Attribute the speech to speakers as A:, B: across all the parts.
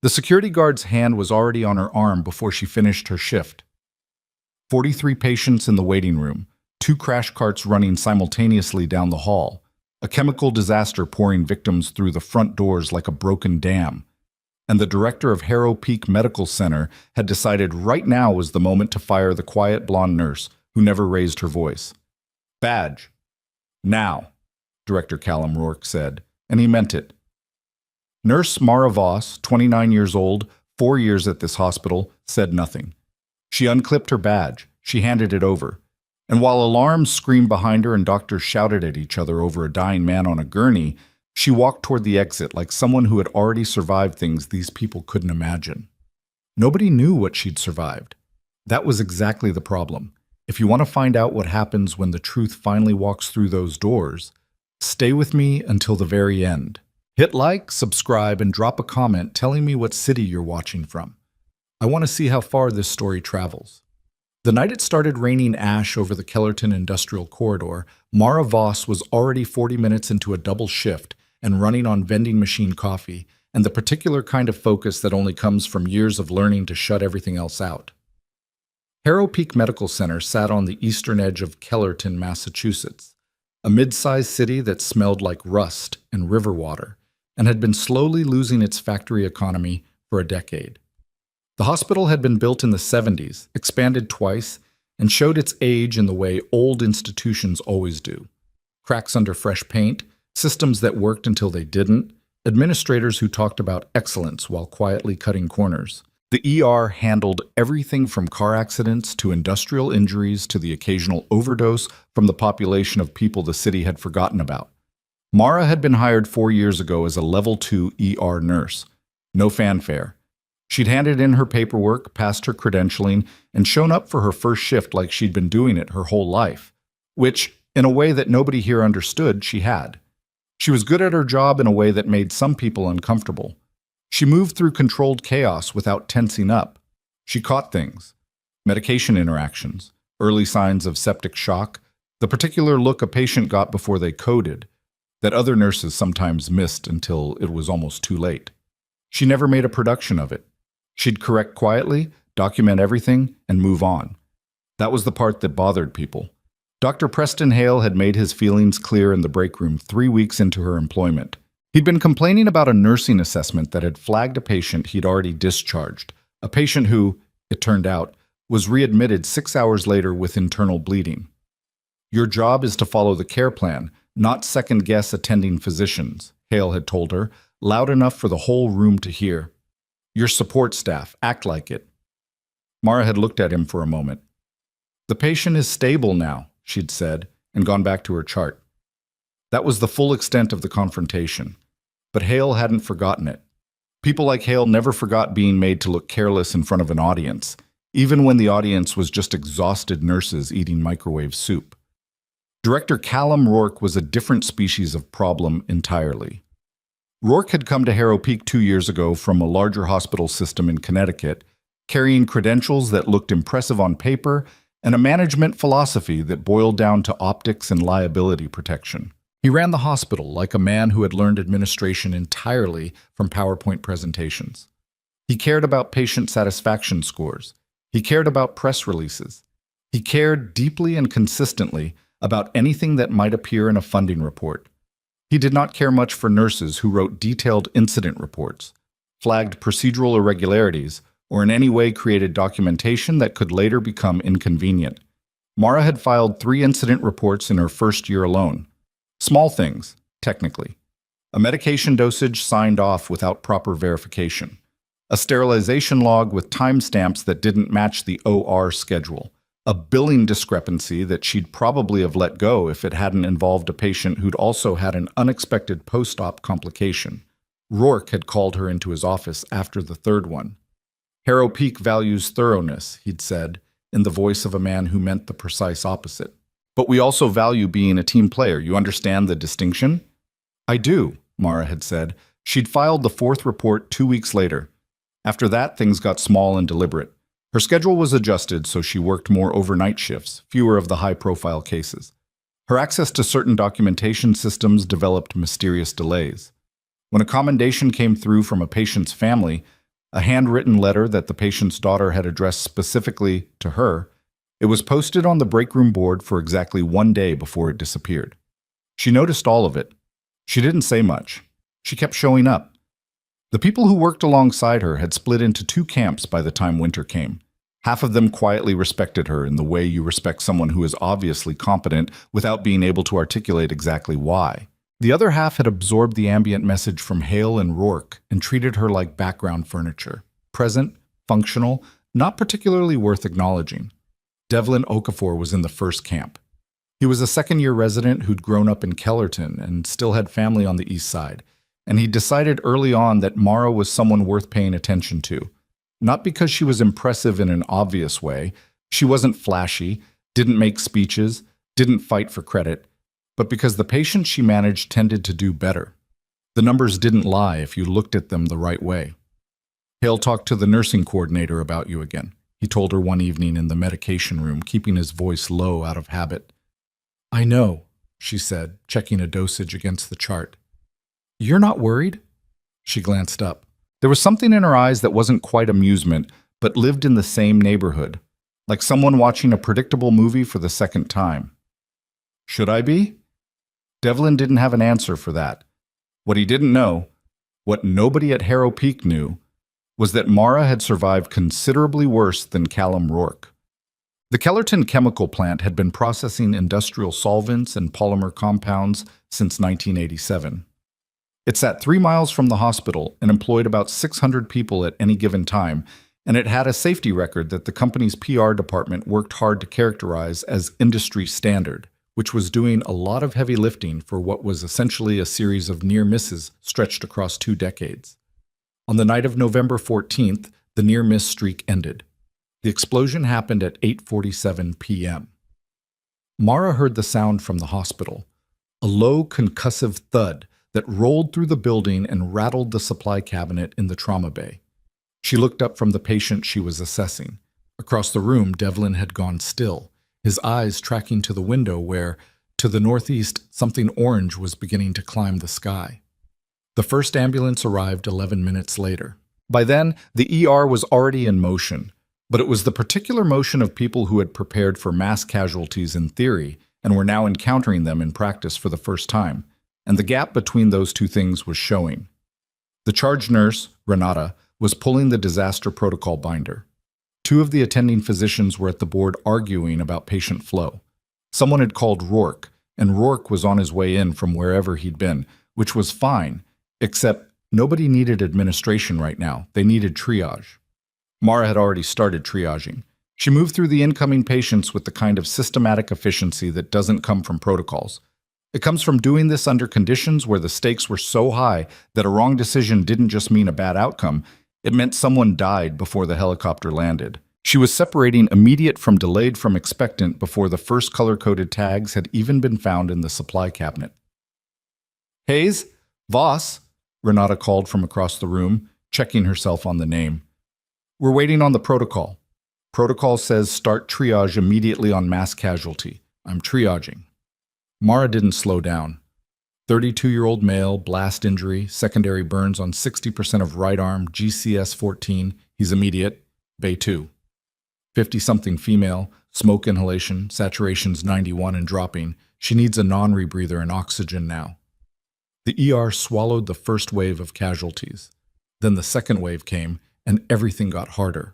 A: The security guard's hand was already on her arm before she finished her shift. 43 patients in the waiting room, 2 crash carts running simultaneously down the hall, a chemical disaster pouring victims through the front doors like a broken dam. And the director of Harrow Peak Medical Center had decided right now was the moment to fire the quiet blonde nurse who never raised her voice. "Badge. Now," Director Callum Rourke said, and he meant it. Nurse Mara Voss, 29 years old, 4 years at this hospital, said nothing. She unclipped her badge. She handed it over. And while alarms screamed behind her and doctors shouted at each other over a dying man on a gurney, she walked toward the exit like someone who had already survived things these people couldn't imagine. Nobody knew what she'd survived. That was exactly the problem. If you want to find out what happens when the truth finally walks through those doors, stay with me until the very end. Hit like, subscribe, and drop a comment telling me what city you're watching from. I want to see how far this story travels. The night it started raining ash over the Kellerton Industrial Corridor, Mara Voss was already 40 minutes into a double shift and running on vending machine coffee and the particular kind of focus that only comes from years of learning to shut everything else out. Harrow Peak Medical Center sat on the eastern edge of Kellerton, Massachusetts, a mid-sized city that smelled like rust and river water and had been slowly losing its factory economy for a decade. The hospital had been built in the 70s, expanded twice, and showed its age in the way old institutions always do. Cracks under fresh paint, systems that worked until they didn't, administrators who talked about excellence while quietly cutting corners. The ER handled everything from car accidents to industrial injuries to the occasional overdose from the population of people the city had forgotten about. Mara had been hired 4 years ago as a Level 2 ER nurse. No fanfare. She'd handed in her paperwork, passed her credentialing, and shown up for her first shift like she'd been doing it her whole life, which, in a way that nobody here understood, she had. She was good at her job in a way that made some people uncomfortable. She moved through controlled chaos without tensing up. She caught things. Medication interactions, early signs of septic shock, the particular look a patient got before they coded, that other nurses sometimes missed until it was almost too late. She never made a production of it. She'd correct quietly, document everything, and move on. That was the part that bothered people. Dr. Preston Hale had made his feelings clear in the break room 3 weeks into her employment. He'd been complaining about a nursing assessment that had flagged a patient he'd already discharged, a patient who, it turned out, was readmitted 6 hours later with internal bleeding. "Your job is to follow the care plan, not second-guess attending physicians," Hale had told her, loud enough for the whole room to hear. "Your support staff, act like it." Mara had looked at him for a moment. "The patient is stable now," she'd said, and gone back to her chart. That was the full extent of the confrontation. But Hale hadn't forgotten it. People like Hale never forgot being made to look careless in front of an audience, even when the audience was just exhausted nurses eating microwave soup. Director Callum Rourke was a different species of problem entirely. Rourke had come to Harrow Peak 2 years ago from a larger hospital system in Connecticut, carrying credentials that looked impressive on paper and a management philosophy that boiled down to optics and liability protection. He ran the hospital like a man who had learned administration entirely from PowerPoint presentations. He cared about patient satisfaction scores. He cared about press releases. He cared deeply and consistently about anything that might appear in a funding report. He did not care much for nurses who wrote detailed incident reports, flagged procedural irregularities, or in any way created documentation that could later become inconvenient. Mara had filed 3 incident reports in her first year alone. Small things, technically. A medication dosage signed off without proper verification. A sterilization log with timestamps that didn't match the OR schedule. A billing discrepancy that she'd probably have let go if it hadn't involved a patient who'd also had an unexpected post-op complication. Rourke had called her into his office after the 3rd one. "Harrow Peak values thoroughness," he'd said, in the voice of a man who meant the precise opposite. "But we also value being a team player. You understand the distinction?" "I do," Mara had said. She'd filed the 4th report 2 weeks later. After that, things got small and deliberate. Her schedule was adjusted so she worked more overnight shifts, fewer of the high-profile cases. Her access to certain documentation systems developed mysterious delays. When a commendation came through from a patient's family, a handwritten letter that the patient's daughter had addressed specifically to her. It was posted on the break room board for exactly 1 day before it disappeared. She noticed all of it. She didn't say much. She kept showing up. The people who worked alongside her had split into 2 camps by the time winter came. Half of them quietly respected her in the way you respect someone who is obviously competent without being able to articulate exactly why. The other half had absorbed the ambient message from Hale and Rourke and treated her like background furniture. Present, functional, not particularly worth acknowledging. Devlin Okafor was in the first camp. He was a second-year resident who'd grown up in Kellerton and still had family on the east side, and he decided early on that Mara was someone worth paying attention to. Not because she was impressive in an obvious way. She wasn't flashy, didn't make speeches, didn't fight for credit, but because the patients she managed tended to do better. The numbers didn't lie if you looked at them the right way. Hale talked to the nursing coordinator about you again, he told her one evening in the medication room, keeping his voice low out of habit. I know, she said, checking a dosage against the chart. You're not worried? She glanced up. There was something in her eyes that wasn't quite amusement, but lived in the same neighborhood, like someone watching a predictable movie for the second time. Should I be? Devlin didn't have an answer for that. What he didn't know, what nobody at Harrow Peak knew, was that Mara had survived considerably worse than Callum Rourke. The Kellerton chemical plant had been processing industrial solvents and polymer compounds since 1987. It sat 3 miles from the hospital and employed about 600 people at any given time, and it had a safety record that the company's PR department worked hard to characterize as industry standard, which was doing a lot of heavy lifting for what was essentially a series of near misses stretched across 2 decades. On the night of November 14th, the near-miss streak ended. The explosion happened at 8:47 p.m. Mara heard the sound from the hospital, a low concussive thud that rolled through the building and rattled the supply cabinet in the trauma bay. She looked up from the patient she was assessing. Across the room, Devlin had gone still, his eyes tracking to the window where, to the northeast, something orange was beginning to climb the sky. The first ambulance arrived 11 minutes later. By then, the ER was already in motion, but it was the particular motion of people who had prepared for mass casualties in theory and were now encountering them in practice for the first time, and the gap between those 2 things was showing. The charge nurse, Renata, was pulling the disaster protocol binder. 2 of the attending physicians were at the board arguing about patient flow. Someone had called Rourke, and Rourke was on his way in from wherever he'd been, which was fine, except nobody needed administration right now. They needed triage. Mara had already started triaging. She moved through the incoming patients with the kind of systematic efficiency that doesn't come from protocols. It comes from doing this under conditions where the stakes were so high that a wrong decision didn't just mean a bad outcome, it meant someone died before the helicopter landed. She was separating immediate from delayed from expectant before the first color-coded tags had even been found in the supply cabinet. Hayes? Voss? Renata called from across the room, checking herself on the name. We're waiting on the protocol. Protocol says start triage immediately on mass casualty. I'm triaging. Mara didn't slow down. 32-year-old male, blast injury, secondary burns on 60% of right arm, GCS 14. He's immediate. Bay 2. 50-something female, smoke inhalation, saturations 91 and dropping. She needs a non-rebreather and oxygen now. The ER swallowed the first wave of casualties. Then the second wave came, and everything got harder.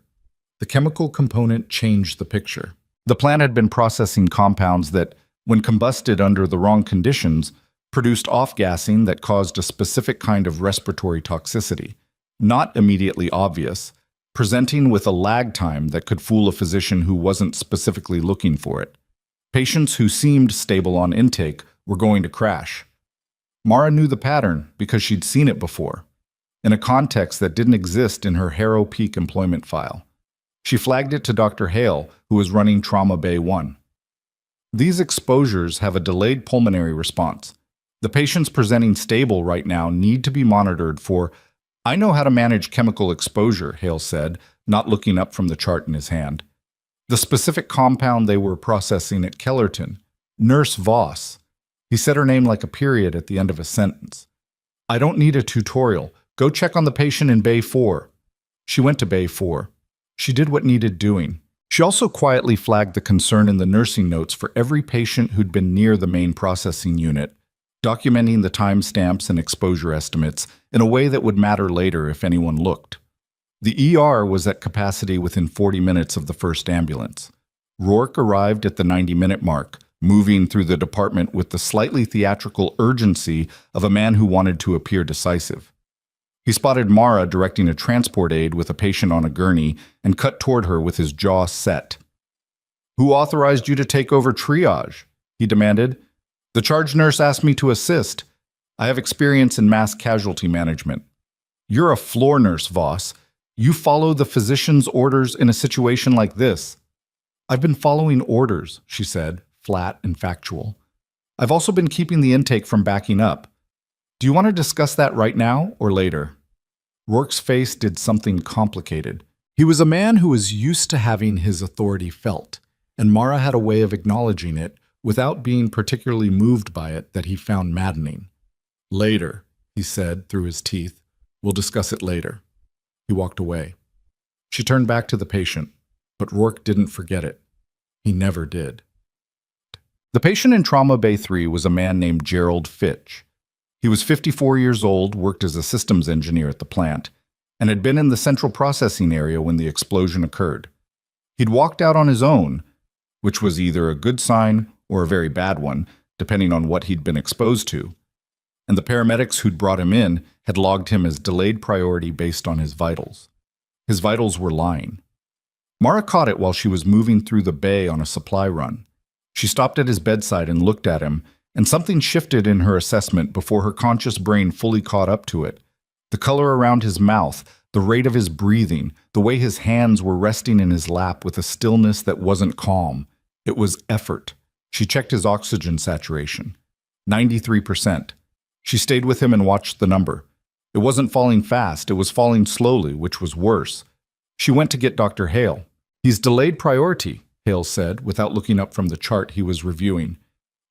A: The chemical component changed the picture. The plant had been processing compounds that, when combusted under the wrong conditions, produced off-gassing that caused a specific kind of respiratory toxicity, not immediately obvious, presenting with a lag time that could fool a physician who wasn't specifically looking for it. Patients who seemed stable on intake were going to crash. Mara knew the pattern because she'd seen it before, in a context that didn't exist in her Harrow Peak employment file. She flagged it to Dr. Hale, who was running Trauma Bay 1. These exposures have a delayed pulmonary response. The patients presenting stable right now need to be monitored for. I know how to manage chemical exposure, Hale said, not looking up from the chart in his hand. The specific compound they were processing at Kellerton, Nurse Voss. He said her name like a period at the end of a sentence. I don't need a tutorial. Go check on the patient in Bay 4. She went to Bay 4. She did what needed doing. She also quietly flagged the concern in the nursing notes for every patient who'd been near the main processing unit, documenting the timestamps and exposure estimates in a way that would matter later if anyone looked. The ER was at capacity within 40 minutes of the first ambulance. Rourke arrived at the 90-minute mark, moving through the department with the slightly theatrical urgency of a man who wanted to appear decisive. He spotted Mara directing a transport aide with a patient on a gurney and cut toward her with his jaw set. "Who authorized you to take over triage?" he demanded. "The charge nurse asked me to assist. I have experience in mass casualty management." "You're a floor nurse, Voss. You follow the physician's orders in a situation like this." "I've been following orders," she said, flat and factual. "I've also been keeping the intake from backing up. Do you want to discuss that right now or later?" Rourke's face did something complicated. He was a man who was used to having his authority felt, and Mara had a way of acknowledging it without being particularly moved by it that he found maddening. "Later," he said through his teeth. "We'll discuss it later." He walked away. She turned back to the patient, but Rourke didn't forget it. He never did. The patient in Trauma Bay 3 was a man named Gerald Fitch. He was 54 years old, worked as a systems engineer at the plant, and had been in the central processing area when the explosion occurred. He'd walked out on his own, which was either a good sign or a very bad one, depending on what he'd been exposed to, and the paramedics who'd brought him in had logged him as delayed priority based on his vitals. His vitals were lying. Mara caught it while she was moving through the bay on a supply run. She stopped at his bedside and looked at him, and something shifted in her assessment before her conscious brain fully caught up to it. The color around his mouth, the rate of his breathing, the way his hands were resting in his lap with a stillness that wasn't calm. It was effort. She checked his oxygen saturation. 93%. She stayed with him and watched the number. It wasn't falling fast, it was falling slowly, which was worse. She went to get Dr. Hale. "He's delayed priority," Hale said, without looking up from the chart he was reviewing.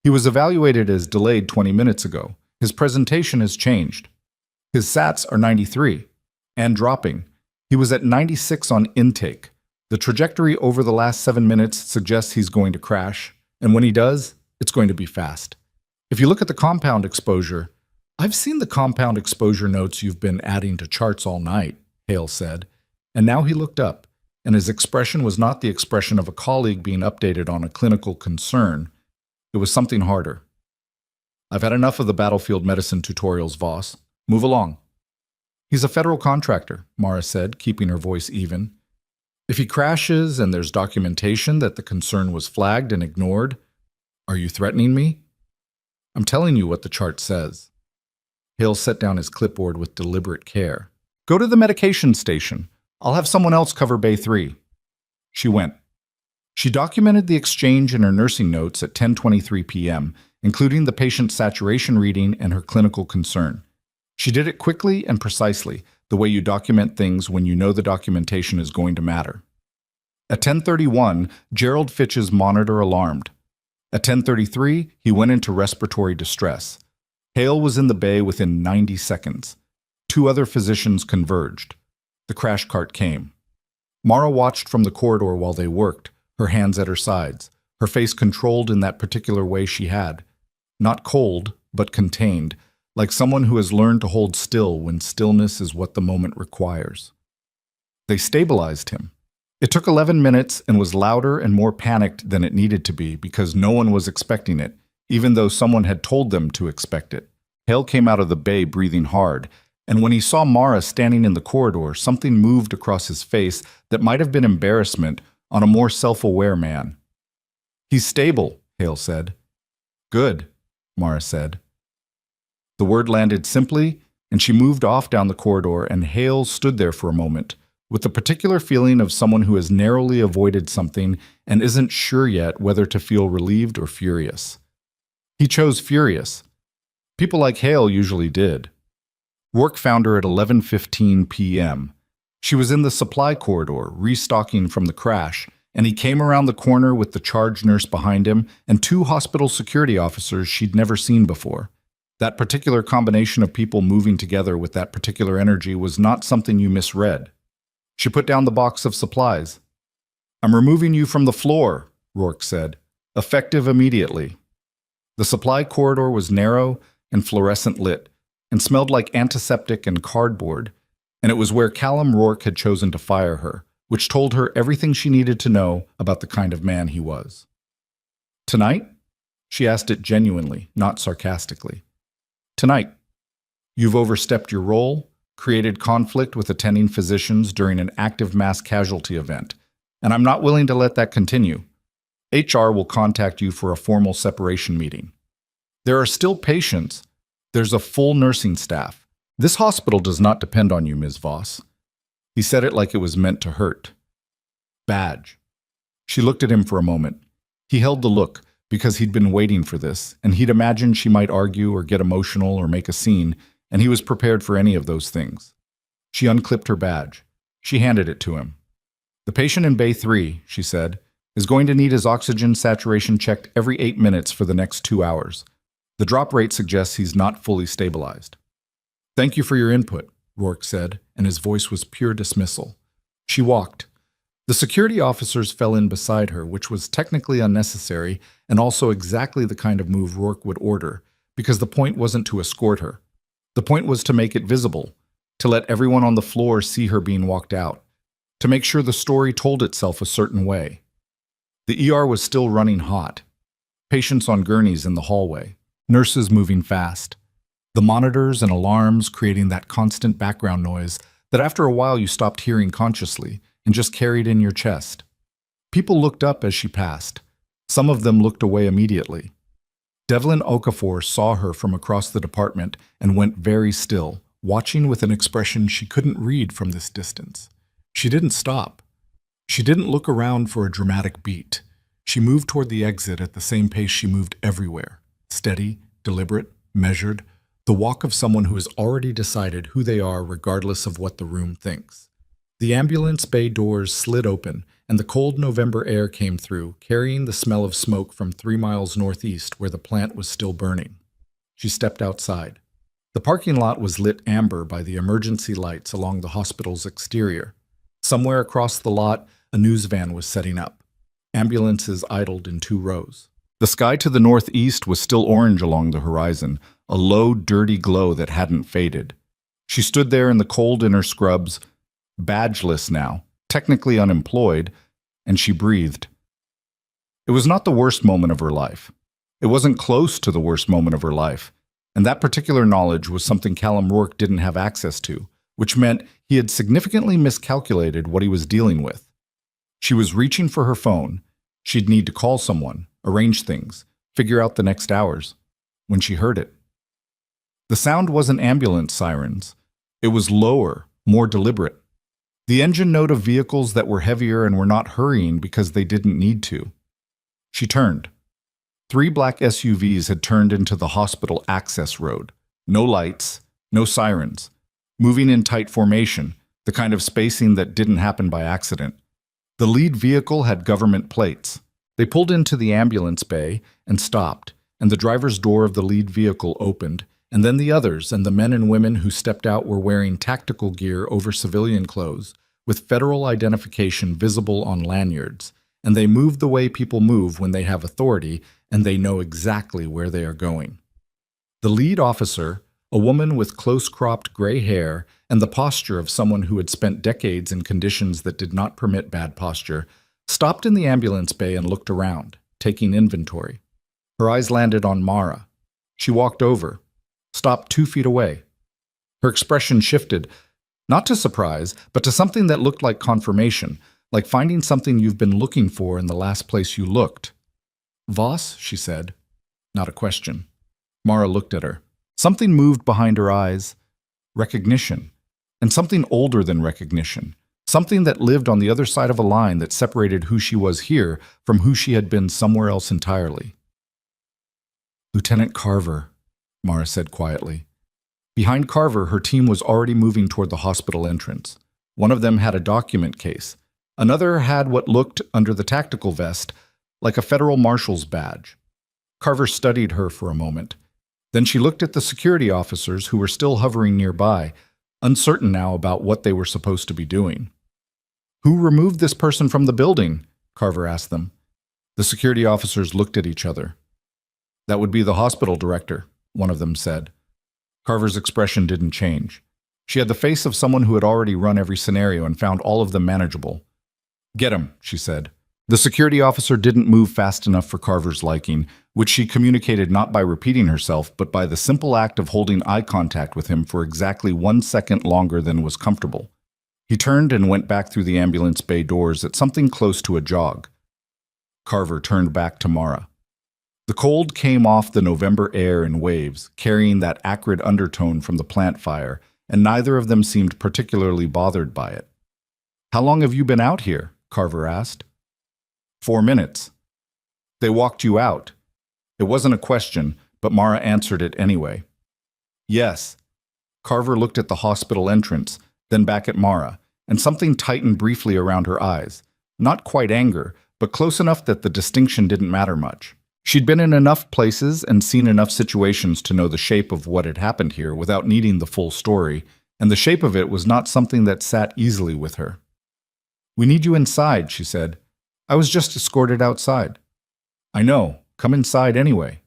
A: "He was evaluated as delayed 20 minutes ago. His presentation has changed. His SATs are 93, and dropping. He was at 96 on intake. The trajectory over the last 7 minutes suggests he's going to crash, and when he does, it's going to be fast. If you look at the compound exposure..." "I've seen the compound exposure notes you've been adding to charts all night," Hale said, and now he looked up, and his expression was not the expression of a colleague being updated on a clinical concern. It was something harder. "I've had enough of the battlefield medicine tutorials, Voss. Move along." "He's a federal contractor," Mara said, keeping her voice even. "If he crashes and there's documentation that the concern was flagged and ignored..." "Are you threatening me?" "I'm telling you what the chart says." Hale set down his clipboard with deliberate care. "Go to the medication station. I'll have someone else cover Bay 3. She went. She documented the exchange in her nursing notes at 10:23 p.m., including the patient's saturation reading and her clinical concern. She did it quickly and precisely, the way you document things when you know the documentation is going to matter. At 10:31, Gerald Fitch's monitor alarmed. At 10:33, he went into respiratory distress. Hale was in the bay within 90 seconds. 2 other physicians converged. The crash cart came. Mara watched from the corridor while they worked, her hands at her sides, her face controlled in that particular way she had. Not cold, but contained, like someone who has learned to hold still when stillness is what the moment requires. They stabilized him. It took 11 minutes and was louder and more panicked than it needed to be because no one was expecting it, even though someone had told them to expect it. Hale came out of the bay breathing hard, and when he saw Mara standing in the corridor, something moved across his face that might have been embarrassment on a more self-aware man. "He's stable," Hale said. "Good," Mara said. The word landed simply, and she moved off down the corridor, and Hale stood there for a moment, with the particular feeling of someone who has narrowly avoided something and isn't sure yet whether to feel relieved or furious. He chose furious. People like Hale usually did. Rourke found her at 11:15 p.m. She was in the supply corridor, restocking from the crash, and he came around the corner with the charge nurse behind him and 2 hospital security officers she'd never seen before. That particular combination of people moving together with that particular energy was not something you misread. She put down the box of supplies. "I'm removing you from the floor," Rourke said, effective immediately. The supply corridor was narrow and fluorescent lit, and smelled like antiseptic and cardboard, and it was where Callum Rourke had chosen to fire her, which told her everything she needed to know about the kind of man he was. "Tonight?" She asked it genuinely, not sarcastically. "Tonight. You've overstepped your role, created conflict with attending physicians during an active mass casualty event, and I'm not willing to let that continue. HR will contact you for a formal separation meeting. There are still patients. There's a full nursing staff. This hospital does not depend on you, Ms. Voss." He said it like it was meant to hurt. "Badge." She looked at him for a moment. He held the look because he'd been waiting for this, and he'd imagined she might argue or get emotional or make a scene, and he was prepared for any of those things. She unclipped her badge. She handed it to him. "The patient in Bay 3, she said, is going to need his oxygen saturation checked every 8 minutes for the next 2 hours. The drop rate suggests he's not fully stabilized." "Thank you for your input," Rourke said, and his voice was pure dismissal. She walked. The security officers fell in beside her, which was technically unnecessary and also exactly the kind of move Rourke would order, because the point wasn't to escort her. The point was to make it visible, to let everyone on the floor see her being walked out, to make sure the story told itself a certain way. The ER was still running hot. Patients on gurneys in the hallway. Nurses moving fast. The monitors and alarms creating that constant background noise that after a while you stopped hearing consciously and just carried in your chest. People looked up as she passed. Some of them looked away immediately. Devlin Okafor saw her from across the department and went very still, watching with an expression she couldn't read from this distance. She didn't stop. She didn't look around for a dramatic beat. She moved toward the exit at the same pace she moved everywhere. Steady, deliberate, measured, the walk of someone who has already decided who they are regardless of what the room thinks. The ambulance bay doors slid open, and the cold November air came through, carrying the smell of smoke from 3 miles northeast where the plant was still burning. She stepped outside. The parking lot was lit amber by the emergency lights along the hospital's exterior. Somewhere across the lot, a news van was setting up. Ambulances idled in 2 rows. The sky to the northeast was still orange along the horizon, a low, dirty glow that hadn't faded. She stood there in the cold inner scrubs, badgeless now, technically unemployed, and she breathed. It was not the worst moment of her life. It wasn't close to the worst moment of her life, and that particular knowledge was something Callum Rourke didn't have access to, which meant he had significantly miscalculated what he was dealing with. She was reaching for her phone. She'd need to call someone, arrange things, figure out the next hours, when she heard it. The sound wasn't ambulance sirens. It was lower, more deliberate. The engine note of vehicles that were heavier and were not hurrying because they didn't need to. She turned. 3 black SUVs had turned into the hospital access road. No lights, no sirens. Moving in tight formation, the kind of spacing that didn't happen by accident. The lead vehicle had government plates. They pulled into the ambulance bay and stopped, and the driver's door of the lead vehicle opened, and then the others and the men and women who stepped out were wearing tactical gear over civilian clothes, with federal identification visible on lanyards, and they move the way people move when they have authority and they know exactly where they are going. The lead officer, a woman with close-cropped gray hair and the posture of someone who had spent decades in conditions that did not permit bad posture, stopped in the ambulance bay and looked around, taking inventory. Her eyes landed on Mara. She walked over, stopped 2 feet away. Her expression shifted, not to surprise, but to something that looked like confirmation, like finding something you've been looking for in the last place you looked. "Voss," she said. Not a question. Mara looked at her. Something moved behind her eyes. Recognition. And something older than recognition. Something that lived on the other side of a line that separated who she was here from who she had been somewhere else entirely. "Lieutenant Carver," Mara said quietly. Behind Carver, her team was already moving toward the hospital entrance. One of them had a document case. Another had what looked, under the tactical vest, like a federal marshal's badge. Carver studied her for a moment. Then she looked at the security officers who were still hovering nearby, uncertain now about what they were supposed to be doing. Who removed this person from the building? Carver asked them. The security officers looked at each other. That would be the hospital director, one of them said. Carver's expression didn't change. She had the face of someone who had already run every scenario and found all of them manageable. Get him, she said. The security officer didn't move fast enough for Carver's liking, which she communicated not by repeating herself, but by the simple act of holding eye contact with him for exactly 1 second longer than was comfortable. He turned and went back through the ambulance bay doors at something close to a jog. Carver turned back to Mara. The cold came off the November air in waves, carrying that acrid undertone from the plant fire, and neither of them seemed particularly bothered by it. How long have you been out here? Carver asked. 4 minutes. They walked you out. It wasn't a question, but Mara answered it anyway. Yes. Carver looked at the hospital entrance, then back at Mara, and something tightened briefly around her eyes. Not quite anger, but close enough that the distinction didn't matter much. She'd been in enough places and seen enough situations to know the shape of what had happened here without needing the full story, and the shape of it was not something that sat easily with her. We need you inside, she said. I was just escorted outside. I know. Come inside anyway.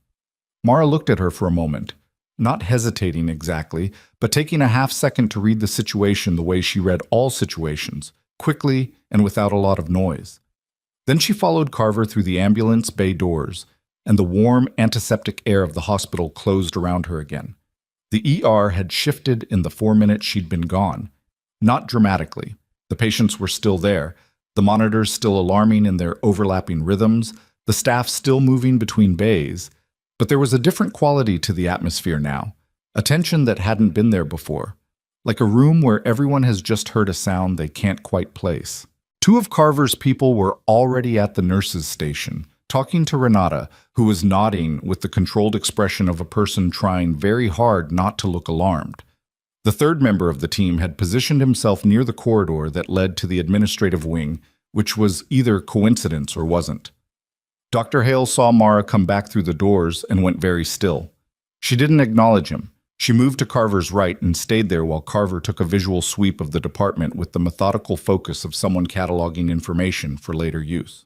A: Mara looked at her for a moment, not hesitating exactly, but taking a half-second to read the situation the way she read all situations, quickly and without a lot of noise. Then she followed Carver through the ambulance bay doors, and the warm, antiseptic air of the hospital closed around her again. The ER had shifted in the 4 minutes she'd been gone. Not dramatically. The patients were still there, the monitors still alarming in their overlapping rhythms, the staff still moving between bays, but there was a different quality to the atmosphere now, a tension that hadn't been there before, like a room where everyone has just heard a sound they can't quite place. 2 of Carver's people were already at the nurse's station, talking to Renata, who was nodding with the controlled expression of a person trying very hard not to look alarmed. The 3rd member of the team had positioned himself near the corridor that led to the administrative wing, which was either coincidence or wasn't. Dr. Hale saw Mara come back through the doors and went very still. She didn't acknowledge him. She moved to Carver's right and stayed there while Carver took a visual sweep of the department with the methodical focus of someone cataloging information for later use.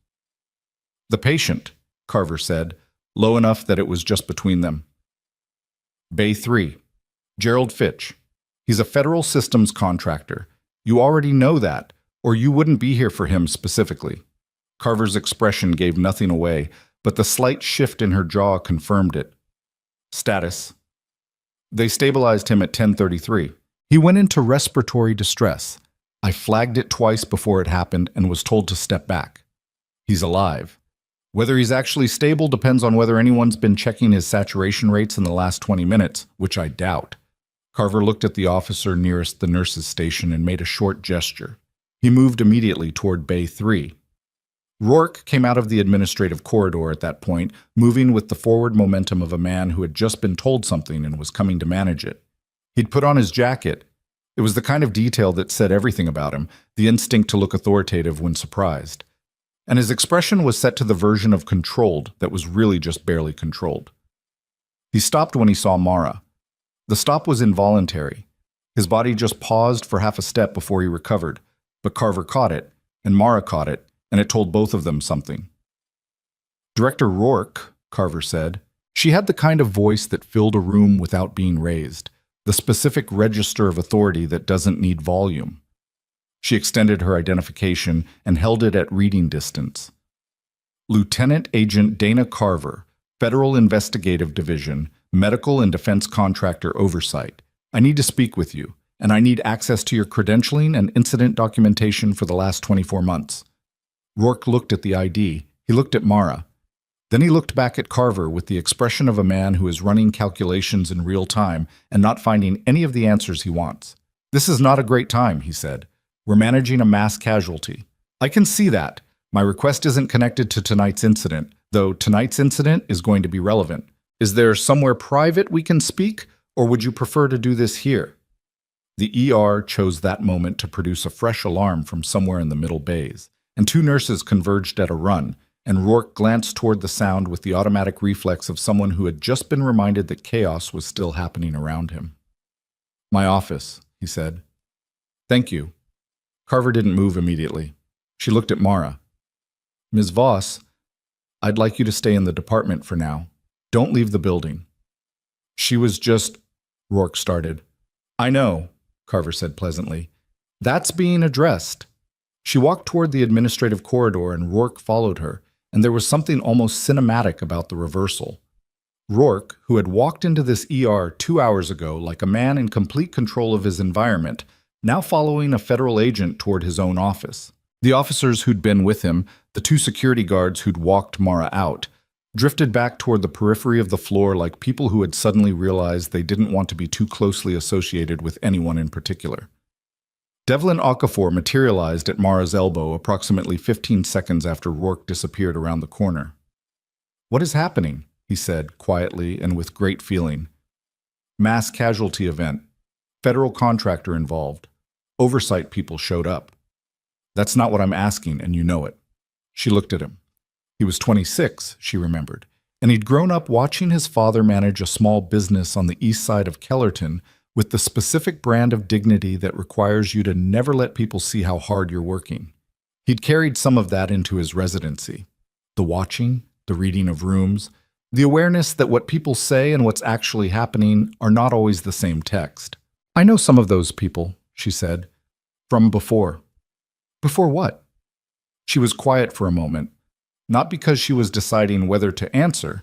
A: The patient, Carver said, low enough that it was just between them. Bay 3. Gerald Fitch. He's a federal systems contractor. You already know that, or you wouldn't be here for him specifically. Carver's expression gave nothing away, but the slight shift in her jaw confirmed it. Status. They stabilized him at 10:33. He went into respiratory distress. I flagged it twice before it happened and was told to step back. He's alive. Whether he's actually stable depends on whether anyone's been checking his saturation rates in the last 20 minutes, which I doubt. Carver looked at the officer nearest the nurse's station and made a short gesture. He moved immediately toward Bay 3. Rourke came out of the administrative corridor at that point, moving with the forward momentum of a man who had just been told something and was coming to manage it. He'd put on his jacket. It was the kind of detail that said everything about him, the instinct to look authoritative when surprised. And his expression was set to the version of controlled that was really just barely controlled. He stopped when he saw Mara. The stop was involuntary. His body just paused for half a step before he recovered, but Carver caught it, and Mara caught it, and it told both of them something. Director Rourke, Carver said. She had the kind of voice that filled a room without being raised, the specific register of authority that doesn't need volume. She extended her identification and held it at reading distance. Lieutenant Agent Dana Carver, Federal Investigative Division, Medical and Defense Contractor Oversight. I need to speak with you, and I need access to your credentialing and incident documentation for the last 24 months. Rourke looked at the ID. He looked at Mara. Then he looked back at Carver with the expression of a man who is running calculations in real time and not finding any of the answers he wants. This is not a great time, he said. We're managing a mass casualty. I can see that. My request isn't connected to tonight's incident, though tonight's incident is going to be relevant. Is there somewhere private we can speak, or would you prefer to do this here? The ER chose that moment to produce a fresh alarm from somewhere in the middle bays, and 2 nurses converged at a run, and Rourke glanced toward the sound with the automatic reflex of someone who had just been reminded that chaos was still happening around him. My office, he said. Thank you. Carver didn't move immediately. She looked at Mara. Ms. Voss, I'd like you to stay in the department for now. Don't leave the building. She was just, Rourke started. I know, Carver said pleasantly. That's being addressed. She walked toward the administrative corridor and Rourke followed her, and there was something almost cinematic about the reversal. Rourke, who had walked into this ER 2 hours ago like a man in complete control of his environment, now following a federal agent toward his own office. The officers who'd been with him, the 2 security guards who'd walked Mara out, drifted back toward the periphery of the floor like people who had suddenly realized they didn't want to be too closely associated with anyone in particular. Devlin Okafor materialized at Mara's elbow approximately 15 seconds after Rourke disappeared around the corner. What is happening? He said, quietly and with great feeling. Mass casualty event. Federal contractor involved. Oversight people showed up. That's not what I'm asking, and you know it. She looked at him. He was 26, she remembered, and he'd grown up watching his father manage a small business on the east side of Kellerton with the specific brand of dignity that requires you to never let people see how hard you're working. He'd carried some of that into his residency. The watching, the reading of rooms, the awareness that what people say and what's actually happening are not always the same text. I know some of those people, she said, from before. Before what? She was quiet for a moment, not because she was deciding whether to answer.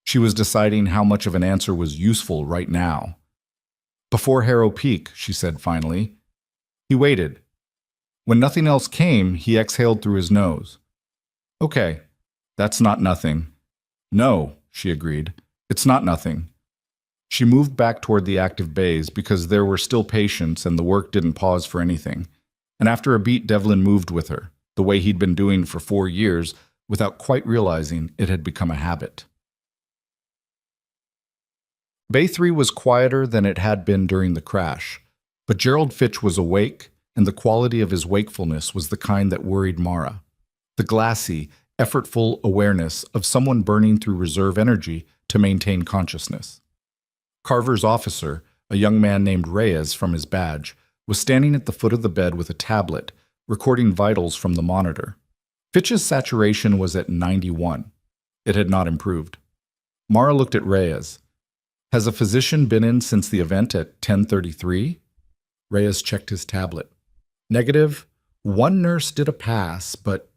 A: She was deciding how much of an answer was useful right now. Before Harrow Peak, she said finally. He waited. When nothing else came, he exhaled through his nose. Okay, that's not nothing. No, she agreed. It's not nothing. She moved back toward the active bays because there were still patients and the work didn't pause for anything. And after a beat, Devlin moved with her, the way he'd been doing for 4 years, without quite realizing it had become a habit. Bay 3 was quieter than it had been during the crash, but Gerald Fitch was awake, and the quality of his wakefulness was the kind that worried Mara. The glassy, effortful awareness of someone burning through reserve energy to maintain consciousness. Carver's officer, a young man named Reyes from his badge, was standing at the foot of the bed with a tablet, recording vitals from the monitor. Fitch's saturation was at 91. It had not improved. Mara looked at Reyes. Has a physician been in since the event at 10:33? Reyes checked his tablet. Negative. One nurse did a pass, but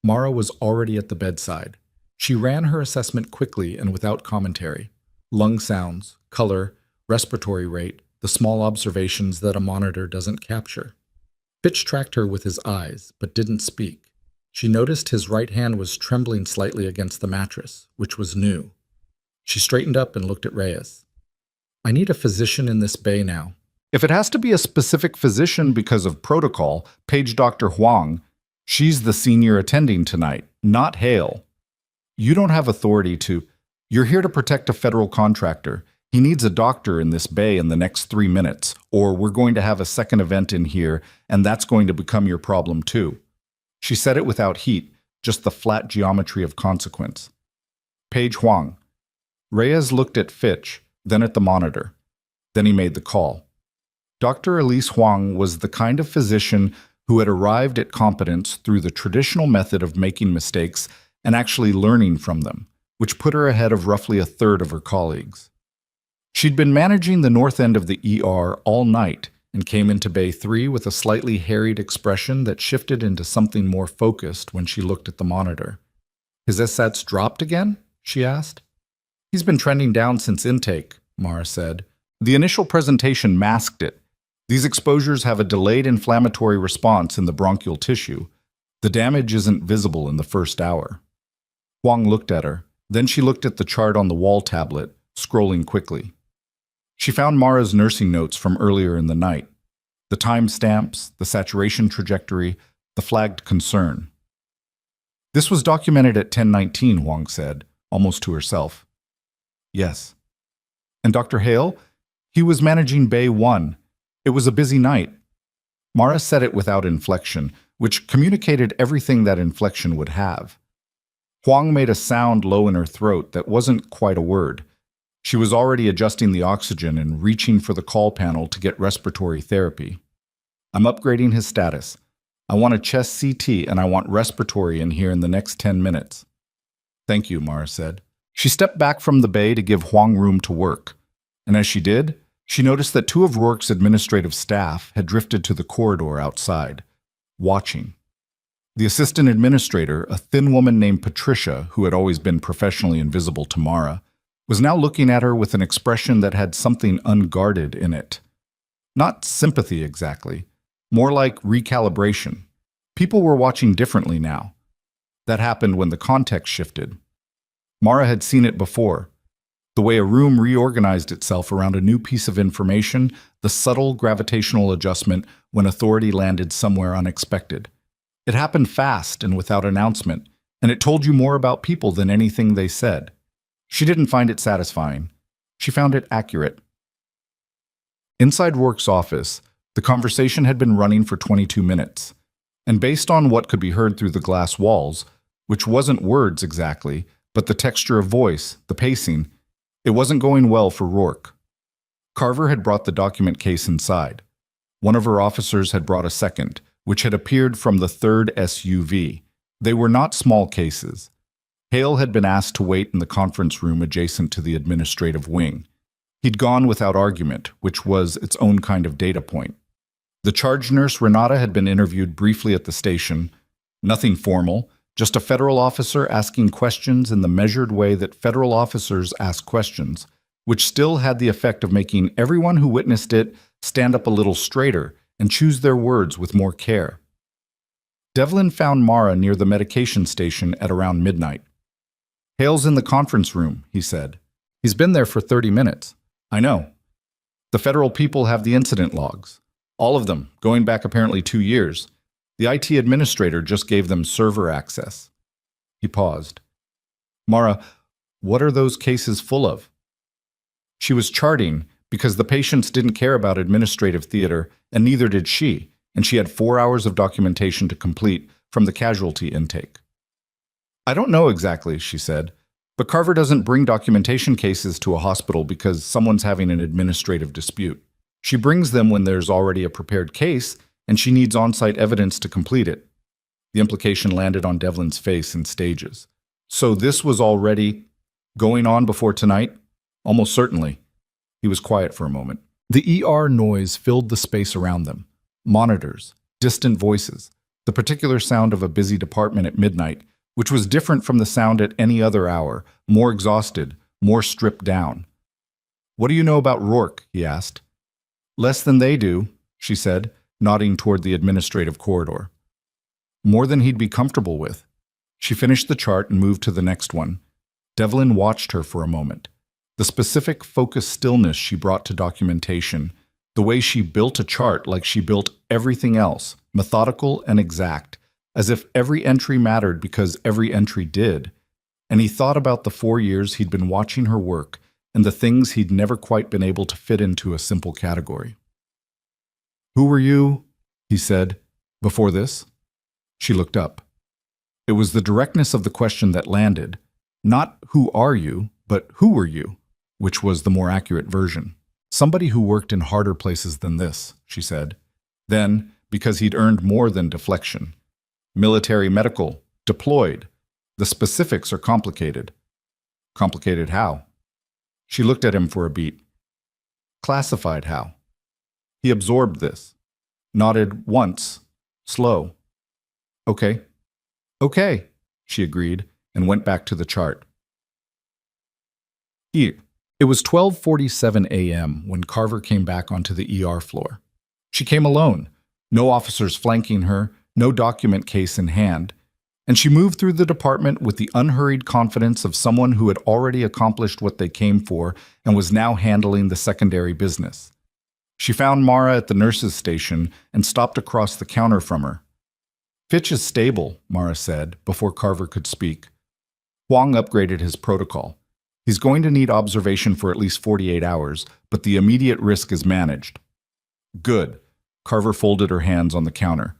A: Mara was already at the bedside. She ran her assessment quickly and without commentary. Lung sounds, color, respiratory rate, the small observations that a monitor doesn't capture. Fitch tracked her with his eyes, but didn't speak. She noticed his right hand was trembling slightly against the mattress, which was new. She straightened up and looked at Reyes. I need a physician in this bay now. If it has to be a specific physician because of protocol, page Dr. Huang. She's the senior attending tonight, not Hale. You don't have authority to. You're here to protect a federal contractor. He needs a doctor in this bay in the next 3 minutes, or we're going to have a second event in here, and that's going to become your problem too. She said it without heat, just the flat geometry of consequence. Page Huang. Reyes looked at Fitch, then at the monitor. Then he made the call. Dr. Elise Huang was the kind of physician who had arrived at competence through the traditional method of making mistakes and actually learning from them, which put her ahead of roughly a third of her colleagues. She'd been managing the north end of the ER all night and came into Bay 3 with a slightly harried expression that shifted into something more focused when she looked at the monitor. His SATs dropped again? She asked. He's been trending down since intake, Mara said. The initial presentation masked it. These exposures have a delayed inflammatory response in the bronchial tissue. The damage isn't visible in the first hour. Huang looked at her. Then she looked at the chart on the wall tablet, scrolling quickly. She found Mara's nursing notes from earlier in the night. The timestamps, the saturation trajectory, the flagged concern. This was documented at 10:19, Huang said, almost to herself. Yes. And Dr. Hale? He was managing Bay 1. It was a busy night. Mara said it without inflection, which communicated everything that inflection would have. Huang made a sound low in her throat that wasn't quite a word. She was already adjusting the oxygen and reaching for the call panel to get respiratory therapy. I'm upgrading his status. I want a chest CT and I want respiratory in here in the next 10 minutes. Thank you, Mara said. She stepped back from the bay to give Huang room to work. And as she did, she noticed that two of Rourke's administrative staff had drifted to the corridor outside, watching. The assistant administrator, a thin woman named Patricia, who had always been professionally invisible to Mara, was now looking at her with an expression that had something unguarded in it. Not sympathy exactly, more like recalibration. People were watching differently now. That happened when the context shifted. Mara had seen it before. The way a room reorganized itself around a new piece of information, the subtle gravitational adjustment when authority landed somewhere unexpected. It happened fast and without announcement, and it told you more about people than anything they said. She didn't find it satisfying. She found it accurate. Inside Rourke's office, the conversation had been running for 22 minutes, and based on what could be heard through the glass walls, which wasn't words exactly, but the texture of voice, the pacing, it wasn't going well for Rourke. Carver had brought the document case inside. One of her officers had brought a second, which had appeared from the third SUV. They were not small cases. Hale had been asked to wait in the conference room adjacent to the administrative wing. He'd gone without argument, which was its own kind of data point. The charge nurse Renata had been interviewed briefly at the station. Nothing formal, just a federal officer asking questions in the measured way that federal officers ask questions, which still had the effect of making everyone who witnessed it stand up a little straighter and choose their words with more care. Devlin found Mara near the medication station at around midnight. Hale's in the conference room, he said. He's been there for 30 minutes. I know. The federal people have the incident logs. All of them, going back apparently 2 years. The IT administrator just gave them server access. He paused. Mara, what are those cases full of? She was charting because the patients didn't care about administrative theater, and neither did she, and she had 4 hours of documentation to complete from the casualty intake. I don't know exactly, she said, but Carver doesn't bring documentation cases to a hospital because someone's having an administrative dispute. She brings them when there's already a prepared case, and she needs on-site evidence to complete it. The implication landed on Devlin's face in stages. So this was already going on before tonight? Almost certainly. He was quiet for a moment. The ER noise filled the space around them. Monitors, distant voices, the particular sound of a busy department at midnight, which was different from the sound at any other hour, more exhausted, more stripped down. What do you know about Rourke? He asked. Less than they do, she said, nodding toward the administrative corridor. More than he'd be comfortable with. She finished the chart and moved to the next one. Devlin watched her for a moment. The specific focused stillness she brought to documentation, the way she built a chart like she built everything else, methodical and exact, as if every entry mattered because every entry did. And he thought about the 4 years he'd been watching her work and the things he'd never quite been able to fit into a simple category. Who were you? He said. Before this? She looked up. It was the directness of the question that landed. Not who are you, but who were you, which was the more accurate version. Somebody who worked in harder places than this, she said. Then, because he'd earned more than deflection. Military, medical, deployed. The specifics are complicated. Complicated how? She looked at him for a beat. Classified how? He absorbed this. Nodded once, slow. Okay. Okay, she agreed, and went back to the chart. It was 12:47 a.m. when Carver came back onto the ER floor. She came alone, no officers flanking her, no document case in hand, and she moved through the department with the unhurried confidence of someone who had already accomplished what they came for and was now handling the secondary business. She found Mara at the nurse's station and stopped across the counter from her. Fitch is stable, Mara said, before Carver could speak. Huang upgraded his protocol. He's going to need observation for at least 48 hours, but the immediate risk is managed. Good. Carver folded her hands on the counter.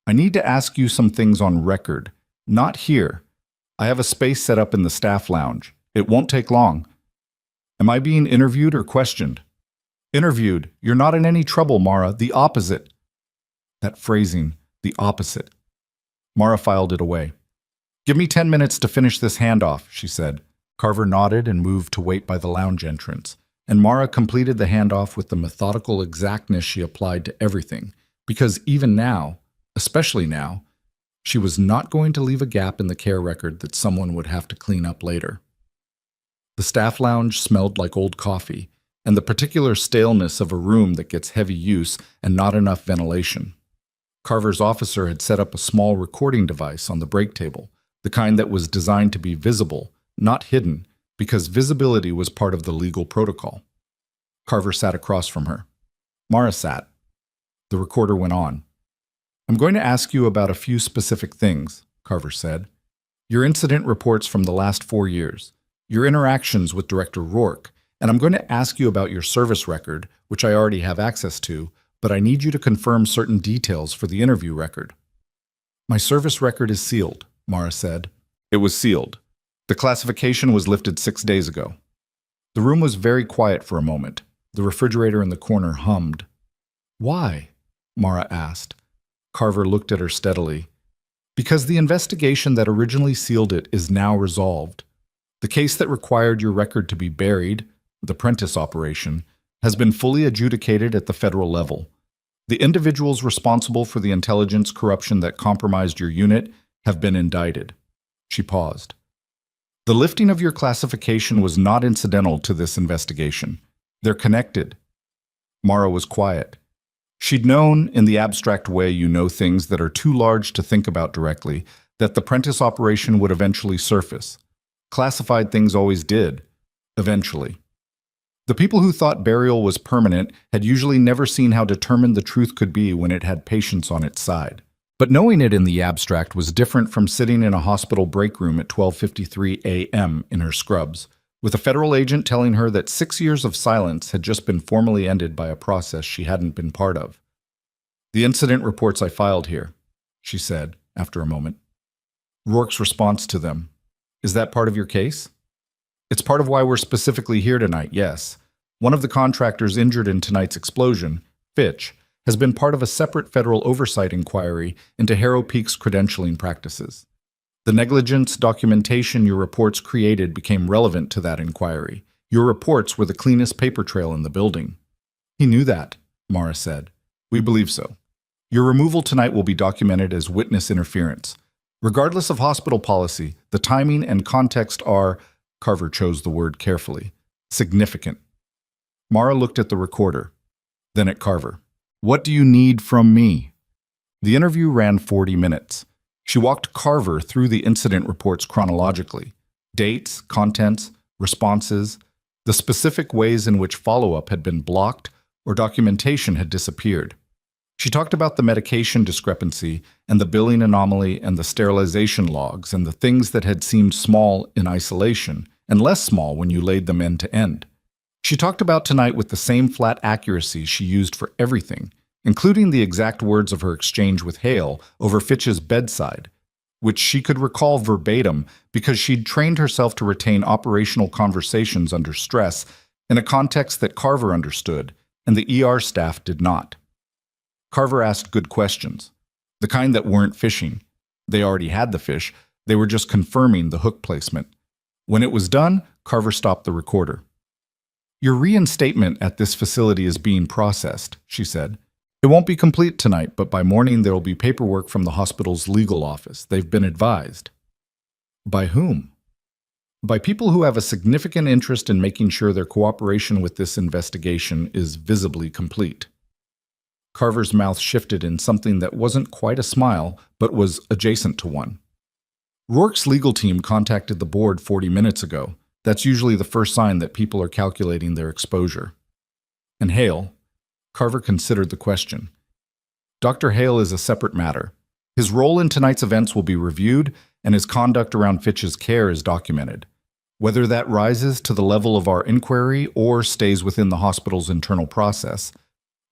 A: I need to ask you some things on record. Not here. I have a space set up in the staff lounge. It won't take long. Am I being interviewed or questioned? Interviewed. You're not in any trouble, Mara. The opposite. That phrasing, The opposite. Mara filed it away. "Give me 10 minutes to finish this handoff," she said. Carver nodded and moved to wait by the lounge entrance, and Mara completed the handoff with the methodical exactness she applied to everything, because even now, especially now, she was not going to leave a gap in the care record that someone would have to clean up later. The staff lounge smelled like old coffee, and the particular staleness of a room that gets heavy use and not enough ventilation. Carver's officer had set up a small recording device on the break table, the kind that was designed to be visible, not hidden, because visibility was part of the legal protocol. Carver sat across from her. Mara sat. The recorder went on. "I'm going to ask you about a few specific things," Carver said. "Your incident reports from the last 4 years, your interactions with Director Rourke, and I'm going to ask you about your service record, which I already have access to, but I need you to confirm certain details for the interview record." "My service record is sealed," Mara said. "It was sealed. The classification was lifted 6 days ago." The room was very quiet for a moment. The refrigerator in the corner hummed. "Why?" Mara asked. Carver looked at her steadily. "Because the investigation that originally sealed it is now resolved. The case that required your record to be buried, the Prentice operation, has been fully adjudicated at the federal level. The individuals responsible for the intelligence corruption that compromised your unit have been indicted." She paused. "The lifting of your classification was not incidental to this investigation. They're connected." Mara was quiet. She'd known, in the abstract way you know things that are too large to think about directly, that the Prentice operation would eventually surface. Classified things always did, eventually. The people who thought burial was permanent had usually never seen how determined the truth could be when it had patients on its side. But knowing it in the abstract was different from sitting in a hospital break room at 12:53 a.m. in her scrubs, with a federal agent telling her that 6 years of silence had just been formally ended by a process she hadn't been part of. "The incident reports I filed here," she said, after a moment. "Rourke's response to them. Is that part of your case?" "It's part of why we're specifically here tonight, yes. One of the contractors injured in tonight's explosion, Fitch, has been part of a separate federal oversight inquiry into Harrow Peak's credentialing practices. The negligence documentation your reports created became relevant to that inquiry. Your reports were the cleanest paper trail in the building." "He knew that," Mara said. "We believe so. Your removal tonight will be documented as witness interference. Regardless of hospital policy, the timing and context are," Carver chose the word carefully, "significant." Mara looked at the recorder, then at Carver. "What do you need from me?" The interview ran 40 minutes. She walked Carver through the incident reports chronologically. Dates, contents, responses, the specific ways in which follow-up had been blocked or documentation had disappeared. She talked about the medication discrepancy and the billing anomaly and the sterilization logs and the things that had seemed small in isolation and less small when you laid them end to end. She talked about tonight with the same flat accuracy she used for everything, including the exact words of her exchange with Hale over Fitch's bedside, which she could recall verbatim because she'd trained herself to retain operational conversations under stress in a context that Carver understood and the ER staff did not. Carver asked good questions, the kind that weren't fishing. They already had the fish, they were just confirming the hook placement. When it was done, Carver stopped the recorder. "Your reinstatement at this facility is being processed," she said. "It won't be complete tonight, but by morning there will be paperwork from the hospital's legal office. They've been advised." "By whom?" "By people who have a significant interest in making sure their cooperation with this investigation is visibly complete." Carver's mouth shifted in something that wasn't quite a smile, but was adjacent to one. "Rourke's legal team contacted the board 40 minutes ago. That's usually the first sign that people are calculating their exposure." "And Hale?" Carver considered the question. "Dr. Hale is a separate matter. His role in tonight's events will be reviewed, and his conduct around Fitch's care is documented. Whether that rises to the level of our inquiry or stays within the hospital's internal process,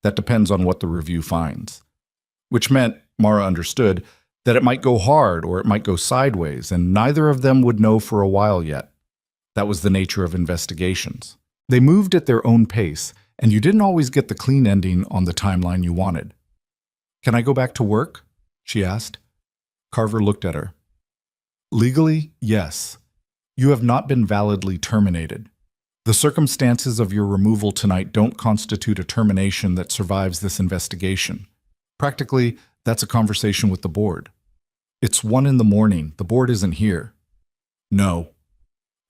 A: that depends on what the review finds." Which meant, Mara understood, that it might go hard or it might go sideways, and neither of them would know for a while yet. That was the nature of investigations. They moved at their own pace, and you didn't always get the clean ending on the timeline you wanted. "Can I go back to work?" she asked. Carver looked at her. Legally, yes. You have not been validly terminated. The circumstances of your removal tonight don't constitute a termination that survives this investigation. Practically, that's a conversation with the board. It's 1 a.m. The board isn't here. No.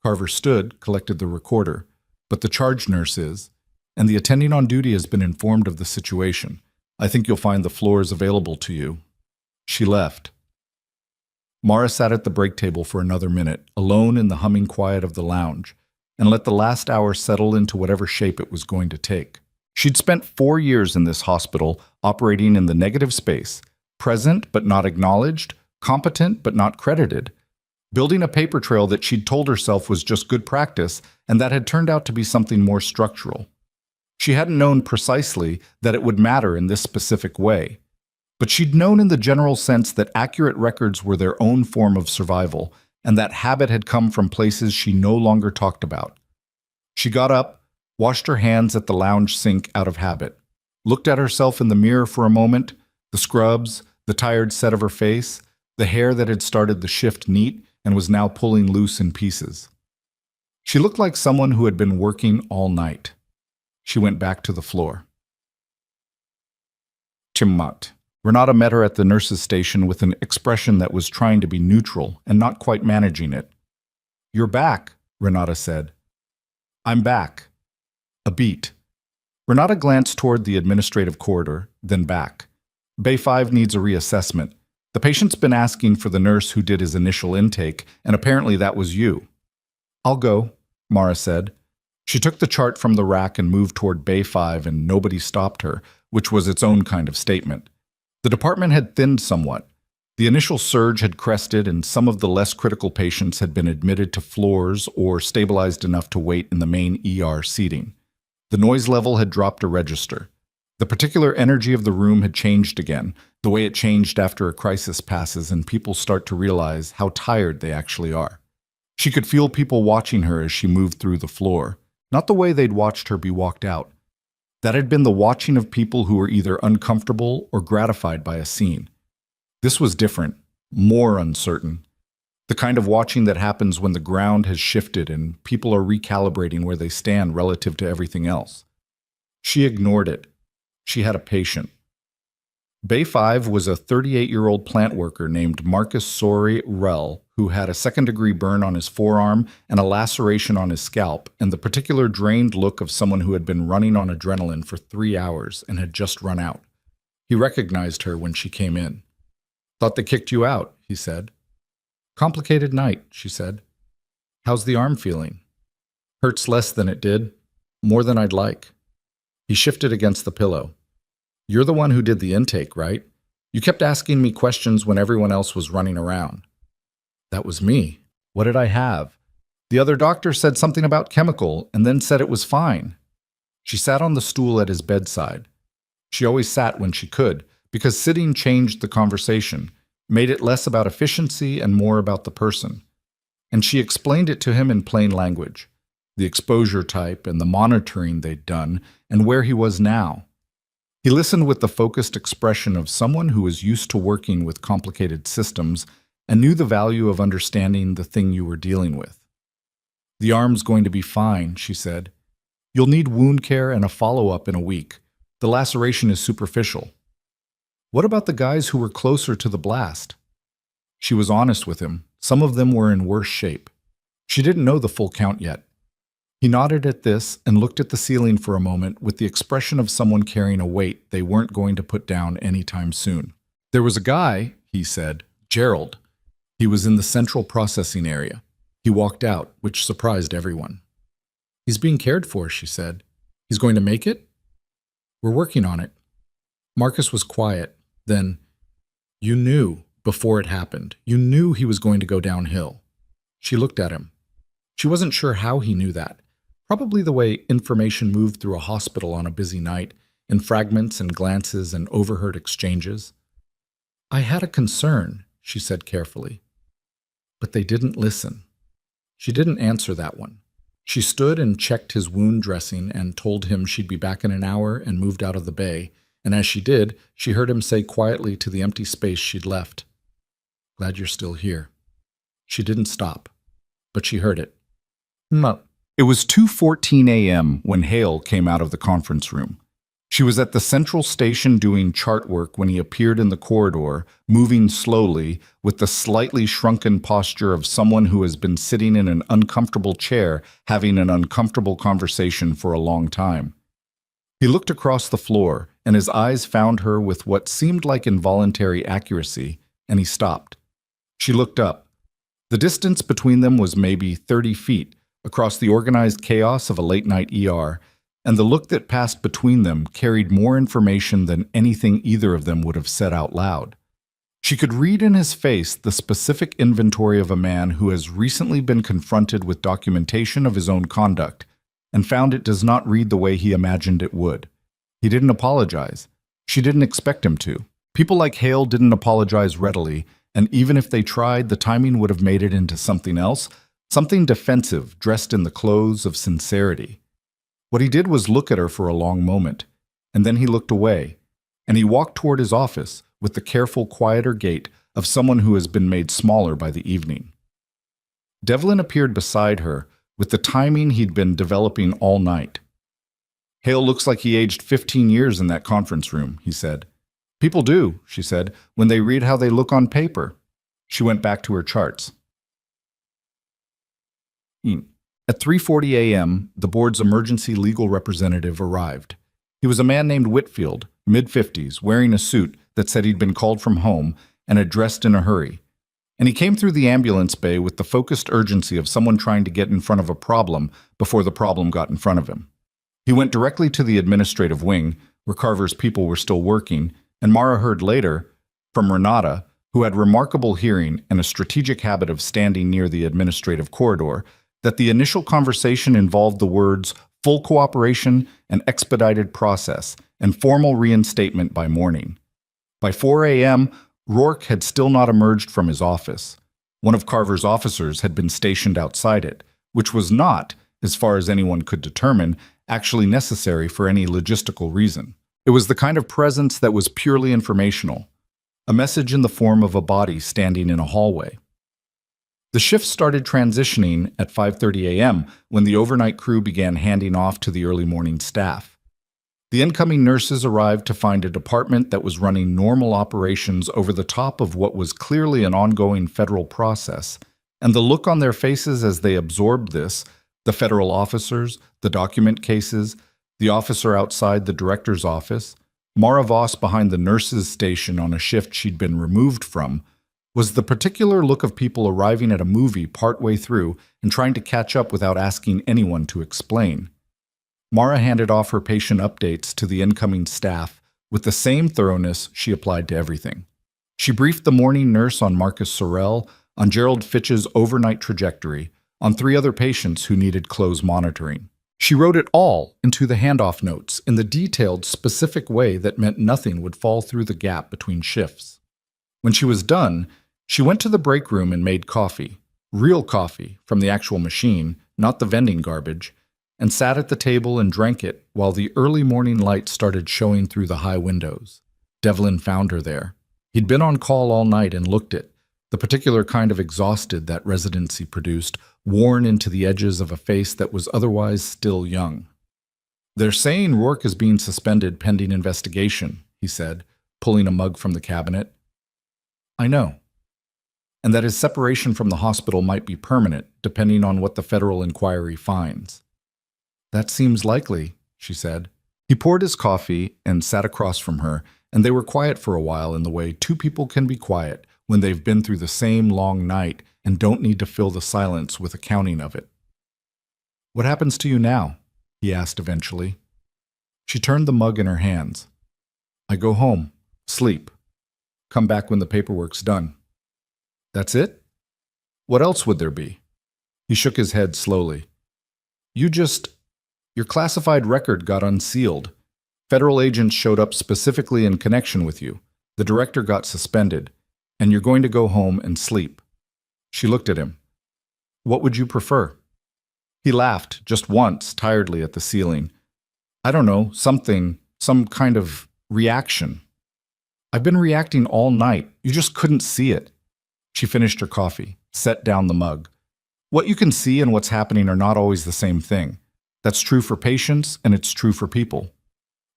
A: Carver stood, collected the recorder, but the charge nurse is, and the attending on duty has been informed of the situation. I think you'll find the floors available to you. She left. Mara sat at the break table for another minute, alone in the humming quiet of the lounge, and let the last hour settle into whatever shape it was going to take. She'd spent 4 years in this hospital, operating in the negative space, present but not acknowledged, competent but not credited, building a paper trail that she'd told herself was just good practice and that had turned out to be something more structural. She hadn't known precisely that it would matter in this specific way, but she'd known in the general sense that accurate records were their own form of survival, and that habit had come from places she no longer talked about. She got up, washed her hands at the lounge sink out of habit, looked at herself in the mirror for a moment, the scrubs, the tired set of her face, the hair that had started the shift neat and was now pulling loose in pieces. She looked like someone who had been working all night. She went back to the floor. Chimmat. Renata met her at the nurse's station with an expression that was trying to be neutral and not quite managing it. You're back, Renata said. I'm back. A beat. Renata glanced toward the administrative corridor, then back. Bay 5 needs a reassessment. The patient's been asking for the nurse who did his initial intake, and apparently that was you. I'll go, Mara said. She took the chart from the rack and moved toward Bay 5, and nobody stopped her, which was its own kind of statement. The department had thinned somewhat. The initial surge had crested, and some of the less critical patients had been admitted to floors or stabilized enough to wait in the main ER seating. The noise level had dropped a register. The particular energy of the room had changed again, the way it changed after a crisis passes and people start to realize how tired they actually are. She could feel people watching her as she moved through the floor, not the way they'd watched her be walked out. That had been the watching of people who were either uncomfortable or gratified by a scene. This was different, more uncertain. The kind of watching that happens when the ground has shifted and people are recalibrating where they stand relative to everything else. She ignored it. She had a patient. Bay 5 was a 38-year-old plant worker named Marcus Sori Rell, who had a second-degree burn on his forearm and a laceration on his scalp, and the particular drained look of someone who had been running on adrenaline for 3 hours and had just run out. He recognized her when she came in. Thought they kicked you out, he said. Complicated night, she said. How's the arm feeling? Hurts less than it did. More than I'd like. He shifted against the pillow. You're the one who did the intake, right? You kept asking me questions when everyone else was running around. That was me. What did I have? The other doctor said something about chemical and then said it was fine. She sat on the stool at his bedside. She always sat when she could, because sitting changed the conversation, made it less about efficiency and more about the person. And she explained it to him in plain language, the exposure type and the monitoring they'd done, and where he was now. He listened with the focused expression of someone who was used to working with complicated systems and knew the value of understanding the thing you were dealing with. The arm's going to be fine, she said. You'll need wound care and a follow-up in a week. The laceration is superficial. What about the guys who were closer to the blast? She was honest with him. Some of them were in worse shape. She didn't know the full count yet. He nodded at this and looked at the ceiling for a moment with the expression of someone carrying a weight they weren't going to put down anytime soon. There was a guy, he said, Gerald. He was in the central processing area. He walked out, which surprised everyone. He's being cared for, she said. He's going to make it? We're working on it. Marcus was quiet. Then, you knew before it happened. You knew he was going to go downhill. She looked at him. She wasn't sure how he knew that. Probably the way information moved through a hospital on a busy night, in fragments and glances and overheard exchanges. I had a concern, she said carefully. But they didn't listen. She didn't answer that one. She stood and checked his wound dressing and told him she'd be back in an hour and moved out of the bay, and as she did, she heard him say quietly to the empty space she'd left, "Glad you're still here." She didn't stop, but she heard it. No. It was 2:14 a.m. when Hale came out of the conference room. She was at the central station doing chart work when he appeared in the corridor, moving slowly, with the slightly shrunken posture of someone who has been sitting in an uncomfortable chair having an uncomfortable conversation for a long time. He looked across the floor, and his eyes found her with what seemed like involuntary accuracy, and he stopped. She looked up. The distance between them was maybe 30 feet, across the organized chaos of a late-night ER, and the look that passed between them carried more information than anything either of them would have said out loud. She could read in his face the specific inventory of a man who has recently been confronted with documentation of his own conduct, and found it does not read the way he imagined it would. He didn't apologize. She didn't expect him to. People like Hale didn't apologize readily, and even if they tried, the timing would have made it into something else, something defensive dressed in the clothes of sincerity. What he did was look at her for a long moment, and then he looked away, and he walked toward his office with the careful, quieter gait of someone who has been made smaller by the evening. Devlin appeared beside her with the timing he'd been developing all night. "Hale looks like he aged 15 years in that conference room," he said. "People do," she said, "when they read how they look on paper." She went back to her charts. At 3:40 a.m., the board's emergency legal representative arrived. He was a man named Whitfield, mid-50s, wearing a suit that said he'd been called from home and had dressed in a hurry. And he came through the ambulance bay with the focused urgency of someone trying to get in front of a problem before the problem got in front of him. He went directly to the administrative wing, where Carver's people were still working, and Mara heard later from Renata, who had remarkable hearing and a strategic habit of standing near the administrative corridor, that the initial conversation involved the words full cooperation and expedited process and formal reinstatement by morning. By 4 a.m., Rourke had still not emerged from his office. One of Carver's officers had been stationed outside it, which was not, as far as anyone could determine, actually necessary for any logistical reason. It was the kind of presence that was purely informational, a message in the form of a body standing in a hallway. The shift started transitioning at 5:30 a.m. when the overnight crew began handing off to the early morning staff. The incoming nurses arrived to find a department that was running normal operations over the top of what was clearly an ongoing federal process, and the look on their faces as they absorbed this, the federal officers, the document cases, the officer outside the director's office, Mara Voss behind the nurses' station on a shift she'd been removed from, was the particular look of people arriving at a movie partway through and trying to catch up without asking anyone to explain. Mara handed off her patient updates to the incoming staff with the same thoroughness she applied to everything. She briefed the morning nurse on Marcus Sorrell, on Gerald Fitch's overnight trajectory, on 3 other patients who needed close monitoring. She wrote it all into the handoff notes in the detailed, specific way that meant nothing would fall through the gap between shifts. When she was done, she went to the break room and made coffee, real coffee from the actual machine, not the vending garbage, and sat at the table and drank it while the early morning light started showing through the high windows. Devlin found her there. He'd been on call all night and looked it, the particular kind of exhausted that residency produced, worn into the edges of a face that was otherwise still young. "They're saying Rourke is being suspended pending investigation," he said, pulling a mug from the cabinet. "I know. And that his separation from the hospital might be permanent, depending on what the federal inquiry finds." "That seems likely," she said. He poured his coffee and sat across from her, and they were quiet for a while in the way 2 people can be quiet when they've been through the same long night and don't need to fill the silence with accounting of it. "What happens to you now?" he asked eventually. She turned the mug in her hands. "I go home, sleep, come back when the paperwork's done." "That's it? What else would there be?" He shook his head slowly. Your classified record got unsealed. Federal agents showed up specifically in connection with you. The director got suspended, and you're going to go home and sleep." She looked at him. "What would you prefer?" He laughed, just once, tiredly at the ceiling. "I don't know, some kind of Reaction. I've been reacting all night. You just couldn't see it. She finished her coffee, set down the mug. What you can see and what's happening are not always the same thing. That's true for patients, and it's true for people.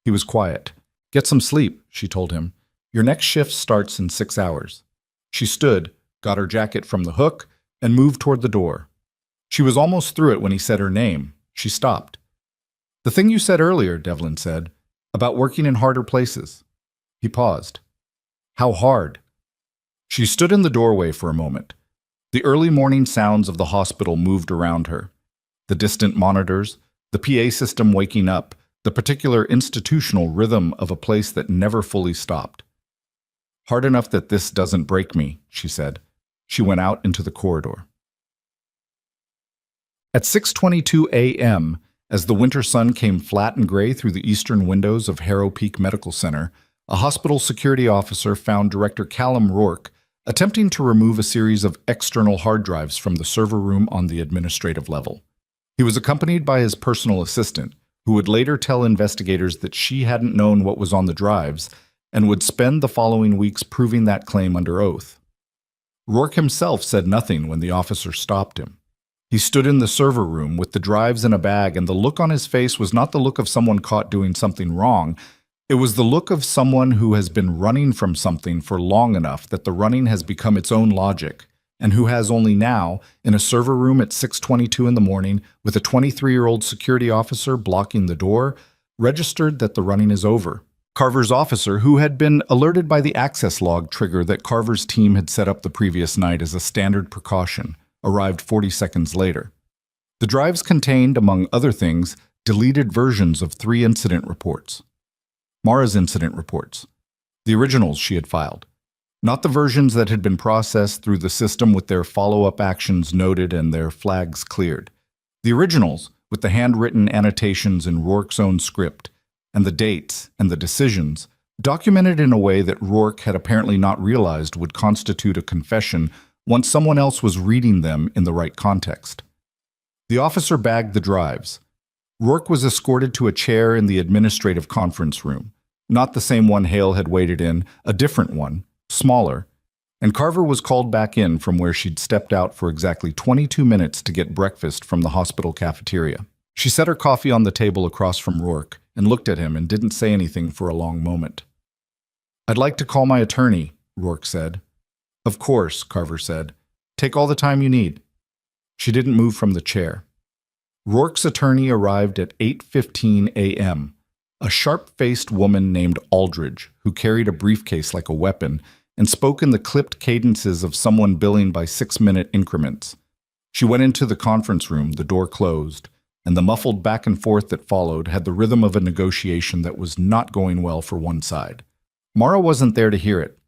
A: He was quiet. Get some sleep, she told him. Your next shift starts in 6 hours. She stood, got her jacket from the hook, and moved toward the door. She was almost through it when he said her name. She stopped. The thing you said earlier, Devlin said, about working in harder places. He paused. How hard? She stood in the doorway for a moment. The early morning sounds of the hospital moved around her. The distant monitors, the PA system waking up, the particular institutional rhythm of a place that never fully stopped. Hard enough that this doesn't break me, she said. She went out into the corridor. At 6:22 a.m., as the winter sun came flat and gray through the eastern windows of Harrow Peak Medical Center, a hospital security officer found Director Callum Rourke attempting to remove a series of external hard drives from the server room on the administrative level. He was accompanied by his personal assistant, who would later tell investigators that she hadn't known what was on the drives and would spend the following weeks proving that claim under oath. Rourke himself said nothing when the officer stopped him. He stood in the server room with the drives in a bag, and the look on his face was not the look of someone caught doing something wrong. It was the look of someone who has been running from something for long enough that the running has become its own logic, and who has only now, in a server room at 6:22 in the morning, with a 23-year-old security officer blocking the door, registered that the running is over. Carver's officer, who had been alerted by the access log trigger that Carver's team had set up the previous night as a standard precaution, arrived 40 seconds later. The drives contained, among other things, deleted versions of 3 incident reports. Mara's incident reports. The originals she had filed. Not the versions that had been processed through the system with their follow-up actions noted and their flags cleared. The originals, with the handwritten annotations in Rourke's own script, and the dates and the decisions, documented in a way that Rourke had apparently not realized would constitute a confession once someone else was reading them in the right context. The officer bagged the drives. Rourke was escorted to a chair in the administrative conference room, not the same one Hale had waited in, a different one, smaller, and Carver was called back in from where she'd stepped out for exactly 22 minutes to get breakfast from the hospital cafeteria. She set her coffee on the table across from Rourke and looked at him and didn't say anything for a long moment. "I'd like to call my attorney," Rourke said. "Of course," Carver said. "Take all the time you need." She didn't move from the chair. Rourke's attorney arrived at 8:15 a.m., a sharp-faced woman named Aldridge, who carried a briefcase like a weapon and spoke in the clipped cadences of someone billing by 6-minute increments. She went into the conference room, the door closed, and the muffled back and forth that followed had the rhythm of a negotiation that was not going well for one side. Mara wasn't there to hear it.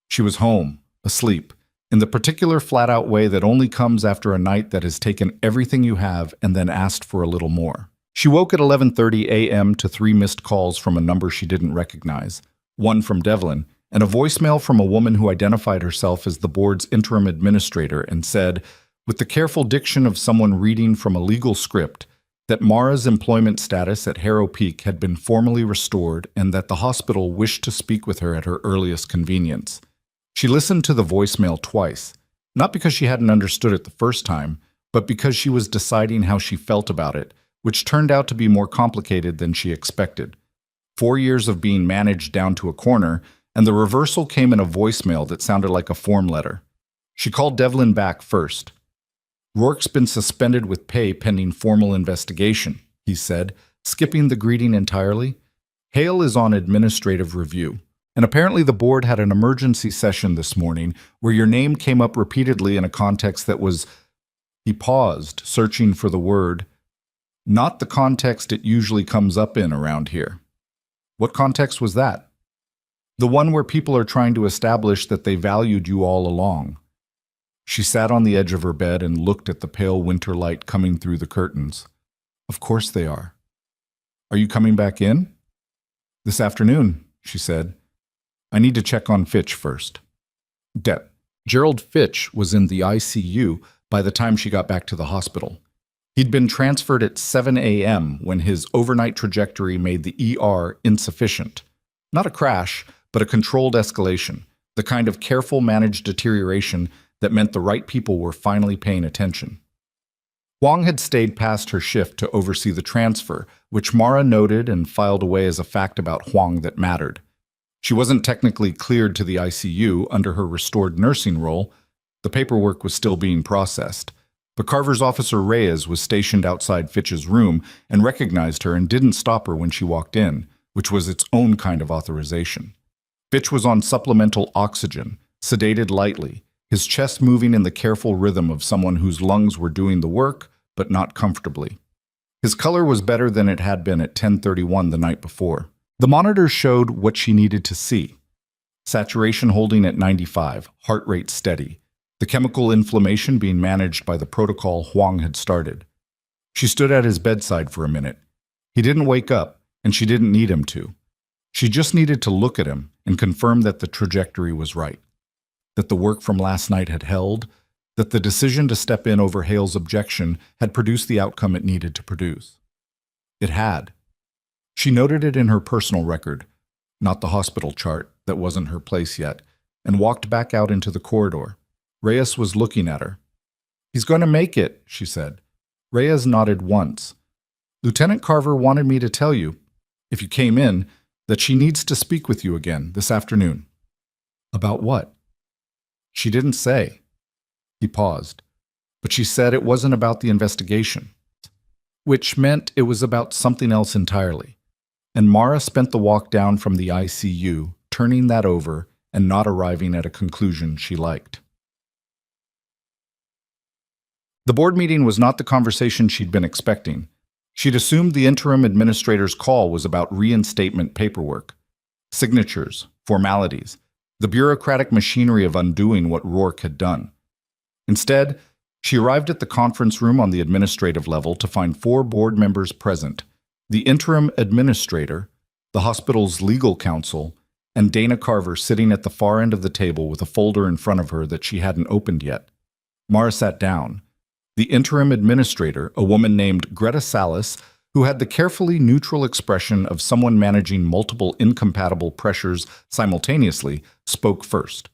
A: She was home, asleep, in the particular flat-out way that only comes after a night that has taken everything you have and then asked for a little more. She woke at 11:30 a.m. to 3 missed calls from a number she didn't recognize, one from Devlin, and a voicemail from a woman who identified herself as the board's interim administrator and said, with the careful diction of someone reading from a legal script, that Mara's employment status at Harrow Peak had been formally restored and that the hospital wished to speak with her at her earliest convenience. She listened to the voicemail twice, not because she hadn't understood it the first time, but because she was deciding how she felt about it, which turned out to be more complicated than she expected. 4 years of being managed down to a corner, and the reversal came in a voicemail that sounded like a form letter. She called Devlin back first. "Rourke's been suspended with pay pending formal investigation," he said, skipping the greeting entirely. "Hale is on administrative review. And apparently the board had an emergency session this morning where your name came up repeatedly in a context that was—" He paused, searching for the word. "Not the context it usually comes up in around here." "What context was that?" "The one where people are trying to establish that they valued you all along." She sat on the edge of her bed and looked at the pale winter light coming through the curtains. "Of course they are." "Are you coming back in?" "This afternoon," she said. "I need to check on Fitch first." Gerald Fitch was in the ICU by the time she got back to the hospital. He'd been transferred at 7 a.m. when his overnight trajectory made the ER insufficient. Not a crash, but a controlled escalation, the kind of careful managed deterioration that meant the right people were finally paying attention. Huang had stayed past her shift to oversee the transfer, which Mara noted and filed away as a fact about Huang that mattered. She wasn't technically cleared to the ICU under her restored nursing role. The paperwork was still being processed. But Carver's officer Reyes was stationed outside Fitch's room and recognized her and didn't stop her when she walked in, which was its own kind of authorization. Fitch was on supplemental oxygen, sedated lightly, his chest moving in the careful rhythm of someone whose lungs were doing the work, but not comfortably. His color was better than it had been at 10:31 the night before. The monitor showed what she needed to see. Saturation holding at 95, heart rate steady, the chemical inflammation being managed by the protocol Huang had started. She stood at his bedside for a minute. He didn't wake up, and she didn't need him to. She just needed to look at him and confirm that the trajectory was right, that the work from last night had held, that the decision to step in over Hale's objection had produced the outcome it needed to produce. It had. She noted it in her personal record, not the hospital chart, that wasn't her place yet, and walked back out into the corridor. Reyes was looking at her. "He's going to make it," she said. Reyes nodded once. "Lieutenant Carver wanted me to tell you, if you came in, that she needs to speak with you again this afternoon." "About what?" "She didn't say." He paused. "But she said it wasn't about the investigation." Which meant it was about something else entirely. And Mara spent the walk down from the ICU, turning that over and not arriving at a conclusion she liked. The board meeting was not the conversation she'd been expecting. She'd assumed the interim administrator's call was about reinstatement paperwork, signatures, formalities, the bureaucratic machinery of undoing what Rourke had done. Instead, she arrived at the conference room on the administrative level to find 4 board members present: the interim administrator, the hospital's legal counsel, and Dana Carver sitting at the far end of the table with a folder in front of her that she hadn't opened yet. Mara sat down. The interim administrator, a woman named Greta Salas, who had the carefully neutral expression of someone managing multiple incompatible pressures simultaneously, spoke first.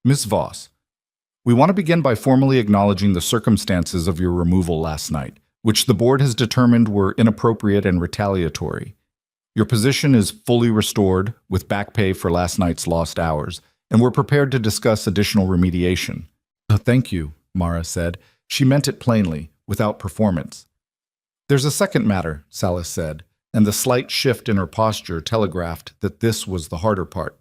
A: "Ms. Voss, we want to begin by formally acknowledging the circumstances of your removal last night, which the board has determined were inappropriate and retaliatory. Your position is fully restored, with back pay for last night's lost hours, and we're prepared to discuss additional remediation." "Thank you," Mara said. She meant it plainly, without performance. "There's a second matter," Salas said, and the slight shift in her posture telegraphed that this was the harder part.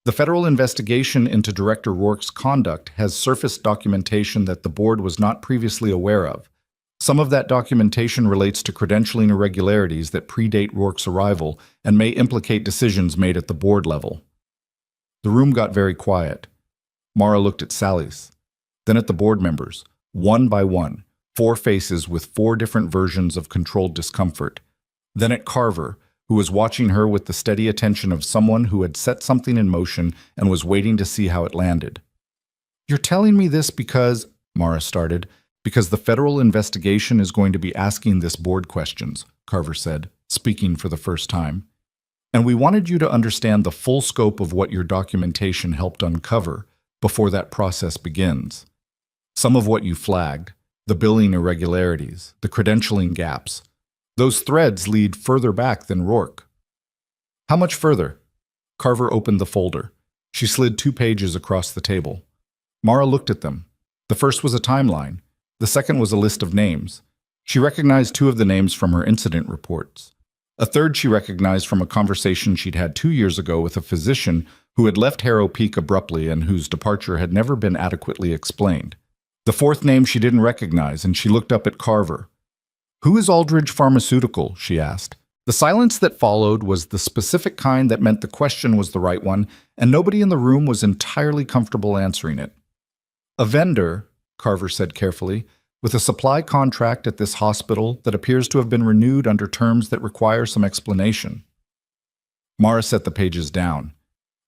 A: "The federal investigation into Director Rourke's conduct has surfaced documentation that the board was not previously aware of. Some of that documentation relates to credentialing irregularities that predate Rourke's arrival and may implicate decisions made at the board level." The room got very quiet. Mara looked at Salas, then at the board members, one by one, 4 faces with 4 different versions of controlled discomfort, then at Carver, who was watching her with the steady attention of someone who had set something in motion and was waiting to see how it landed. "You're telling me this because," Mara started, "because the federal investigation is going to be asking this board questions," Carver said, speaking for the first time. "And we wanted you to understand the full scope of what your documentation helped uncover before that process begins. Some of what you flagged, the billing irregularities, the credentialing gaps, those threads lead further back than Rourke." "How much further?" Carver opened the folder. She slid 2 pages across the table. Mara looked at them. The first was a timeline. The second was a list of names. She recognized 2 of the names from her incident reports. A third she recognized from a conversation she'd had 2 years ago with a physician who had left Harrow Peak abruptly and whose departure had never been adequately explained. The 4th name she didn't recognize, and she looked up at Carver. "Who is Aldridge Pharmaceutical?" she asked. The silence that followed was the specific kind that meant the question was the right one, and nobody in the room was entirely comfortable answering it. "A vendor," Carver said carefully, "with a supply contract at this hospital that appears to have been renewed under terms that require some explanation." Mara set the pages down.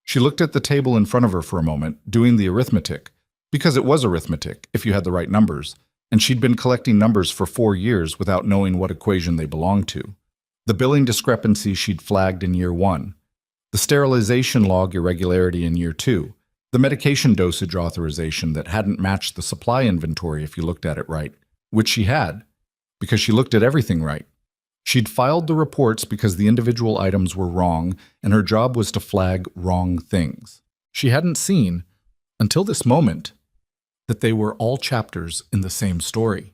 A: She looked at the table in front of her for a moment, doing the arithmetic, because it was arithmetic if you had the right numbers, and she'd been collecting numbers for 4 years without knowing what equation they belonged to. The billing discrepancy she'd flagged in year 1. The sterilization log irregularity in year 2. The medication dosage authorization that hadn't matched the supply inventory if you looked at it right, which she had, because she looked at everything right. She'd filed the reports because the individual items were wrong, and her job was to flag wrong things. She hadn't seen, until this moment, that they were all chapters in the same story.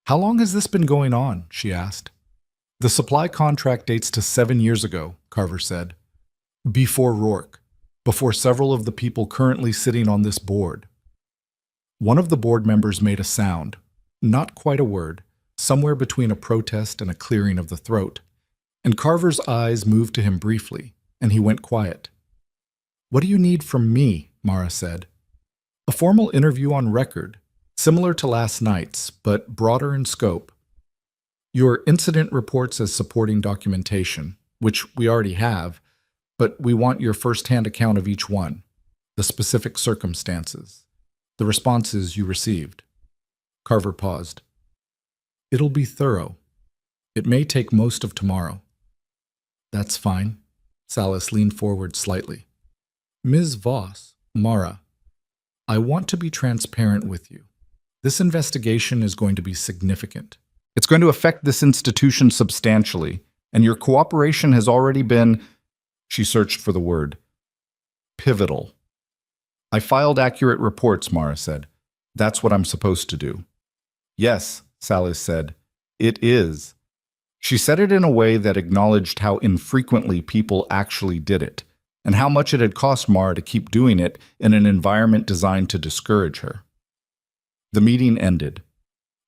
A: "How long has this been going on?" she asked. "The supply contract dates to 7 years ago," Carver said. "Before Rourke, before several of the people currently sitting on this board." One of the board members made a sound, not quite a word, somewhere between a protest and a clearing of the throat, and Carver's eyes moved to him briefly, and he went quiet. "What do you need from me?" Mara said. "A formal interview on record, similar to last night's, but broader in scope. Your incident reports as supporting documentation, which we already have, but we want your first-hand account of each one, the specific circumstances, the responses you received." Carver paused. "It'll be thorough. It may take most of tomorrow." "That's fine." Salas leaned forward slightly. "Ms. Voss, Mara, I want to be transparent with you. This investigation is going to be significant. It's going to affect this institution substantially, and your cooperation has already been," she searched for the word, "pivotal." "I filed accurate reports," Mara said. "That's what I'm supposed to do." "Yes," Salas said, "it is." She said it in a way that acknowledged how infrequently people actually did it, and how much it had cost Mara to keep doing it in an environment designed to discourage her. The meeting ended.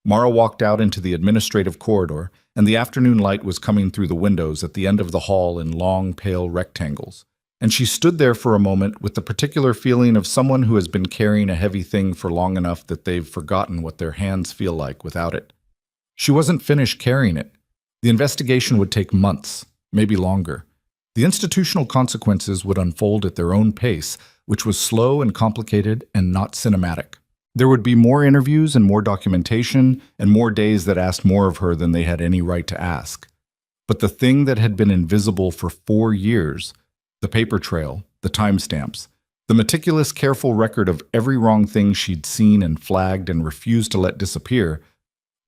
A: Mara walked out into the administrative corridor, and the afternoon light was coming through the windows at the end of the hall in long, pale rectangles, and she stood there for a moment with the particular feeling of someone who has been carrying a heavy thing for long enough that they've forgotten what their hands feel like without it. She wasn't finished carrying it. The investigation would take months, maybe longer. The institutional consequences would unfold at their own pace, which was slow and complicated and not cinematic. There would be more interviews and more documentation, and more days that asked more of her than they had any right to ask. But the thing that had been invisible for 4 years, the paper trail, the timestamps, the meticulous, careful record of every wrong thing she'd seen and flagged and refused to let disappear,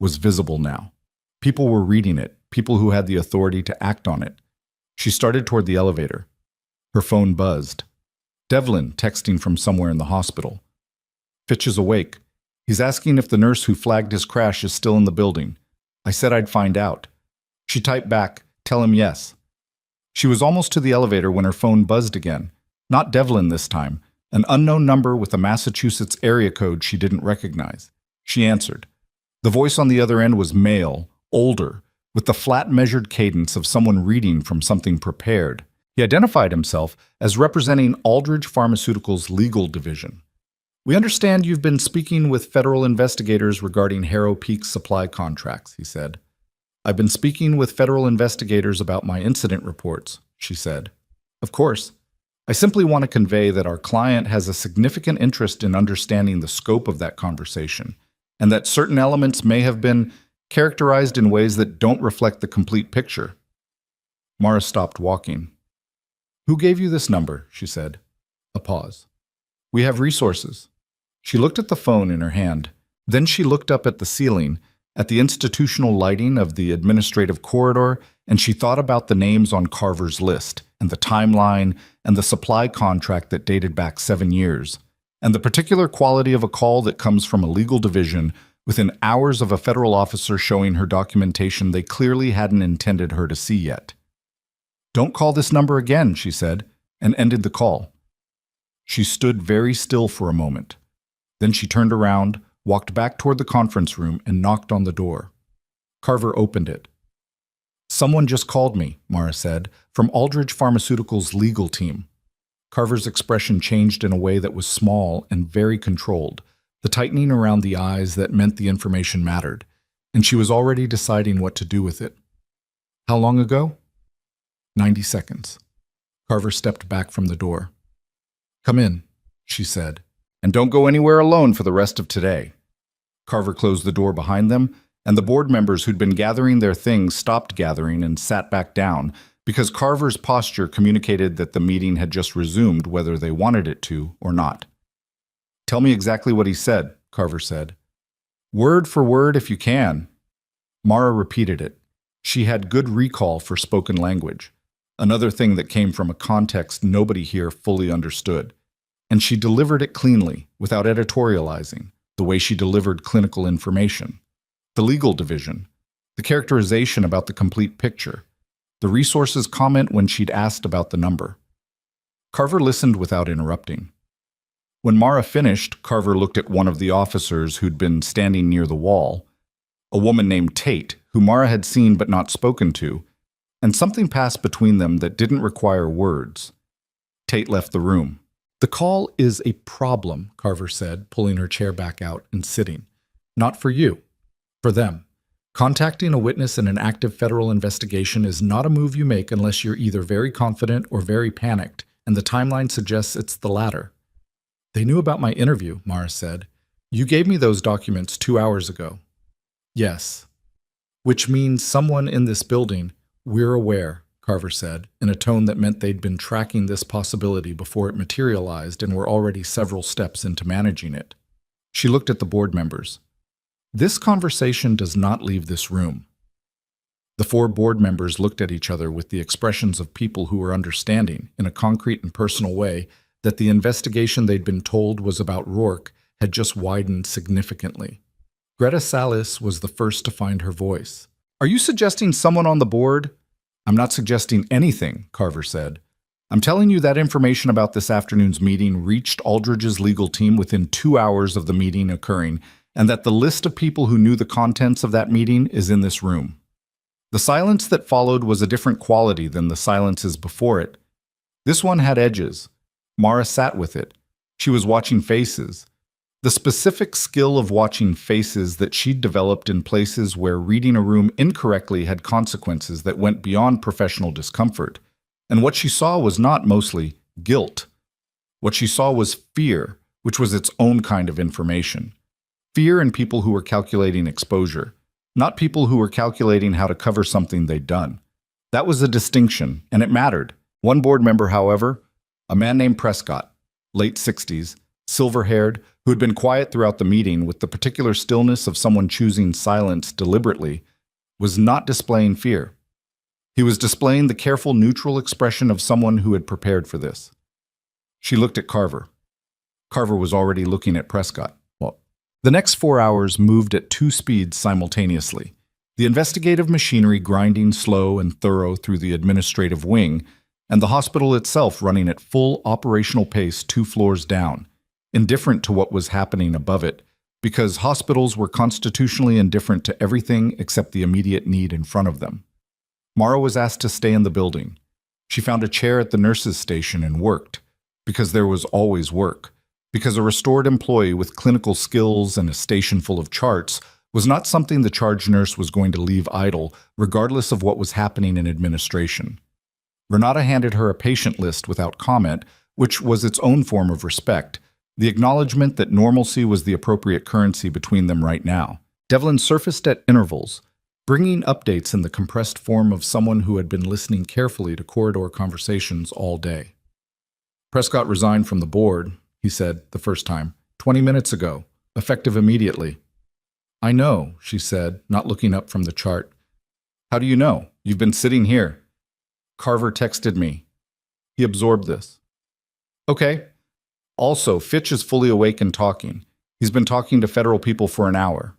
A: was visible now. People were reading it, people who had the authority to act on it. She started toward the elevator. Her phone buzzed. Devlin texting from somewhere in the hospital. "Fitch is awake. He's asking if the nurse who flagged his crash is still in the building. I said I'd find out." She typed back, "Tell him yes." She was almost to the elevator when her phone buzzed again. Not Devlin this time, an unknown number with a Massachusetts area code she didn't recognize. She answered. The voice on the other end was male, older, with the flat measured cadence of someone reading from something prepared. He identified himself as representing Aldridge Pharmaceuticals' legal division. "We understand you've been speaking with federal investigators regarding Harrow Peak's supply contracts," he said. "I've been speaking with federal investigators about my incident reports," she said. "Of course. I simply want to convey that our client has a significant interest in understanding the scope of that conversation, and that certain elements may have been characterized in ways that don't reflect the complete picture." Mara stopped walking. "Who gave you this number?" she said. A pause. "We have resources." She looked at the phone in her hand. Then she looked up at the ceiling, at the institutional lighting of the administrative corridor, and she thought about the names on Carver's list, and the timeline, and the supply contract that dated back 7 years, and the particular quality of a call that comes from a legal division within hours of a federal officer showing her documentation they clearly hadn't intended her to see yet. "Don't call this number again," she said, and ended the call. She stood very still for a moment. Then she turned around, walked back toward the conference room, and knocked on the door. Carver opened it. "Someone just called me," Mara said, "from Aldridge Pharmaceuticals' legal team." Carver's expression changed in a way that was small and very controlled, the tightening around the eyes that meant the information mattered, and she was already deciding what to do with it. "How long ago?" 90 seconds. Carver stepped back from the door. "Come in," she said, "and don't go anywhere alone for the rest of today." Carver closed the door behind them, and the board members who'd been gathering their things stopped gathering and sat back down, because Carver's posture communicated that the meeting had just resumed whether they wanted it to or not. "Tell me exactly what he said," Carver said. "Word for word if you can." Mara repeated it. She had good recall for spoken language, another thing that came from a context nobody here fully understood. And she delivered it cleanly, without editorializing, the way she delivered clinical information. The legal division, the characterization about the complete picture, the resources comment when she'd asked about the number. Carver listened without interrupting. When Mara finished, Carver looked at one of the officers who'd been standing near the wall, a woman named Tate, who Mara had seen but not spoken to, and something passed between them that didn't require words. Tate left the room. "The call is a problem," Carver said, pulling her chair back out and sitting. "Not for you. For them. Contacting a witness in an active federal investigation is not a move you make unless you're either very confident or very panicked, and the timeline suggests it's the latter." "They knew about my interview," Mara said. "You gave me those documents 2 hours ago." "Yes." "Which means someone in this building—" "We're aware," Carver said, in a tone that meant they'd been tracking this possibility before it materialized and were already several steps into managing it. She looked at the board members. "This conversation does not leave this room." The 4 board members looked at each other with the expressions of people who were understanding, in a concrete and personal way, that the investigation they'd been told was about Rourke had just widened significantly. Greta Salis was the first to find her voice. "Are you suggesting someone on the board?" "I'm not suggesting anything," Carver said. "I'm telling you that information about this afternoon's meeting reached Aldridge's legal team within 2 hours of the meeting occurring, and that the list of people who knew the contents of that meeting is in this room." The silence that followed was a different quality than the silences before it. This one had edges. Mara sat with it. She was watching faces. The specific skill of watching faces that she'd developed in places where reading a room incorrectly had consequences that went beyond professional discomfort. And what she saw was not mostly guilt. What she saw was fear, which was its own kind of information. Fear in people who were calculating exposure, not people who were calculating how to cover something they'd done. That was a distinction, and it mattered. One board member, however, a man named Prescott, late 60s, silver-haired, who had been quiet throughout the meeting with the particular stillness of someone choosing silence deliberately, was not displaying fear. He was displaying the careful, neutral expression of someone who had prepared for this. She looked at Carver. Carver was already looking at Prescott. The next 4 hours moved at 2 speeds simultaneously, the investigative machinery grinding slow and thorough through the administrative wing, and the hospital itself running at full operational pace 2 floors down, indifferent to what was happening above it, because hospitals were constitutionally indifferent to everything except the immediate need in front of them. Mara was asked to stay in the building. She found a chair at the nurses' station and worked, because there was always work, because a restored employee with clinical skills and a station full of charts was not something the charge nurse was going to leave idle, regardless of what was happening in administration. Renata handed her a patient list without comment, which was its own form of respect, the acknowledgement that normalcy was the appropriate currency between them right now. Devlin surfaced at intervals, bringing updates in the compressed form of someone who had been listening carefully to corridor conversations all day. "Prescott resigned from the board," he said the first time, 20 minutes ago, effective immediately. "I know," she said, not looking up from the chart. "How do you know? You've been sitting here." "Carver texted me." He absorbed this. "Okay. Also, Fitch is fully awake and talking. He's been talking to federal people for an hour."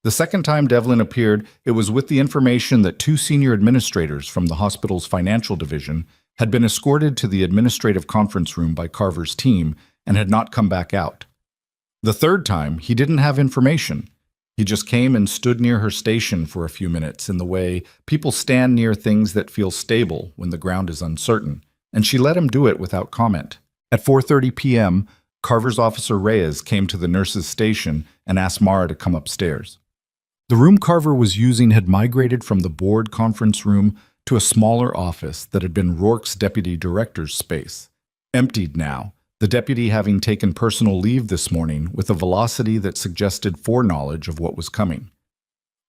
A: The second time Devlin appeared, it was with the information that 2 senior administrators from the hospital's financial division had been escorted to the administrative conference room by Carver's team and had not come back out. The third time, he didn't have information. He just came and stood near her station for a few minutes in the way people stand near things that feel stable when the ground is uncertain, and she let him do it without comment. At 4:30 p.m., Carver's officer Reyes came to the nurse's station and asked Mara to come upstairs. The room Carver was using had migrated from the board conference room to a smaller office that had been Rourke's deputy director's space. Emptied now, the deputy having taken personal leave this morning with a velocity that suggested foreknowledge of what was coming.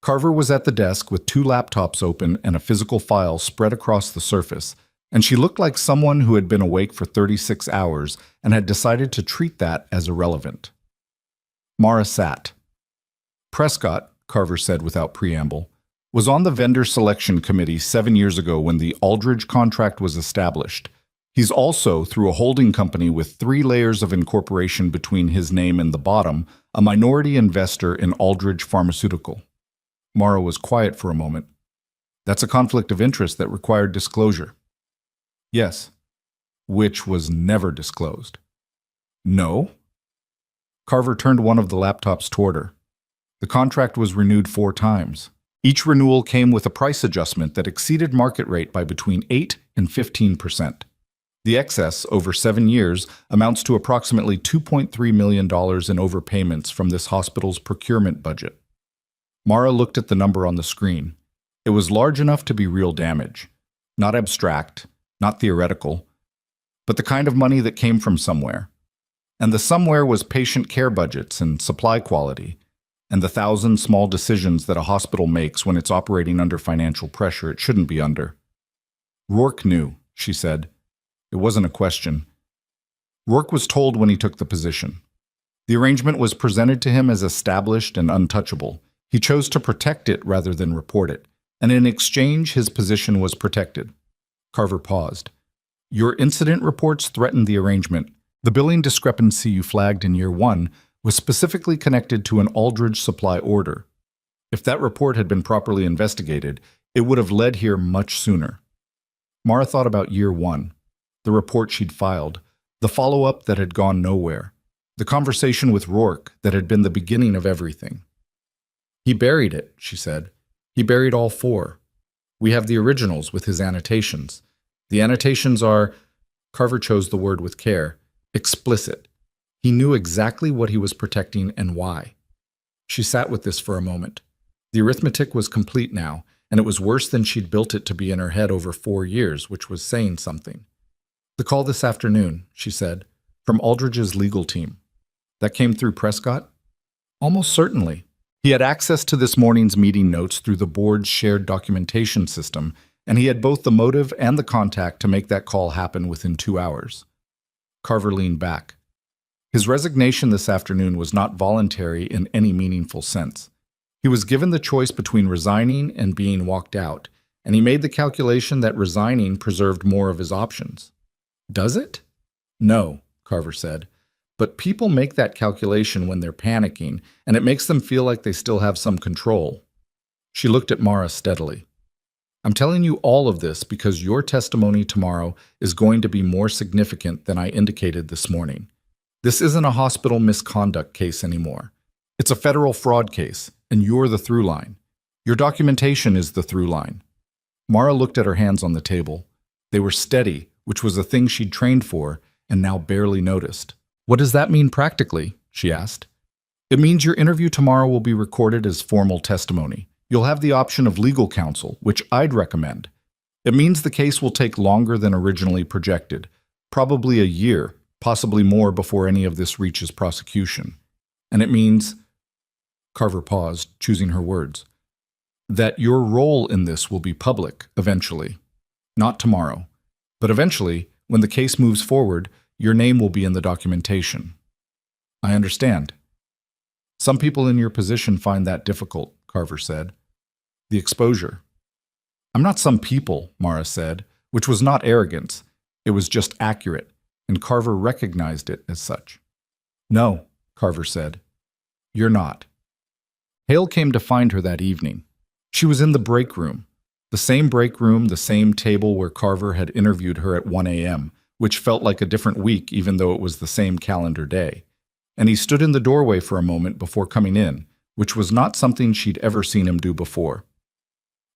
A: Carver was at the desk with 2 laptops open and a physical file spread across the surface, and she looked like someone who had been awake for 36 hours and had decided to treat that as irrelevant. Mara sat. Prescott, Carver said without preamble, was on the vendor selection committee 7 years ago when the Aldridge contract was established. He's also, through a holding company with 3 layers of incorporation between his name and the bottom, a minority investor in Aldridge Pharmaceutical. Mara was quiet for a moment. That's a conflict of interest that required disclosure. Yes. Which was never disclosed. No? Carver turned one of the laptops toward her. The contract was renewed 4 times. Each renewal came with a price adjustment that exceeded market rate by between 8 and 15%. The excess, over 7 years, amounts to approximately $2.3 million in overpayments from this hospital's procurement budget. Mara looked at the number on the screen. It was large enough to be real damage. Not abstract, not theoretical, but the kind of money that came from somewhere. And the somewhere was patient care budgets and supply quality, and the 1,000 small decisions that a hospital makes when it's operating under financial pressure it shouldn't be under. Rourke knew, she said. It wasn't a question. Rourke was told when he took the position. The arrangement was presented to him as established and untouchable. He chose to protect it rather than report it, and in exchange his position was protected. Carver paused. Your incident reports threatened the arrangement. The billing discrepancy you flagged in year 1 was specifically connected to an Aldridge supply order. If that report had been properly investigated, it would have led here much sooner. Mara thought about year 1, the report she'd filed, the follow-up that had gone nowhere, the conversation with Rourke that had been the beginning of everything. He buried it, she said. He buried all 4. We have the originals with his annotations. The annotations are, Carver chose the word with care, explicit. He knew exactly what he was protecting and why. She sat with this for a moment. The arithmetic was complete now, and it was worse than she'd built it to be in her head over 4 years, which was saying something. The call this afternoon, she said, from Aldridge's legal team. That came through Prescott? Almost certainly. He had access to this morning's meeting notes through the board's shared documentation system, and he had both the motive and the contact to make that call happen within 2 hours. Carver leaned back. His resignation this afternoon was not voluntary in any meaningful sense. He was given the choice between resigning and being walked out, and he made the calculation that resigning preserved more of his options. Does it? No, Carver said. But people make that calculation when they're panicking, and it makes them feel like they still have some control. She looked at Mara steadily. I'm telling you all of this because your testimony tomorrow is going to be more significant than I indicated this morning. This isn't a hospital misconduct case anymore. It's a federal fraud case, and you're the through line. Your documentation is the through line. Mara looked at her hands on the table. They were steady, which was a thing she'd trained for, and now barely noticed. What does that mean practically? She asked. It means your interview tomorrow will be recorded as formal testimony. You'll have the option of legal counsel, which I'd recommend. It means the case will take longer than originally projected, probably a year, possibly more before any of this reaches prosecution. And it means, Carver paused, choosing her words, that your role in this will be public eventually. Not tomorrow, but eventually, when the case moves forward, your name will be in the documentation. I understand. Some people in your position find that difficult, Carver said. The exposure. I'm not some people, Mara said, which was not arrogance. It was just accurate, and Carver recognized it as such. No, Carver said. You're not. Hale came to find her that evening. She was in the break room. The same table where Carver had interviewed her at 1 a.m., which felt like a different week even though it was the same calendar day. And he stood in the doorway for a moment before coming in, which was not something she'd ever seen him do before.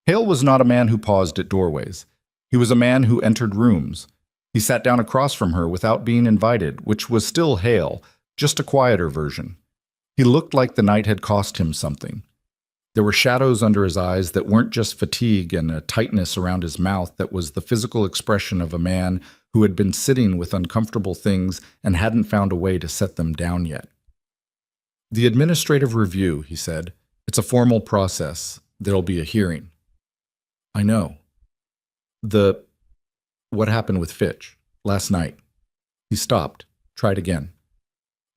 A: Hale was not a man who paused at doorways. He was a man who entered rooms. He sat down across from her without being invited, which was still Hale, just a quieter version. He looked like the night had cost him something. There were shadows under his eyes that weren't just fatigue and a tightness around his mouth that was the physical expression of a man who had been sitting with uncomfortable things and hadn't found a way to set them down yet. The administrative review, he said, It's a formal process. There'll be a hearing. I know. What happened with Fitch last night? He stopped, tried again.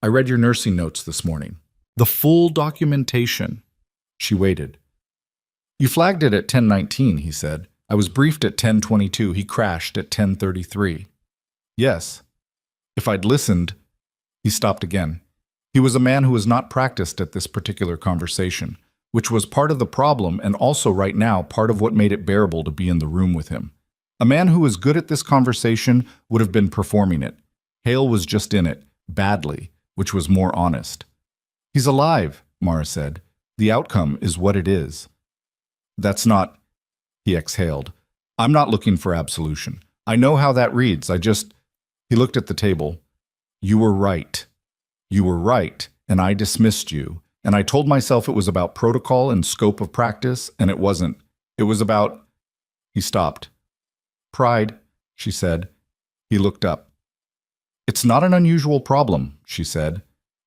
A: I read your nursing notes this morning. The full documentation. She waited. You flagged it at 10:19, he said. I was briefed at 10:22. He crashed at 10:33. Yes. If I'd listened, he stopped again. He was a man who was not practiced at this particular conversation, which was part of the problem and also right now part of what made it bearable to be in the room with him. A man who was good at this conversation would have been performing it. Hale was just in it, badly, which was more honest. He's alive, Mara said. The outcome is what it is. That's not, he exhaled. I'm not looking for absolution. I know how that reads. He looked at the table. You were right. You were right, and I dismissed you. And I told myself it was about protocol and scope of practice, and it wasn't. It was about... He stopped. Pride, she said. He looked up. It's not an unusual problem, she said.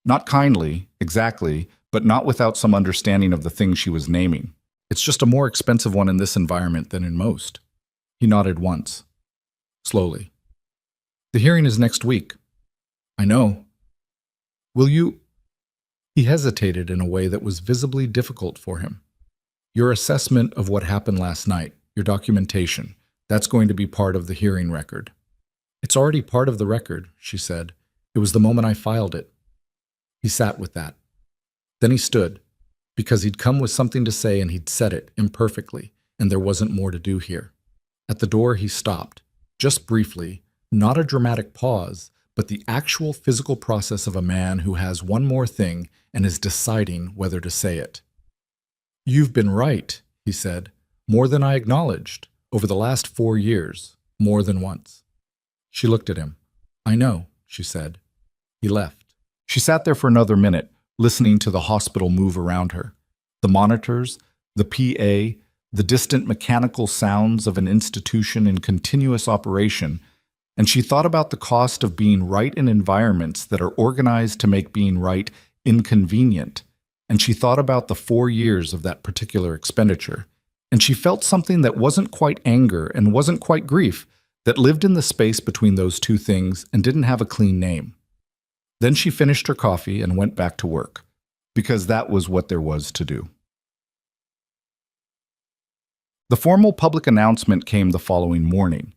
A: Not kindly, exactly, but not without some understanding of the thing she was naming. It's just a more expensive one in this environment than in most. He nodded once. Slowly. The hearing is next week. I know. Will you... He hesitated in a way that was visibly difficult for him. Your assessment of what happened last night, your documentation, that's going to be part of the hearing record. It's already part of the record, she said. It was the moment I filed it. He sat with that. Then he stood, because he'd come with something to say and he'd said it imperfectly, and there wasn't more to do here. At the door he stopped, just briefly, not a dramatic pause, but the actual physical process of a man who has one more thing and is deciding whether to say it. You've been right, he said, more than I acknowledged, over the last 4 years, more than once. She looked at him. I know, she said. He left. She sat there for another minute, listening to the hospital move around her. The monitors, the PA, the distant mechanical sounds of an institution in continuous operation, and she thought about the cost of being right in environments that are organized to make being right inconvenient, and she thought about the 4 years of that particular expenditure, and she felt something that wasn't quite anger and wasn't quite grief, that lived in the space between those two things and didn't have a clean name. Then she finished her coffee and went back to work, because that was what there was to do. The formal public announcement came the following morning.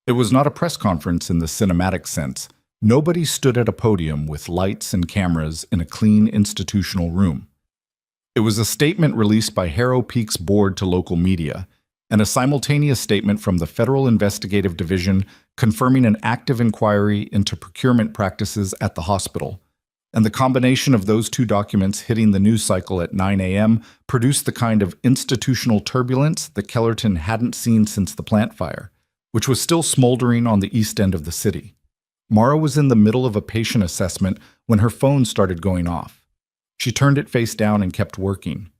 A: It was not a press conference in the cinematic sense. Nobody stood at a podium with lights and cameras in a clean institutional room. It was a statement released by Harrow Peak's board to local media, and a simultaneous statement from the Federal Investigative Division confirming an active inquiry into procurement practices at the hospital. And the combination of those two documents hitting the news cycle at 9 a.m. produced the kind of institutional turbulence that Kellerton hadn't seen since the plant fire, which was still smoldering on the east end of the city. Mara was in the middle of a patient assessment when her phone started going off. She turned it face down and kept working.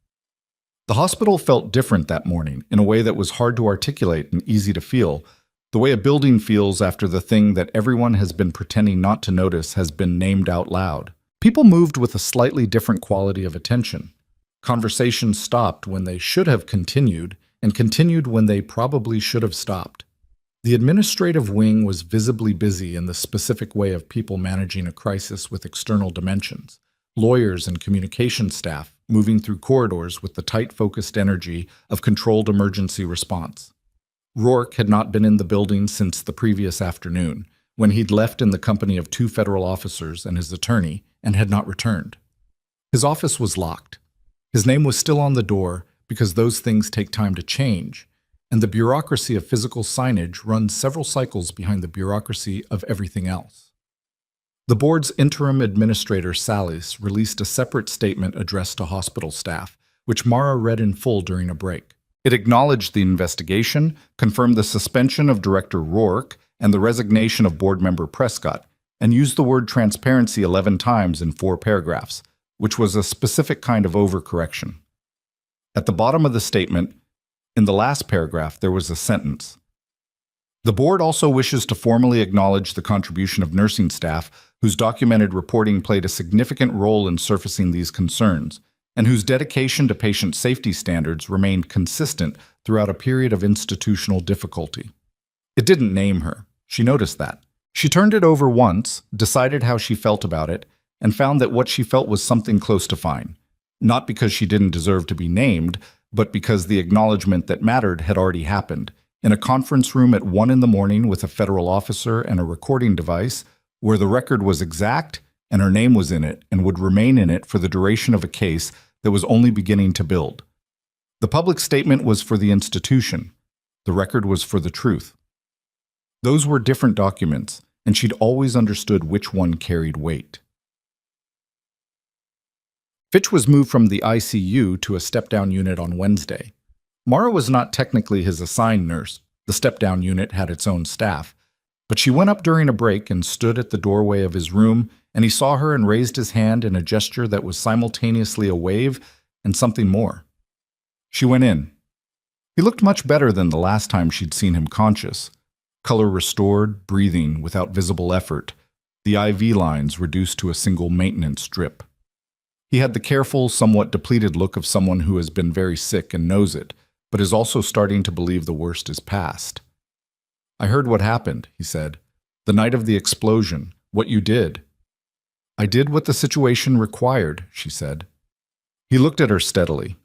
A: The hospital felt different that morning in a way that was hard to articulate and easy to feel, the way a building feels after the thing that everyone has been pretending not to notice has been named out loud. People moved with a slightly different quality of attention. Conversations stopped when they should have continued, and continued when they probably should have stopped. The administrative wing was visibly busy in the specific way of people managing a crisis with external dimensions. Lawyers and communication staff moving through corridors with the tight, focused energy of controlled emergency response. Rourke had not been in the building since the previous afternoon, when he'd left in the company of 2 federal officers and his attorney, and had not returned. His office was locked. His name was still on the door because those things take time to change, and the bureaucracy of physical signage runs several cycles behind the bureaucracy of everything else. The board's interim administrator, Salis, released a separate statement addressed to hospital staff, which Mara read in full during a break. It acknowledged the investigation, confirmed the suspension of Director Rourke and the resignation of board member Prescott, and used the word transparency 11 times in 4 paragraphs, which was a specific kind of overcorrection. At the bottom of the statement, in the last paragraph, there was a sentence. The board also wishes to formally acknowledge the contribution of nursing staff whose documented reporting played a significant role in surfacing these concerns, and whose dedication to patient safety standards remained consistent throughout a period of institutional difficulty. It didn't name her. She noticed that. She turned it over once, decided how she felt about it, and found that what she felt was something close to fine. Not because she didn't deserve to be named, but because the acknowledgement that mattered had already happened. In a conference room at 1 a.m. with a federal officer and a recording device, where the record was exact and her name was in it and would remain in it for the duration of a case that was only beginning to build. The public statement was for the institution. The record was for the truth. Those were different documents, and she'd always understood which one carried weight. Fitch was moved from the ICU to a step-down unit on Wednesday. Mara was not technically his assigned nurse. The step-down unit had its own staff. But she went up during a break and stood at the doorway of his room, and he saw her and raised his hand in a gesture that was simultaneously a wave and something more. She went in. He looked much better than the last time she'd seen him conscious. Color restored, breathing without visible effort, the IV lines reduced to a single maintenance drip. He had the careful, somewhat depleted look of someone who has been very sick and knows it, but is also starting to believe the worst is past. "I heard what happened," he said. "The night of the explosion, what you did." "I did what the situation required," she said. He looked at her steadily.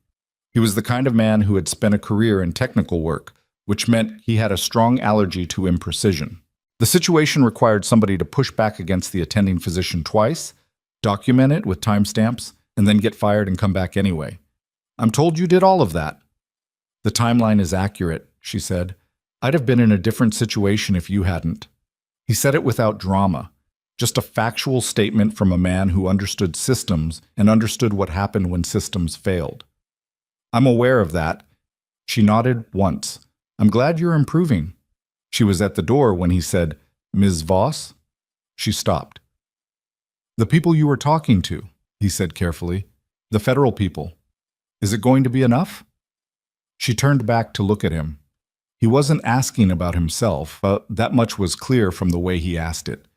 A: He was the kind of man who had spent a career in technical work, which meant he had a strong allergy to imprecision. The situation required somebody to push back against the attending physician twice, document it with timestamps, and then get fired and come back anyway. "I'm told you did all of that." "The timeline is accurate," she said. "I'd have been in a different situation if you hadn't." He said it without drama, just a factual statement from a man who understood systems and understood what happened when systems failed. "I'm aware of that." She nodded once. "I'm glad you're improving." She was at the door when he said, "Ms. Voss?" She stopped. "The people you were talking to," he said carefully. "The federal people. Is it going to be enough?" She turned back to look at him. He wasn't asking about himself, but that much was clear from the way he asked it.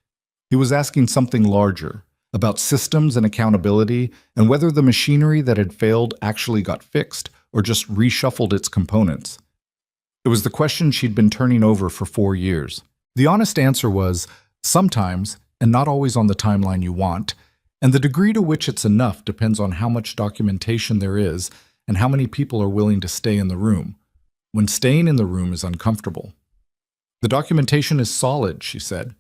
A: He was asking something larger, about systems and accountability, and whether the machinery that had failed actually got fixed or just reshuffled its components. It was the question she'd been turning over for 4 years. The honest answer was, sometimes, and not always on the timeline you want, and the degree to which it's enough depends on how much documentation there is and how many people are willing to stay in the room, when staying in the room is uncomfortable. "The documentation is solid," she said.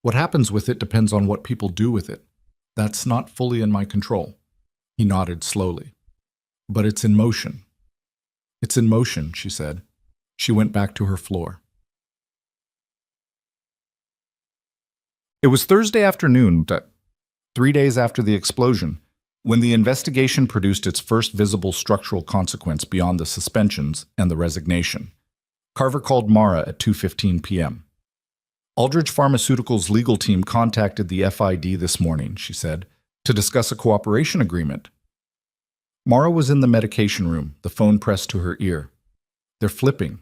A: "What happens with it depends on what people do with it. That's not fully in my control." He nodded slowly. "But it's in motion." "It's in motion," she said. She went back to her floor. It was Thursday afternoon, 3 days after the explosion, when the investigation produced its first visible structural consequence beyond the suspensions and the resignation. Carver called Mara at 2:15 p.m. "Aldridge Pharmaceuticals' legal team contacted the FID this morning," she said, "to discuss a cooperation agreement." Mara was in the medication room, the phone pressed to her ear. "They're flipping.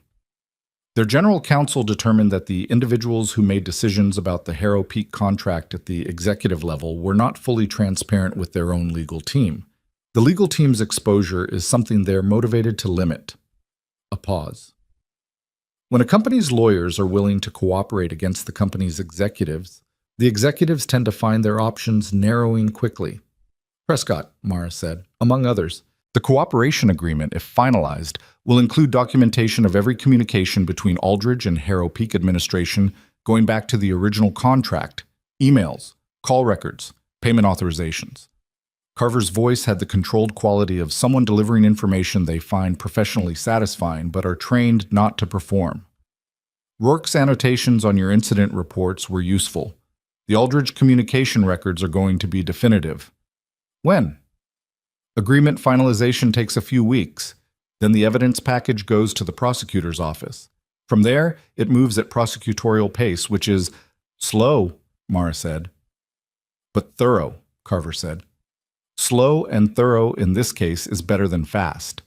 A: Their general counsel determined that the individuals who made decisions about the Harrow Peak contract at the executive level were not fully transparent with their own legal team. The legal team's exposure is something they're motivated to limit." A pause. When a company's lawyers are willing to cooperate against the company's executives, the executives tend to find their options narrowing quickly. "Prescott," Mara said, "among others. The cooperation agreement, if finalized, will include documentation of every communication between Aldridge and Harrow Peak administration going back to the original contract, emails, call records, payment authorizations." Carver's voice had the controlled quality of someone delivering information they find professionally satisfying but are trained not to perform. "Rourke's annotations on your incident reports were useful. The Aldridge communication records are going to be definitive." "When?" "Agreement finalization takes a few weeks. Then the evidence package goes to the prosecutor's office. From there, it moves at prosecutorial pace, which is slow," Mara said. "But thorough," Carver said. "Slow and thorough in this case is better than fast."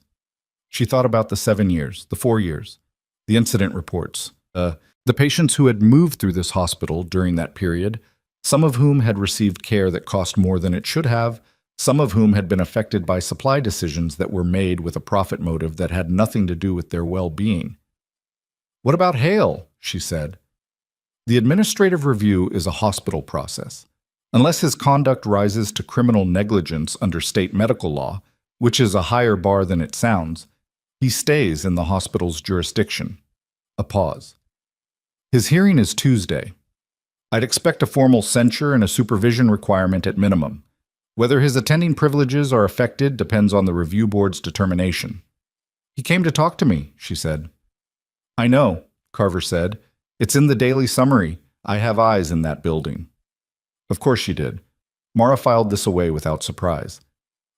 A: She thought about the 7 years, the 4 years, the incident reports, the patients who had moved through this hospital during that period, some of whom had received care that cost more than it should have, some of whom had been affected by supply decisions that were made with a profit motive that had nothing to do with their well-being. "What about Hale?" she said. "The administrative review is a hospital process. Unless his conduct rises to criminal negligence under state medical law, which is a higher bar than it sounds, he stays in the hospital's jurisdiction." A pause. "His hearing is Tuesday. I'd expect a formal censure and a supervision requirement at minimum. Whether his attending privileges are affected depends on the review board's determination." "He came to talk to me," she said. "I know," Carver said. "It's in the daily summary. I have eyes in that building." Of course she did. Mara filed this away without surprise.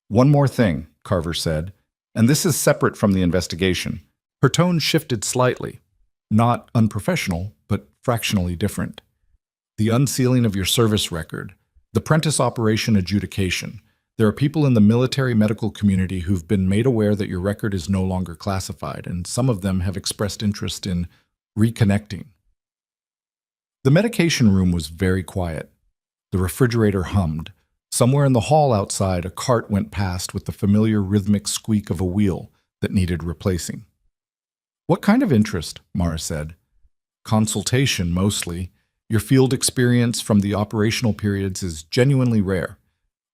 A: "One more thing," Carver said, "and this is separate from the investigation." Her tone shifted slightly. Not unprofessional, but fractionally different. "The unsealing of your service record, the Prentice Operation adjudication. There are people in the military medical community who've been made aware that your record is no longer classified, and some of them have expressed interest in reconnecting." The medication room was very quiet. The refrigerator hummed. Somewhere in the hall outside, a cart went past with the familiar rhythmic squeak of a wheel that needed replacing. "What kind of interest?" Mara said. "Consultation, mostly. Your field experience from the operational periods is genuinely rare.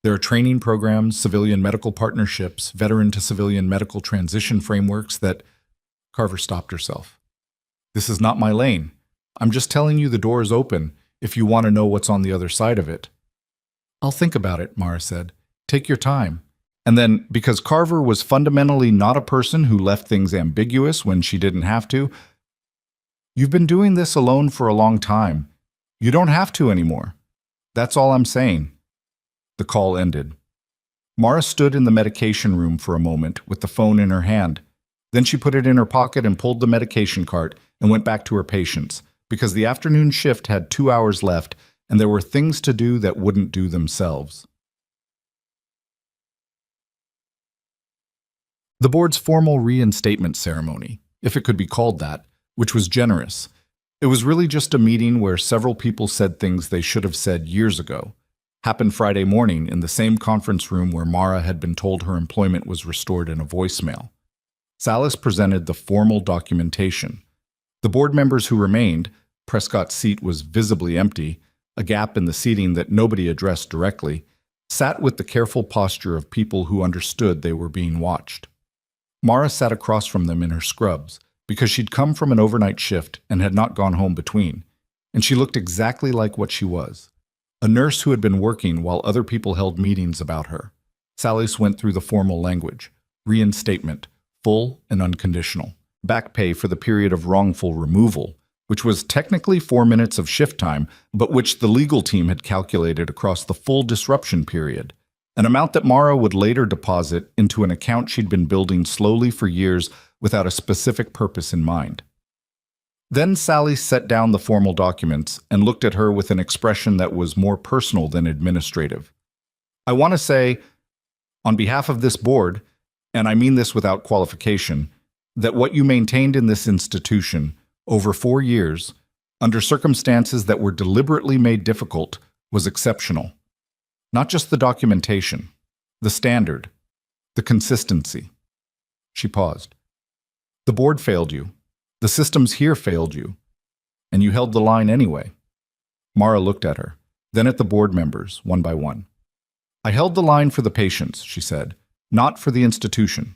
A: There are training programs, civilian medical partnerships, veteran-to-civilian medical transition frameworks that—" Carver stopped herself. "This is not my lane. I'm just telling you the door is open if you want to know what's on the other side of it." "I'll think about it," Mara said. "Take your time." And then, because Carver was fundamentally not a person who left things ambiguous when she didn't have to, "You've been doing this alone for a long time. You don't have to anymore. That's all I'm saying." The call ended. Mara stood in the medication room for a moment with the phone in her hand. Then she put it in her pocket and pulled the medication cart and went back to her patients, because the afternoon shift had 2 hours left and there were things to do that wouldn't do themselves. The board's formal reinstatement ceremony, if it could be called that, which was generous. It was really just a meeting where several people said things they should have said years ago. Happened Friday morning in the same conference room where Mara had been told her employment was restored in a voicemail. Salas presented the formal documentation. The board members who remained, Prescott's seat was visibly empty, a gap in the seating that nobody addressed directly, sat with the careful posture of people who understood they were being watched. Mara sat across from them in her scrubs, because she'd come from an overnight shift and had not gone home between, and she looked exactly like what she was, a nurse who had been working while other people held meetings about her. Salas went through the formal language: reinstatement, full and unconditional, back pay for the period of wrongful removal, which was technically 4 minutes of shift time, but which the legal team had calculated across the full disruption period, an amount that Mara would later deposit into an account she'd been building slowly for years without a specific purpose in mind. Then Sally set down the formal documents and looked at her with an expression that was more personal than administrative. "I want to say, on behalf of this board, and I mean this without qualification, that what you maintained in this institution over 4 years, under circumstances that were deliberately made difficult, was exceptional. Not just the documentation, the standard, the consistency." She paused. "The board failed you. The systems here failed you. And you held the line anyway." Mara looked at her, then at the board members, one by one. "I held the line for the patients," she said, "not for the institution."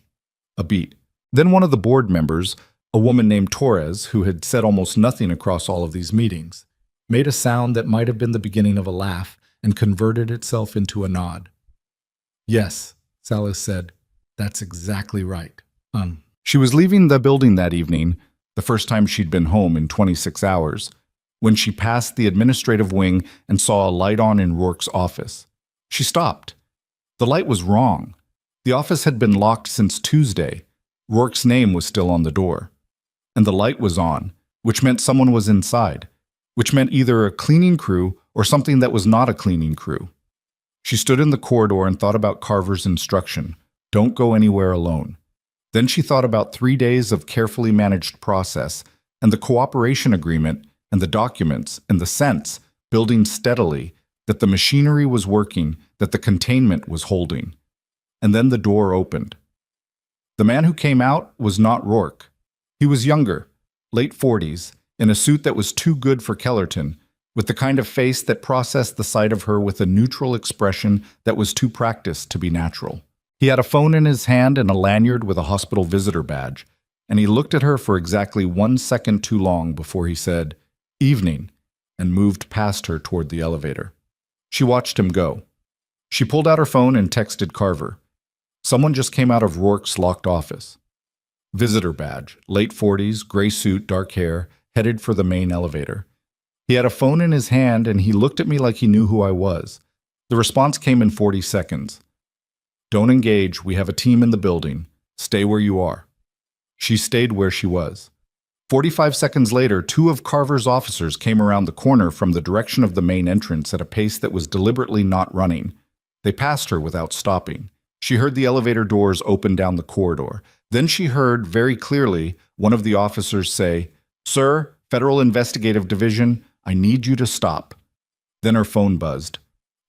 A: A beat. Then one of the board members, a woman named Torres, who had said almost nothing across all of these meetings, made a sound that might have been the beginning of a laugh and converted itself into a nod. "Yes," Salas said, "that's exactly right." She was leaving the building that evening, the first time she'd been home in 26 hours, when she passed the administrative wing and saw a light on in Rourke's office. She stopped. The light was wrong. The office had been locked since Tuesday. Rourke's name was still on the door. And the light was on, which meant someone was inside, which meant either a cleaning crew or something that was not a cleaning crew. She stood in the corridor and thought about Carver's instruction: don't go anywhere alone. Then she thought about 3 days of carefully managed process, and the cooperation agreement, and the documents, and the sense, building steadily, that the machinery was working, that the containment was holding. And then the door opened. The man who came out was not Rourke. He was younger, late 40s, in a suit that was too good for Kellerton, with the kind of face that processed the sight of her with a neutral expression that was too practiced to be natural. He had a phone in his hand and a lanyard with a hospital visitor badge, and he looked at her for exactly 1 second too long before he said, "Evening," and moved past her toward the elevator. She watched him go. She pulled out her phone and texted Carver. Someone just came out of Rourke's locked office. Visitor badge, late 40s, gray suit, dark hair, headed for the main elevator. He had a phone in his hand and he looked at me like he knew who I was. The response came in 40 seconds. "Don't engage, we have a team in the building. Stay where you are." She stayed where she was. 45 seconds later, 2 of Carver's officers came around the corner from the direction of the main entrance at a pace that was deliberately not running. They passed her without stopping. She heard the elevator doors open down the corridor. Then she heard, very clearly, one of the officers say, "Sir, Federal Investigative Division, I need you to stop." Then her phone buzzed.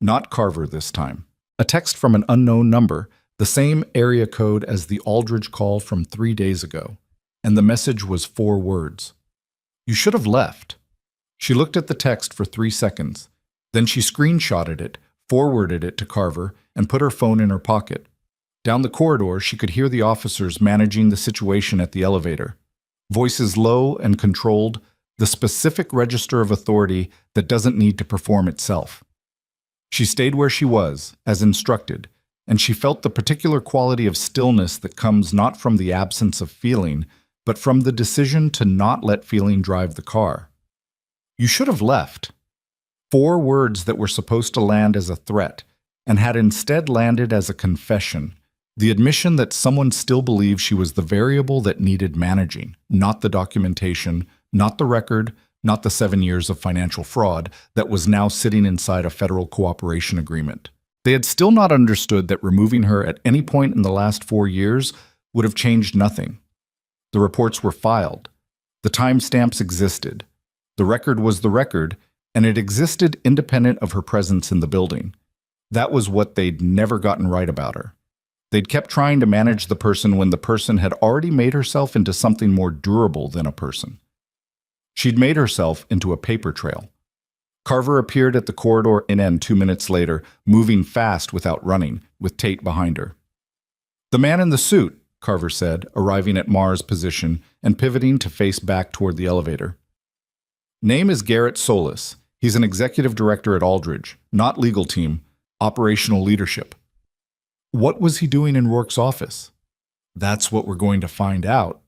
A: Not Carver this time. A text from an unknown number, the same area code as the Aldridge call from 3 days ago. And the message was 4 words. "You should have left." She looked at the text for 3 seconds. Then she screenshotted it, forwarded it to Carver, and put her phone in her pocket. Down the corridor, she could hear the officers managing the situation at the elevator. Voices low and controlled, the specific register of authority that doesn't need to perform itself. She stayed where she was, as instructed, and she felt the particular quality of stillness that comes not from the absence of feeling, but from the decision to not let feeling drive the car. "You should have left." 4 words that were supposed to land as a threat, and had instead landed as a confession, the admission that someone still believed she was the variable that needed managing, not the documentation, not the record, not the 7 years of financial fraud that was now sitting inside a federal cooperation agreement. They had still not understood that removing her at any point in the last 4 years would have changed nothing. The reports were filed. The timestamps existed. The record was the record, and it existed independent of her presence in the building. That was what they'd never gotten right about her. They'd kept trying to manage the person when the person had already made herself into something more durable than a person. She'd made herself into a paper trail. Carver appeared at the corridor end 2 minutes later, moving fast without running, with Tate behind her. "The man in the suit," Carver said, arriving at Mara's position and pivoting to face back toward the elevator. "Name is Garrett Solis. He's an executive director at Aldridge, not legal team, operational leadership." What was he doing in Rourke's office? That's what we're going to find out.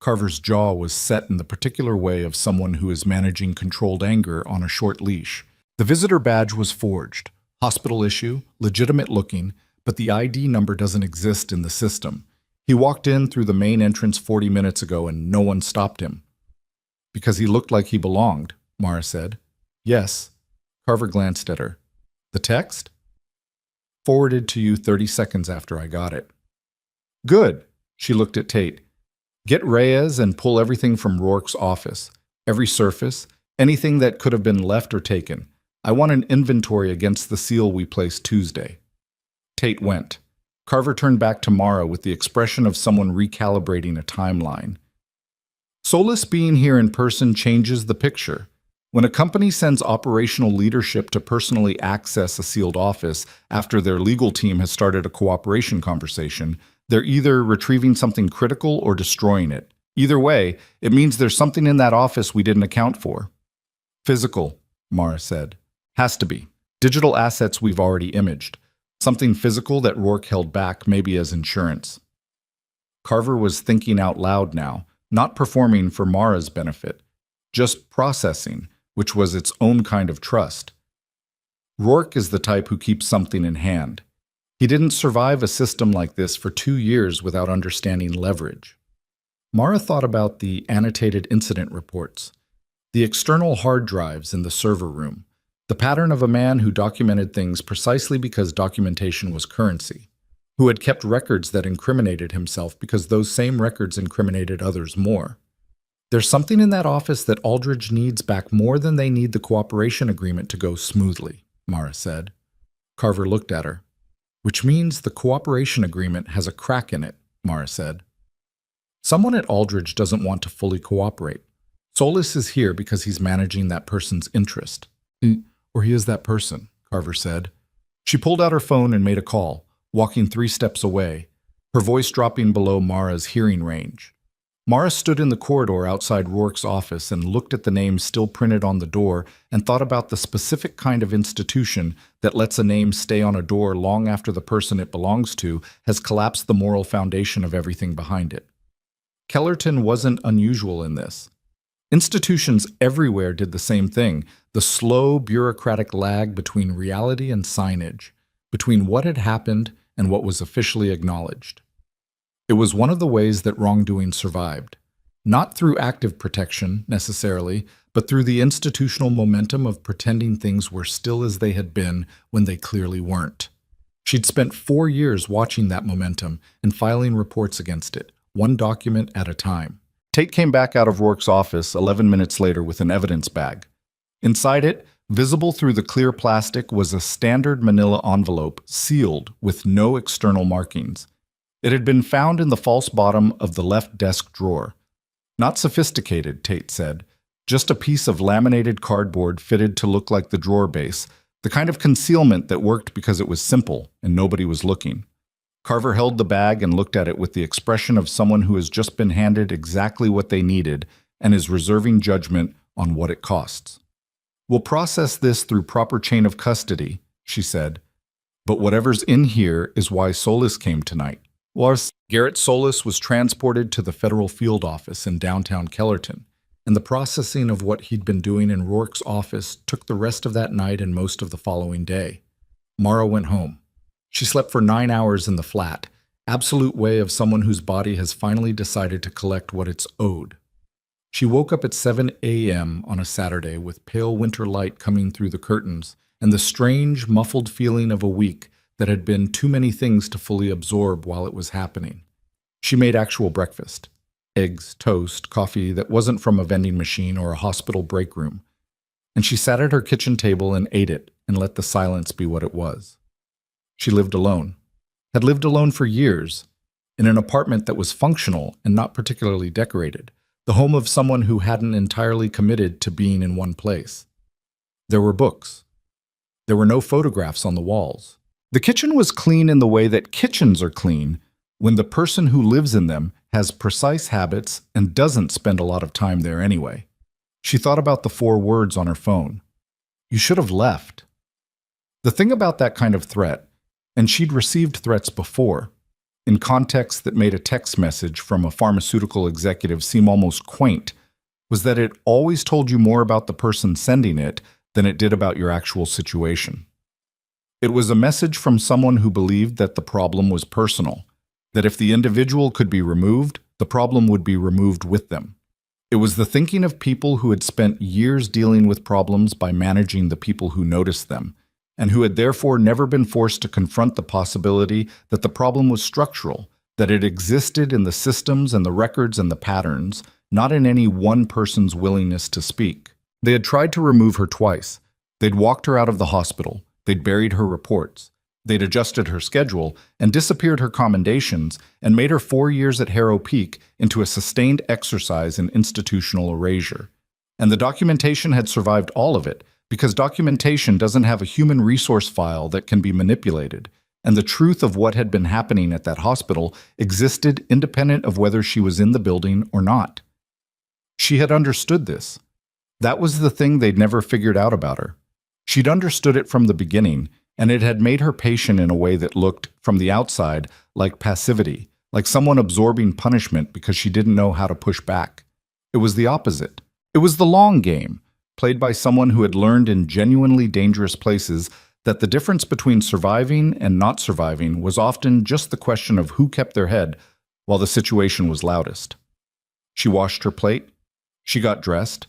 A: Carver's jaw was set in the particular way of someone who is managing controlled anger on a short leash. The visitor badge was forged, hospital issue, legitimate looking, but the ID number doesn't exist in the system. He walked in through the main entrance 40 minutes ago and no one stopped him. "Because he looked like he belonged," Mara said. "Yes." Carver glanced at her. "The text?" "Forwarded to you 30 seconds after I got it." "Good." She looked at Tate. "Get Reyes and pull everything from Rourke's office. Every surface, anything that could have been left or taken. I want an inventory against the seal we placed Tuesday." Tate went. Carver turned back to Mara with the expression of someone recalibrating a timeline. Solis being here in person changes the picture. When a company sends operational leadership to personally access a sealed office after their legal team has started a cooperation conversation, they're either retrieving something critical or destroying it. Either way, it means there's something in that office we didn't account for. "Physical," Mara said. "Has to be. Digital assets we've already imaged. Something physical that Rourke held back, maybe as insurance." Carver was thinking out loud now, not performing for Mara's benefit, just processing, which was its own kind of trust. Rourke is the type who keeps something in hand. He didn't survive a system like this for 2 years without understanding leverage. Mara thought about the annotated incident reports, the external hard drives in the server room, the pattern of a man who documented things precisely because documentation was currency, who had kept records that incriminated himself because those same records incriminated others more. There's something in that office that Aldridge needs back more than they need the cooperation agreement to go smoothly. Mara said. Carver looked at her. Which means the cooperation agreement has a crack in it, Mara said. Someone at Aldridge doesn't want to fully cooperate. Solis is here because he's managing that person's interest. Or he is that person, Carver said. She pulled out her phone and made a call, walking 3 steps away, her voice dropping below Mara's hearing range. Mara stood in the corridor outside Rourke's office and looked at the name still printed on the door and thought about the specific kind of institution that lets a name stay on a door long after the person it belongs to has collapsed the moral foundation of everything behind it. Kellerton wasn't unusual in this. Institutions everywhere did the same thing, the slow bureaucratic lag between reality and signage, between what had happened and what was officially acknowledged. It was one of the ways that wrongdoing survived, not through active protection, necessarily, but through the institutional momentum of pretending things were still as they had been when they clearly weren't. She'd spent 4 years watching that momentum and filing reports against it, one document at a time. Tate came back out of Rourke's office 11 minutes later with an evidence bag. Inside it, visible through the clear plastic, was a standard manila envelope sealed with no external markings. It had been found in the false bottom of the left desk drawer. Not sophisticated, Tate said. Just a piece of laminated cardboard fitted to look like the drawer base, the kind of concealment that worked because it was simple and nobody was looking. Carver held the bag and looked at it with the expression of someone who has just been handed exactly what they needed and is reserving judgment on what it costs. "We'll process this through proper chain of custody," she said. "But whatever's in here is why Solis came tonight." Garrett Solis was transported to the federal field office in downtown Kellerton, and the processing of what he'd been doing in Rourke's office took the rest of that night and most of the following day. Mara went home. She slept for 9 hours in the flat, absolute way of someone whose body has finally decided to collect what it's owed. She woke up at 7 a.m. on a Saturday with pale winter light coming through the curtains and the strange, muffled feeling of a week that had been too many things to fully absorb while it was happening. She made actual breakfast. Eggs, toast, coffee that wasn't from a vending machine or a hospital break room. And she sat at her kitchen table and ate it and let the silence be what it was. She lived alone. Had lived alone for years, in an apartment that was functional and not particularly decorated, the home of someone who hadn't entirely committed to being in one place. There were books. There were no photographs on the walls. The kitchen was clean in the way that kitchens are clean when the person who lives in them has precise habits and doesn't spend a lot of time there anyway. She thought about the 4 words on her phone. You should have left. The thing about that kind of threat, and she'd received threats before, in contexts that made a text message from a pharmaceutical executive seem almost quaint, was that it always told you more about the person sending it than it did about your actual situation. It was a message from someone who believed that the problem was personal, that if the individual could be removed, the problem would be removed with them. It was the thinking of people who had spent years dealing with problems by managing the people who noticed them, and who had therefore never been forced to confront the possibility that the problem was structural, that it existed in the systems and the records and the patterns, not in any one person's willingness to speak. They had tried to remove her twice. They'd walked her out of the hospital. They'd buried her reports. They'd adjusted her schedule and disappeared her commendations and made her 4 years at Harrow Peak into a sustained exercise in institutional erasure. And the documentation had survived all of it, because documentation doesn't have a human resource file that can be manipulated, and the truth of what had been happening at that hospital existed independent of whether she was in the building or not. She had understood this. That was the thing they'd never figured out about her. She'd understood it from the beginning, and it had made her patient in a way that looked, from the outside, like passivity, like someone absorbing punishment because she didn't know how to push back. It was the opposite. It was the long game, played by someone who had learned in genuinely dangerous places that the difference between surviving and not surviving was often just the question of who kept their head while the situation was loudest. She washed her plate. She got dressed.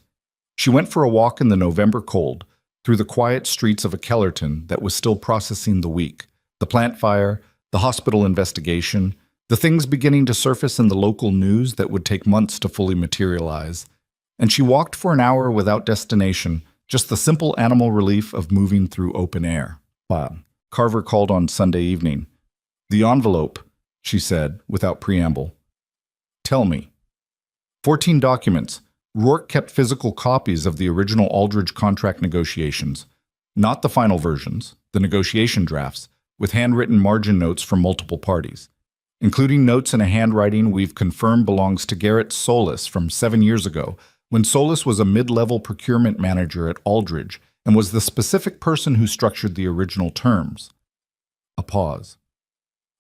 A: She went for a walk in the November cold, through the quiet streets of a Kellerton that was still processing the week, the plant fire, the hospital investigation, the things beginning to surface in the local news that would take months to fully materialize. And she walked for an hour without destination, just the simple animal relief of moving through open air. Wow. Carver called on Sunday evening. "The envelope," she said, without preamble. "Tell me." 14 documents. Rourke kept physical copies of the original Aldridge contract negotiations, not the final versions, the negotiation drafts, with handwritten margin notes from multiple parties, including notes in a handwriting we've confirmed belongs to Garrett Solis from 7 years ago, when Solis was a mid-level procurement manager at Aldridge and was the specific person who structured the original terms. A pause.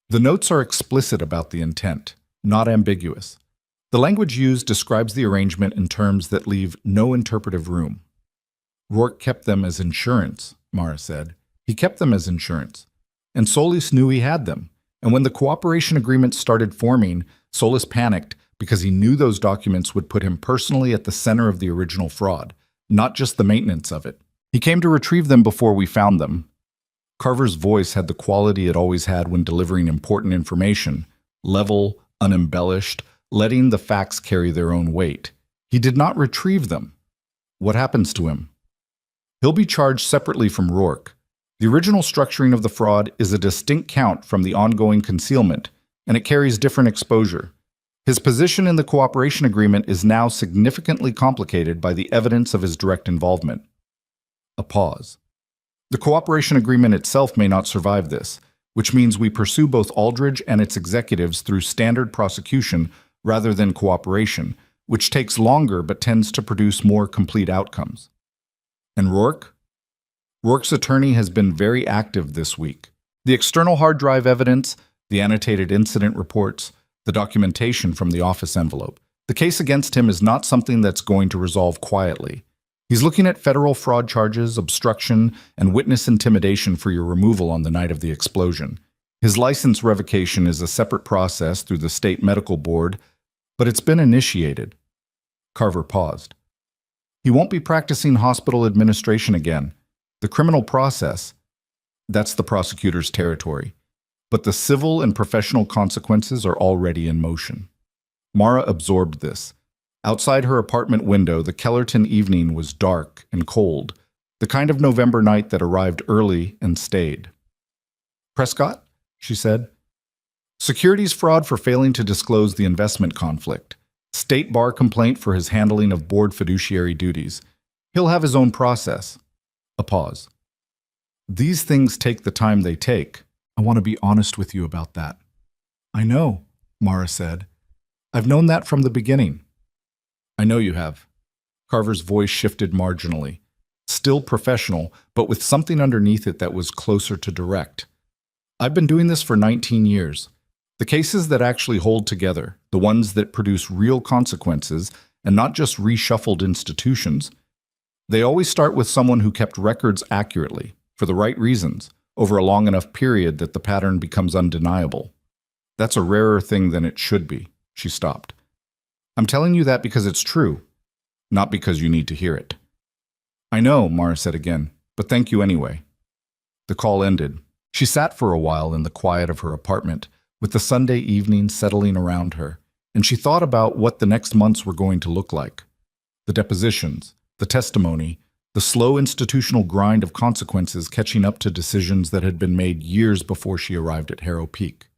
A: The notes are explicit about the intent, not ambiguous. The language used describes the arrangement in terms that leave no interpretive room. Rourke kept them as insurance, Mara said. He kept them as insurance. And Solis knew he had them. And when the cooperation agreement started forming, Solis panicked because he knew those documents would put him personally at the center of the original fraud, not just the maintenance of it. He came to retrieve them before we found them. Carver's voice had the quality it always had when delivering important information, level, unembellished, letting the facts carry their own weight. He did not retrieve them. What happens to him? He'll be charged separately from Rourke. The original structuring of the fraud is a distinct count from the ongoing concealment, and it carries different exposure. His position in the cooperation agreement is now significantly complicated by the evidence of his direct involvement. A pause. The cooperation agreement itself may not survive this, which means we pursue both Aldridge and its executives through standard prosecution rather than cooperation, which takes longer but tends to produce more complete outcomes. And Rourke? Rourke's attorney has been very active this week. The external hard drive evidence, the annotated incident reports, the documentation from the office envelope. The case against him is not something that's going to resolve quietly. He's looking at federal fraud charges, obstruction, and witness intimidation for your removal on the night of the explosion. His license revocation is a separate process through the state medical board, but it's been initiated. Carver paused. He won't be practicing hospital administration again. The criminal process, that's the prosecutor's territory. But the civil and professional consequences are already in motion. Mara absorbed this. Outside her apartment window, the Kellerton evening was dark and cold, the kind of November night that arrived early and stayed. "Prescott?" she said. "Securities fraud for failing to disclose the investment conflict. State bar complaint for his handling of board fiduciary duties. He'll have his own process." A pause. "These things take the time they take. I want to be honest with you about that." "I know," Mara said. "I've known that from the beginning." "I know you have." Carver's voice shifted marginally. Still professional, but with something underneath it that was closer to direct. "I've been doing this for 19 years. The cases that actually hold together, the ones that produce real consequences, and not just reshuffled institutions, they always start with someone who kept records accurately, for the right reasons, over a long enough period that the pattern becomes undeniable. That's a rarer thing than it should be." She stopped. "I'm telling you that because it's true, not because you need to hear it." "I know," Mara said again, "but thank you anyway." The call ended. She sat for a while in the quiet of her apartment, with the Sunday evening settling around her, and she thought about what the next months were going to look like. The depositions, the testimony, the slow institutional grind of consequences catching up to decisions that had been made years before she arrived at Harrow Peak.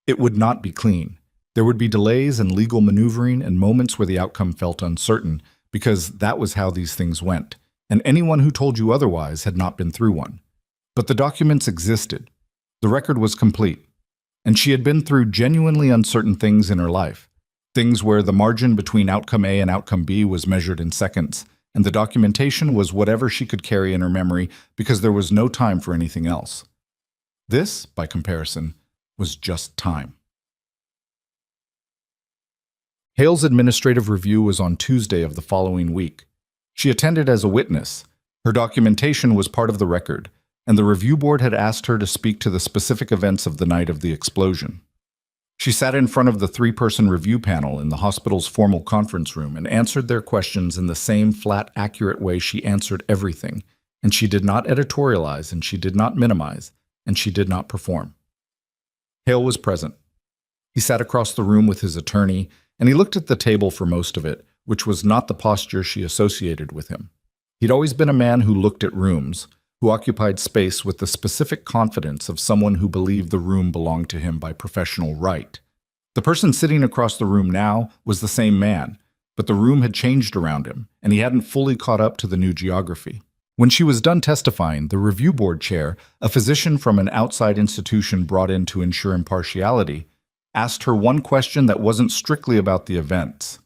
A: It would not be clean. There would be delays and legal maneuvering and moments where the outcome felt uncertain, because that was how these things went, and anyone who told you otherwise had not been through one. But the documents existed. The record was complete. And she had been through genuinely uncertain things in her life, things where the margin between outcome A and outcome B was measured in seconds, and the documentation was whatever she could carry in her memory because there was no time for anything else. This, by comparison, was just time. Hale's administrative review was on Tuesday of the following week. She attended as a witness. Her documentation was part of the record, and the review board had asked her to speak to the specific events of the night of the explosion. She sat in front of the 3-person review panel in the hospital's formal conference room and answered their questions in the same flat, accurate way she answered everything, and she did not editorialize, and she did not minimize, and she did not perform. Hale was present. He sat across the room with his attorney, and he looked at the table for most of it, which was not the posture she associated with him. He'd always been a man who looked at rooms, who occupied space with the specific confidence of someone who believed the room belonged to him by professional right. The person sitting across the room now was the same man, but the room had changed around him, and he hadn't fully caught up to the new geography. When she was done testifying, the review board chair, a physician from an outside institution brought in to ensure impartiality, asked her one question that wasn't strictly about the events.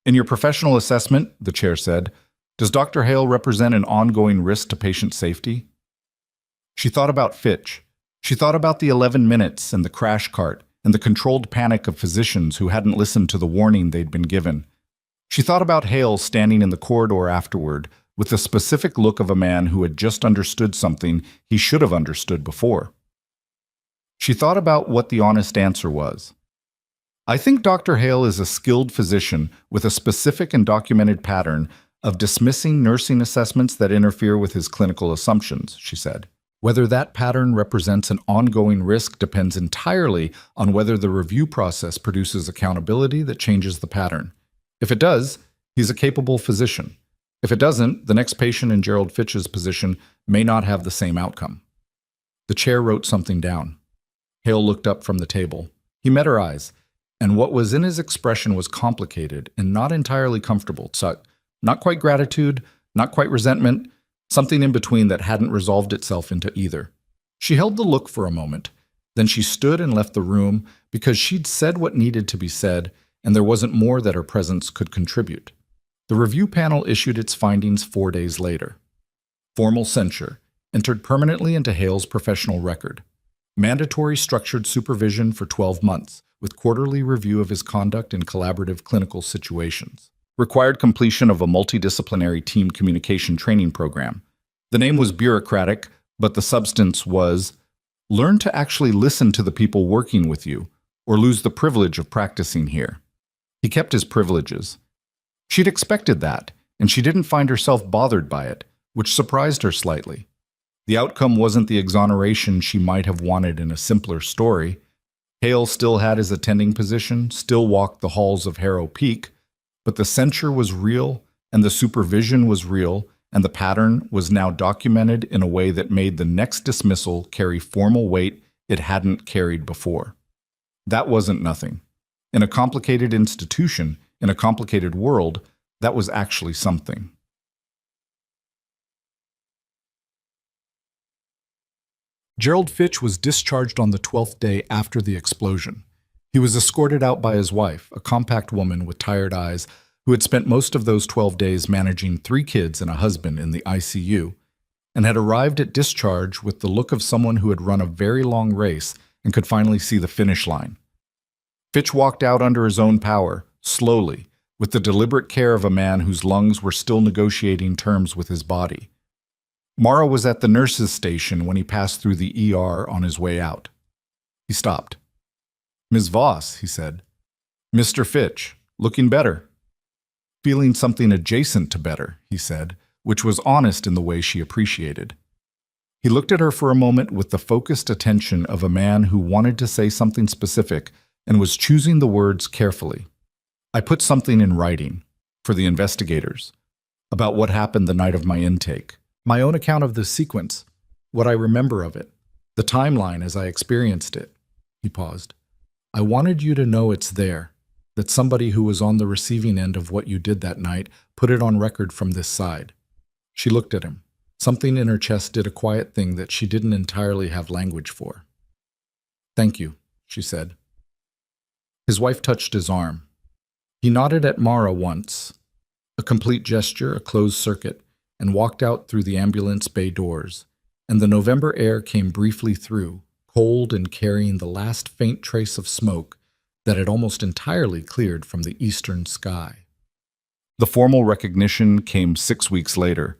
A: "In your professional assessment," the chair said, "does Dr. Hale represent an ongoing risk to patient safety?" She thought about Fitch. She thought about the 11 minutes and the crash cart and the controlled panic of physicians who hadn't listened to the warning they'd been given. She thought about Hale standing in the corridor afterward with the specific look of a man who had just understood something he should have understood before. She thought about what the honest answer was. "I think Dr. Hale is a skilled physician with a specific and documented pattern of dismissing nursing assessments that interfere with his clinical assumptions," she said. "Whether that pattern represents an ongoing risk depends entirely on whether the review process produces accountability that changes the pattern. If it does, he's a capable physician. If it doesn't, the next patient in Gerald Fitch's position may not have the same outcome." The chair wrote something down. Hale looked up from the table. He met her eyes, and what was in his expression was complicated and not entirely comfortable. Not quite gratitude, not quite resentment, something in between that hadn't resolved itself into either. She held the look for a moment. Then she stood and left the room because she'd said what needed to be said, and there wasn't more that her presence could contribute. The review panel issued its findings 4 days later. Formal censure, entered permanently into Hale's professional record. Mandatory structured supervision for 12 months, with quarterly review of his conduct in collaborative clinical situations. Required completion of a multidisciplinary team communication training program. The name was bureaucratic, but the substance was, learn to actually listen to the people working with you, or lose the privilege of practicing here. He kept his privileges. She'd expected that, and she didn't find herself bothered by it, which surprised her slightly. The outcome wasn't the exoneration she might have wanted in a simpler story. Hale still had his attending position, still walked the halls of Harrow Peak, but the censure was real, and the supervision was real, and the pattern was now documented in a way that made the next dismissal carry formal weight it hadn't carried before. That wasn't nothing. In a complicated institution, in a complicated world, that was actually something. Gerald Fitch was discharged on the 12th day after the explosion. He was escorted out by his wife, a compact woman with tired eyes, who had spent most of those 12 days managing 3 kids and a husband in the ICU, and had arrived at discharge with the look of someone who had run a very long race and could finally see the finish line. Fitch walked out under his own power, slowly, with the deliberate care of a man whose lungs were still negotiating terms with his body. Mara was at the nurse's station when he passed through the ER on his way out. He stopped. "Ms. Voss," he said. "Mr. Fitch, looking better." "Feeling something adjacent to better," he said, which was honest in the way she appreciated. He looked at her for a moment with the focused attention of a man who wanted to say something specific and was choosing the words carefully. "I put something in writing, for the investigators, about what happened the night of my intake. My own account of the sequence, what I remember of it, the timeline as I experienced it." He paused. "I wanted you to know it's there, that somebody who was on the receiving end of what you did that night put it on record from this side." She looked at him. Something in her chest did a quiet thing that she didn't entirely have language for. "Thank you," she said. His wife touched his arm. He nodded at Mara once, a complete gesture, a closed circuit, and walked out through the ambulance bay doors, and the November air came briefly through, cold and carrying the last faint trace of smoke that had almost entirely cleared from the eastern sky. The formal recognition came 6 weeks later,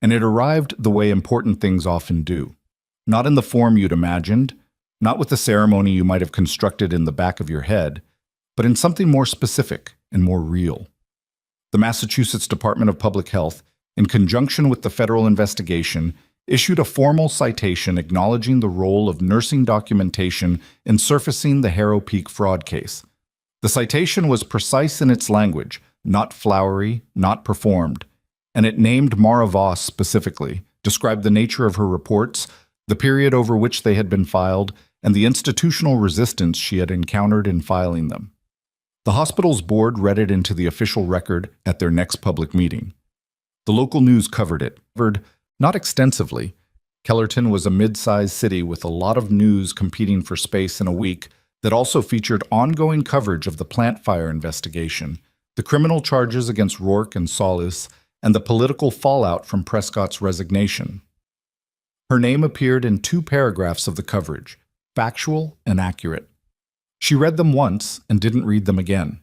A: and it arrived the way important things often do. Not in the form you'd imagined, not with the ceremony you might have constructed in the back of your head, but in something more specific and more real. The Massachusetts Department of Public Health, in conjunction with the federal investigation, issued a formal citation acknowledging the role of nursing documentation in surfacing the Harrow Peak fraud case. The citation was precise in its language, not flowery, not performed. and it named Mara Voss specifically, described the nature of her reports, the period over which they had been filed, and the institutional resistance she had encountered in filing them. The hospital's board read it into the official record at their next public meeting. The local news covered it, not extensively. Kellerton was a mid-sized city with a lot of news competing for space in a week that also featured ongoing coverage of the plant fire investigation, the criminal charges against Rourke and Solis, and the political fallout from Prescott's resignation. Her name appeared in 2 paragraphs of the coverage, factual and accurate. She read them once and didn't read them again.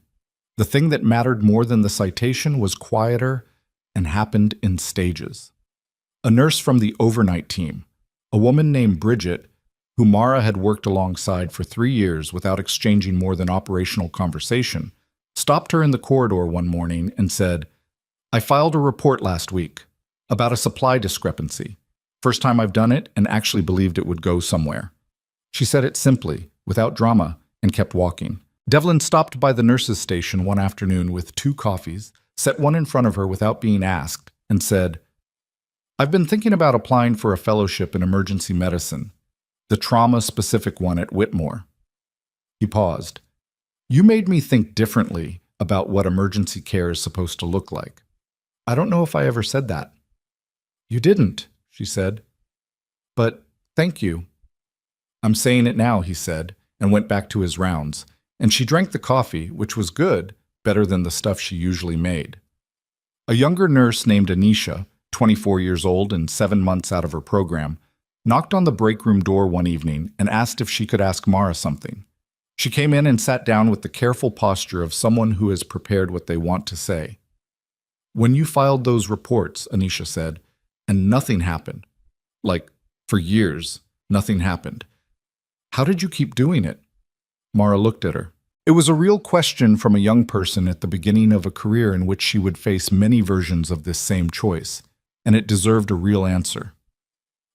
A: The thing that mattered more than the citation was quieter and happened in stages. A nurse from the overnight team, a woman named Bridget, who Mara had worked alongside for 3 years without exchanging more than operational conversation, stopped her in the corridor one morning and said, "I filed a report last week about a supply discrepancy. First time I've done it and actually believed it would go somewhere." She said it simply, without drama, and kept walking. Devlin stopped by the nurses' station one afternoon with 2 coffees, set one in front of her without being asked, and said, "I've been thinking about applying for a fellowship in emergency medicine, the trauma-specific one at Whitmore." He paused. "You made me think differently about what emergency care is supposed to look like." "I don't know if I ever said that." "You didn't," she said. "But thank you." "I'm saying it now," he said, and went back to his rounds, and she drank the coffee, which was good, better than the stuff she usually made. A younger nurse named Anisha, 24 years old and 7 months out of her program, knocked on the break room door one evening and asked if she could ask Mara something. She came in and sat down with the careful posture of someone who has prepared what they want to say. "When you filed those reports," Anisha said, "and nothing happened, like, for years, nothing happened. How did you keep doing it?" Mara looked at her. It was a real question from a young person at the beginning of a career in which she would face many versions of this same choice, and it deserved a real answer.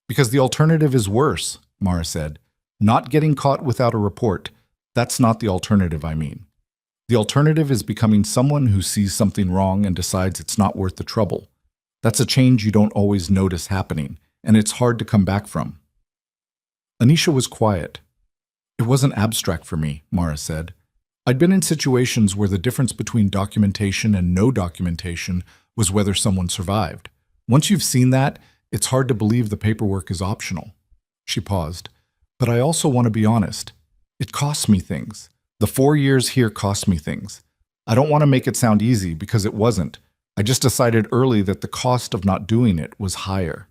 A: "Because the alternative is worse," Mara said. "Not getting caught without a report. That's not the alternative, I mean. The alternative is becoming someone who sees something wrong and decides it's not worth the trouble. That's a change you don't always notice happening, and it's hard to come back from." Anisha was quiet. "It wasn't abstract for me," Mara said. "I'd been in situations where the difference between documentation and no documentation was whether someone survived. Once you've seen that, it's hard to believe the paperwork is optional." She paused. "But I also want to be honest. It costs me things. The 4 years here cost me things. I don't want to make it sound easy because it wasn't. I just decided early that the cost of not doing it was higher."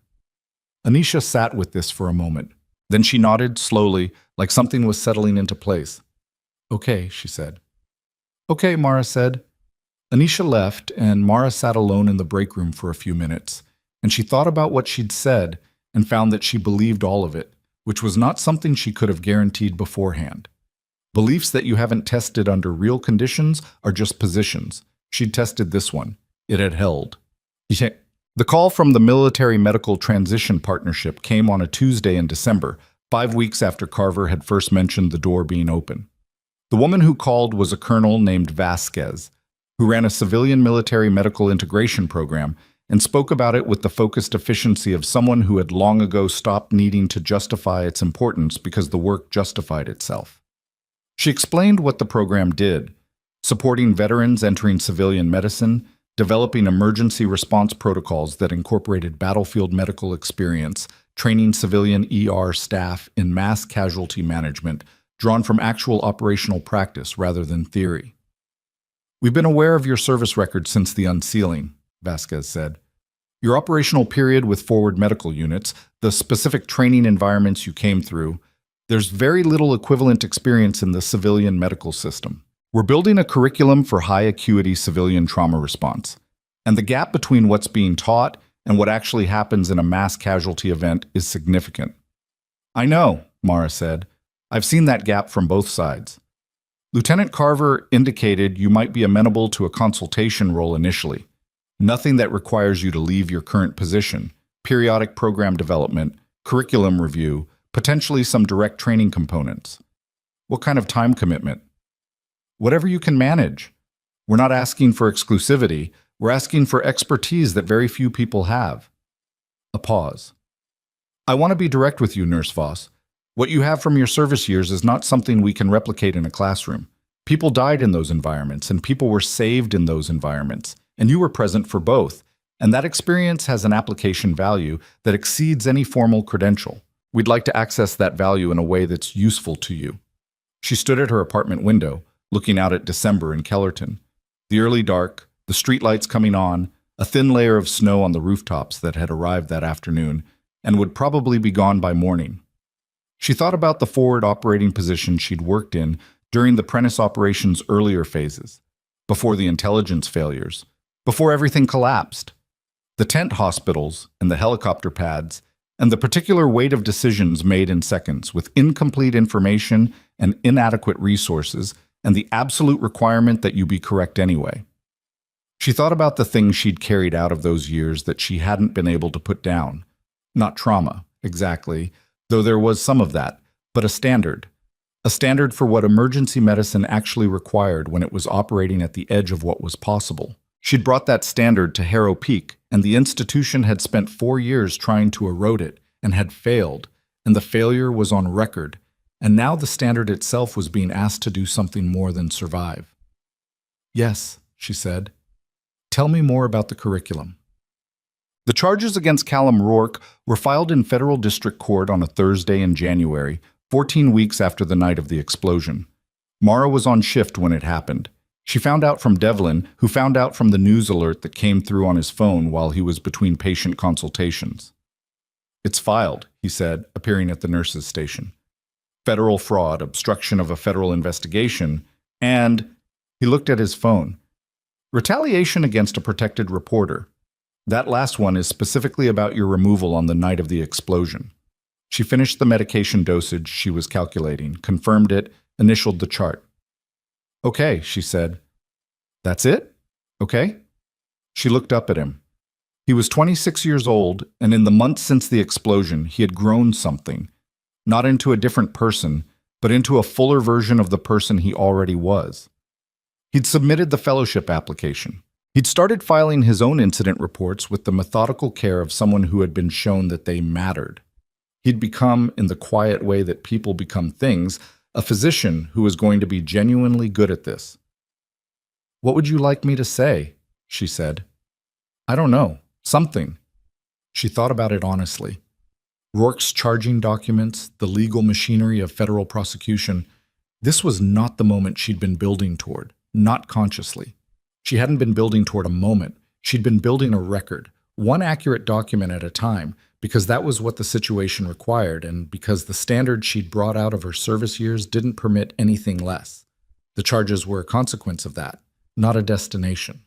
A: Anisha sat with this for a moment. Then she nodded slowly, like something was settling into place. "Okay," she said. "Okay," Mara said. Anisha left, and Mara sat alone in the break room for a few minutes, and she thought about what she'd said and found that she believed all of it, which was not something she could have guaranteed beforehand. Beliefs that you haven't tested under real conditions are just positions. She'd tested this one. It had held. The call from the Military Medical Transition Partnership came on a Tuesday in December, 5 weeks after Carver had first mentioned the door being open. The woman who called was a colonel named Vasquez, who ran a civilian military medical integration program and spoke about it with the focused efficiency of someone who had long ago stopped needing to justify its importance because the work justified itself. She explained what the program did: supporting veterans entering civilian medicine, developing emergency response protocols that incorporated battlefield medical experience, training civilian ER staff in mass casualty management, drawn from actual operational practice rather than theory. "We've been aware of your service record since the unsealing," Vasquez said. "Your operational period with forward medical units, the specific training environments you came through, there's very little equivalent experience in the civilian medical system. We're building a curriculum for high-acuity civilian trauma response, and the gap between what's being taught and what actually happens in a mass casualty event is significant." "I know," Mara said. "I've seen that gap from both sides. Lieutenant Carver indicated you might be amenable to a consultation role initially. Nothing that requires you to leave your current position, periodic program development, curriculum review, potentially some direct training components. What kind of time commitment?" "Whatever you can manage. We're not asking for exclusivity. We're asking for expertise that very few people have. A pause. I want to be direct with you, Nurse Voss. What you have from your service years is not something we can replicate in a classroom. People died in those environments, and people were saved in those environments, and you were present for both. And that experience has an application value that exceeds any formal credential. We'd like to access that value in a way that's useful to you. She stood at her apartment window, looking out at December in Kellerton. The early dark, the streetlights coming on, a thin layer of snow on the rooftops that had arrived that afternoon and would probably be gone by morning. She thought about the forward operating position she'd worked in during the Prentice operation's earlier phases, before the intelligence failures, before everything collapsed. The tent hospitals and the helicopter pads, and the particular weight of decisions made in seconds with incomplete information and inadequate resources, and the absolute requirement that you be correct anyway. She thought about the things she'd carried out of those years that she hadn't been able to put down. Not trauma, exactly, though there was some of that, but a standard for what emergency medicine actually required when it was operating at the edge of what was possible. She'd brought that standard to Harrow Peak, and the institution had spent 4 years trying to erode it, and had failed, and the failure was on record, and now the standard itself was being asked to do something more than survive. Yes, she said. Tell me more about the curriculum. The charges against Callum Rourke were filed in federal district court on a Thursday in January, 14 weeks after the night of the explosion. Mara was on shift when it happened. She found out from Devlin, who found out from the news alert that came through on his phone while he was between patient consultations. It's filed, he said, appearing at the nurse's station. Federal fraud, obstruction of a federal investigation, and he looked at his phone. Retaliation against a protected reporter. That last one is specifically about your removal on the night of the explosion. She finished the medication dosage she was calculating, confirmed it, initialed the chart. Okay, she said. That's it? Okay? She looked up at him. He was 26 years old, and in the months since the explosion, he had grown something. Not into a different person, but into a fuller version of the person he already was. He'd submitted the fellowship application. He'd started filing his own incident reports with the methodical care of someone who had been shown that they mattered. He'd become, in the quiet way that people become things, a physician who was going to be genuinely good at this. What would you like me to say? She said. I don't know. Something. She thought about it honestly. Rourke's charging documents, the legal machinery of federal prosecution, this was not the moment she'd been building toward, not consciously. She hadn't been building toward a moment. She'd been building a record, one accurate document at a time, because that was what the situation required and because the standard she'd brought out of her service years didn't permit anything less. The charges were a consequence of that, not a destination.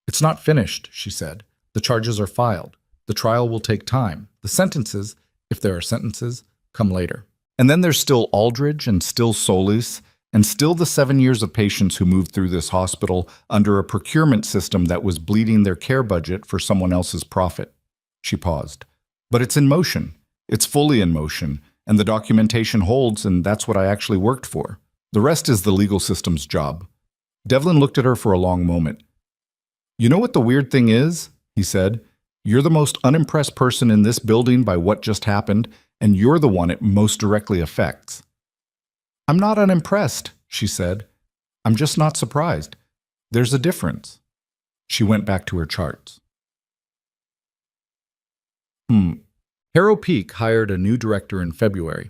A: It's not finished, she said. The charges are filed. The trial will take time. The sentences, if there are sentences, come later. And then there's still Aldridge and still Solis, and still the 7 years of patients who moved through this hospital under a procurement system that was bleeding their care budget for someone else's profit. She paused. But it's in motion. It's fully in motion, and the documentation holds, and that's what I actually worked for. The rest is the legal system's job. Devlin looked at her for a long moment. You know what the weird thing is? He said. You're the most unimpressed person in this building by what just happened, and you're the one it most directly affects. I'm not unimpressed, she said. I'm just not surprised. There's a difference. She went back to her charts. Harrow Peak hired a new director in February.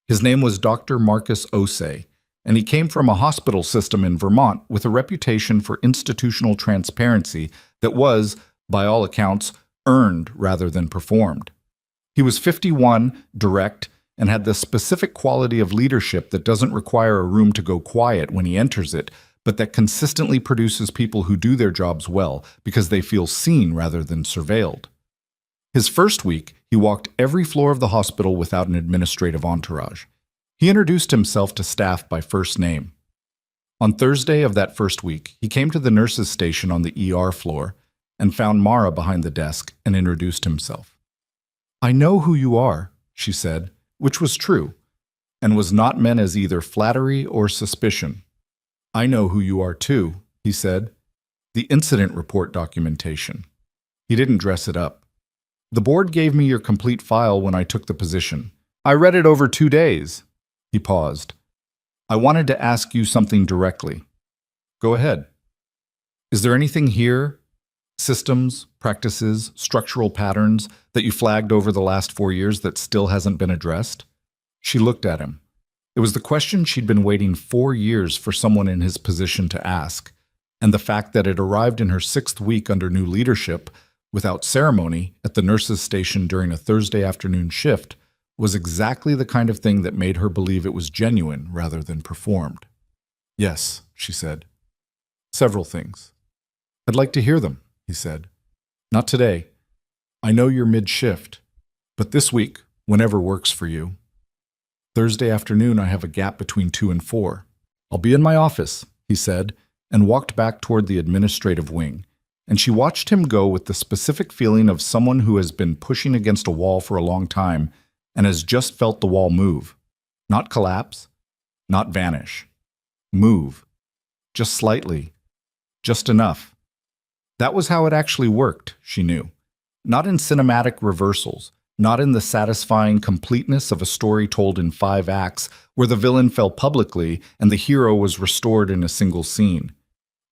A: His name was Dr. Marcus Osei, and he came from a hospital system in Vermont with a reputation for institutional transparency that was, by all accounts, earned rather than performed. He was 51, direct, and had the specific quality of leadership that doesn't require a room to go quiet when he enters it, but that consistently produces people who do their jobs well because they feel seen rather than surveilled. His first week, he walked every floor of the hospital without an administrative entourage. He introduced himself to staff by first name. On Thursday of that first week, he came to the nurses' station on the ER floor and found Mara behind the desk and introduced himself. I know who you are, she said, which was true, and was not meant as either flattery or suspicion. I know who you are too, he said. The incident report documentation. He didn't dress it up. The board gave me your complete file when I took the position. I read it over 2 days. He paused. I wanted to ask you something directly. Go ahead. Is there anything here, systems, practices, structural patterns, that you flagged over the last 4 years that still hasn't been addressed? She looked at him. It was the question she'd been waiting 4 years for someone in his position to ask, and the fact that it arrived in her 6th week under new leadership, without ceremony, at the nurses' station during a Thursday afternoon shift, was exactly the kind of thing that made her believe it was genuine rather than performed. Yes, she said. Several things. I'd like to hear them, he said. Not today. I know you're mid-shift, but this week, whenever works for you. Thursday afternoon, I have a gap between 2 and 4. I'll be in my office, he said, and walked back toward the administrative wing. And she watched him go with the specific feeling of someone who has been pushing against a wall for a long time and has just felt the wall move. Not collapse, not vanish. Move. Just slightly. Just enough. That was how it actually worked, she knew. Not in cinematic reversals, not in the satisfying completeness of a story told in 5 acts where the villain fell publicly and the hero was restored in a single scene.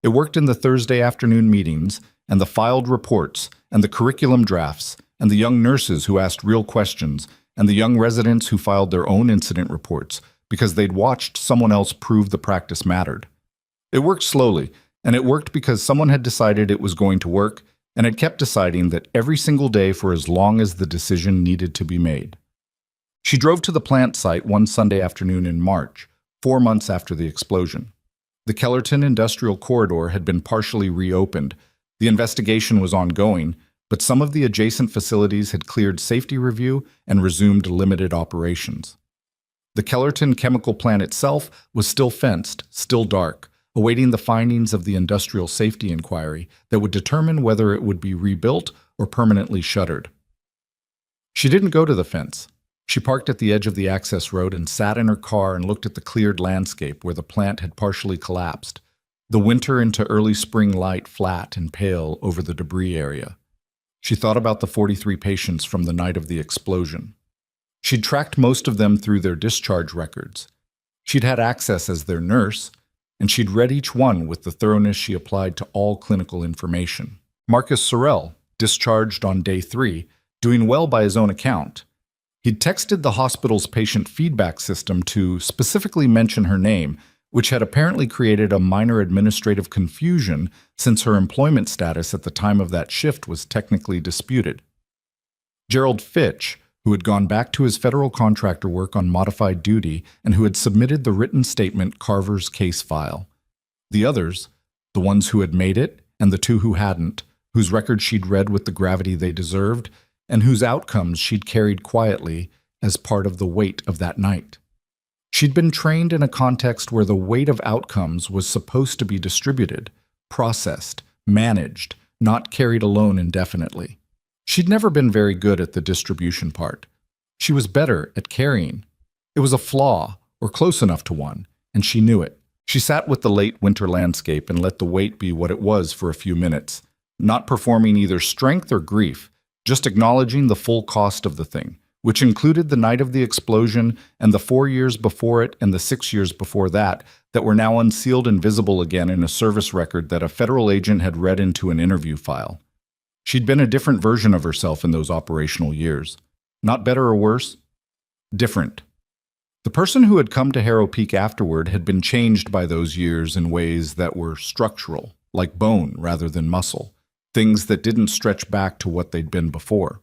A: It worked in the Thursday afternoon meetings, and the filed reports, and the curriculum drafts, and the young nurses who asked real questions, and the young residents who filed their own incident reports because they'd watched someone else prove the practice mattered. It worked slowly, and it worked because someone had decided it was going to work, and had kept deciding that every single day for as long as the decision needed to be made. She drove to the plant site one Sunday afternoon in March, 4 months after the explosion. The Kellerton Industrial Corridor had been partially reopened. The investigation was ongoing, but some of the adjacent facilities had cleared safety review and resumed limited operations. The Kellerton chemical plant itself was still fenced, still dark, awaiting the findings of the industrial safety inquiry that would determine whether it would be rebuilt or permanently shuttered. She didn't go to the fence. She parked at the edge of the access road and sat in her car and looked at the cleared landscape where the plant had partially collapsed, the winter into early spring light flat and pale over the debris area. She thought about the 43 patients from the night of the explosion. She'd tracked most of them through their discharge records. She'd had access as their nurse, and she'd read each one with the thoroughness she applied to all clinical information. Marcus Sorrell, discharged on day 3, doing well by his own account. He'd texted the hospital's patient feedback system to specifically mention her name, which had apparently created a minor administrative confusion since her employment status at the time of that shift was technically disputed. Gerald Fitch, who had gone back to his federal contractor work on modified duty and who had submitted the written statement Carver's case file. The others, the ones who had made it and the 2 who hadn't, whose records she'd read with the gravity they deserved, and whose outcomes she'd carried quietly as part of the weight of that night. She'd been trained in a context where the weight of outcomes was supposed to be distributed, processed, managed, not carried alone indefinitely. She'd never been very good at the distribution part. She was better at carrying. It was a flaw, or close enough to one, and she knew it. She sat with the late winter landscape and let the weight be what it was for a few minutes, not performing either strength or grief, just acknowledging the full cost of the thing, which included the night of the explosion and the 4 years before it and the 6 years before that were now unsealed and visible again in a service record that a federal agent had read into an interview file. She'd been a different version of herself in those operational years. Not better or worse, different. The person who had come to Harrow Peak afterward had been changed by those years in ways that were structural, like bone rather than muscle, things that didn't stretch back to what they'd been before.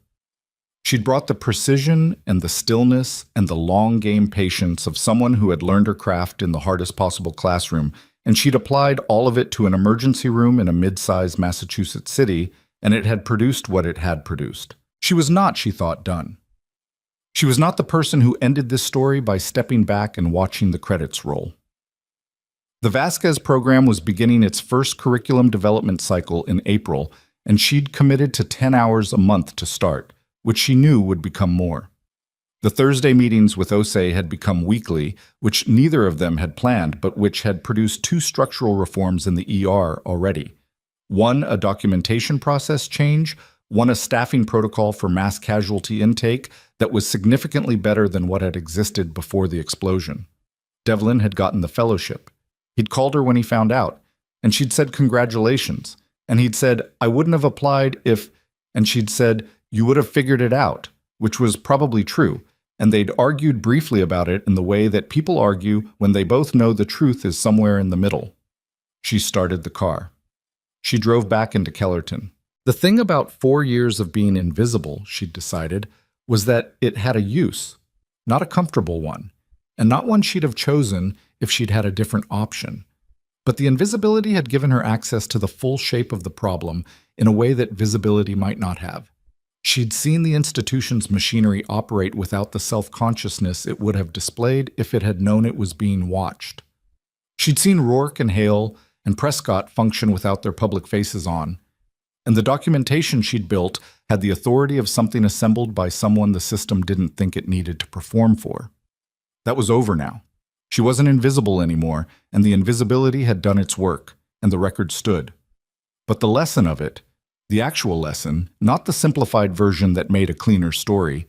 A: She'd brought the precision and the stillness and the long-game patience of someone who had learned her craft in the hardest possible classroom, and she'd applied all of it to an emergency room in a mid-sized Massachusetts city, and it had produced what it had produced. She was not, she thought, done. She was not the person who ended this story by stepping back and watching the credits roll. The Vasquez program was beginning its first curriculum development cycle in April, and she'd committed to 10 hours a month to start, which she knew would become more. The Thursday meetings with OSE had become weekly, which neither of them had planned, but which had produced 2 structural reforms in the ER already. One, a documentation process change, one, a staffing protocol for mass casualty intake that was significantly better than what had existed before the explosion. Devlin had gotten the fellowship. He'd called her when he found out, and she'd said congratulations. And he'd said, I wouldn't have applied if, and she'd said, you would have figured it out, which was probably true. And they'd argued briefly about it in the way that people argue when they both know the truth is somewhere in the middle. She started the car. She drove back into Kellerton. The thing about 4 years of being invisible, she'd decided, was that it had a use, not a comfortable one, and not one she'd have chosen if she'd had a different option. But the invisibility had given her access to the full shape of the problem in a way that visibility might not have. She'd seen the institution's machinery operate without the self-consciousness it would have displayed if it had known it was being watched. She'd seen Rourke and Hale and Prescott function without their public faces on, and the documentation she'd built had the authority of something assembled by someone the system didn't think it needed to perform for. That was over now. She wasn't invisible anymore, and the invisibility had done its work, and the record stood. But the lesson of it, the actual lesson, not the simplified version that made a cleaner story,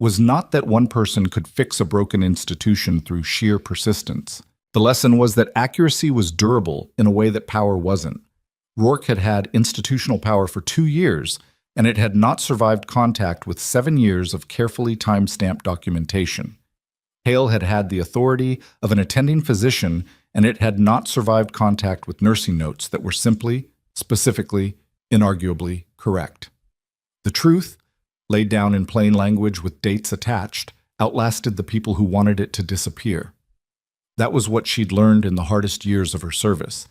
A: was not that one person could fix a broken institution through sheer persistence. The lesson was that accuracy was durable in a way that power wasn't. Rourke had had institutional power for 2 years, and it had not survived contact with 7 years of carefully time-stamped documentation. Hale had had the authority of an attending physician, and it had not survived contact with nursing notes that were simply, specifically, inarguably correct. The truth, laid down in plain language with dates attached, outlasted the people who wanted it to disappear. That was what she'd learned in the hardest years of her service,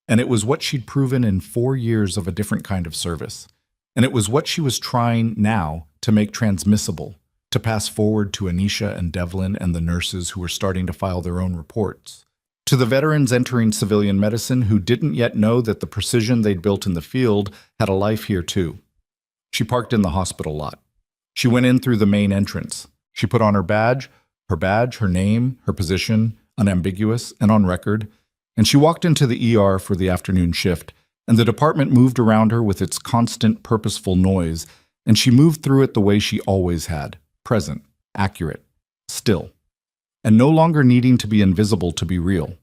A: and it was what she'd proven in 4 years of a different kind of service, and it was what she was trying now to make transmissible, to pass forward to Anisha and Devlin and the nurses who were starting to file their own reports, to the veterans entering civilian medicine who didn't yet know that the precision they'd built in the field had a life here too. She parked in the hospital lot. She went in through the main entrance. She put on her badge, her name, her position, unambiguous and on record, and she walked into the ER for the afternoon shift, and the department moved around her with its constant, purposeful noise, and she moved through it the way she always had, present, accurate, still, and no longer needing to be invisible to be real.